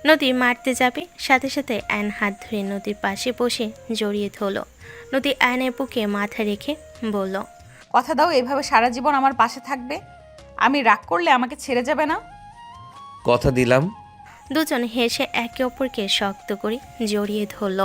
নদী মারতে যাবে, সাথে সাথে আয়ন হাত ধরে নদীর পাশে বসে জড়িয়ে ধরল। নদী আয়নের বুকে মাথা রেখে বলল,
কথা দাও এভাবে সারা জীবন আমার পাশে থাকবে? আমি রাগ করলে আমাকে ছেড়ে যাবে না?
কথা দিলাম।
দুজন হেসে একে অপরকে শক্ত করে জড়িয়ে ধরল।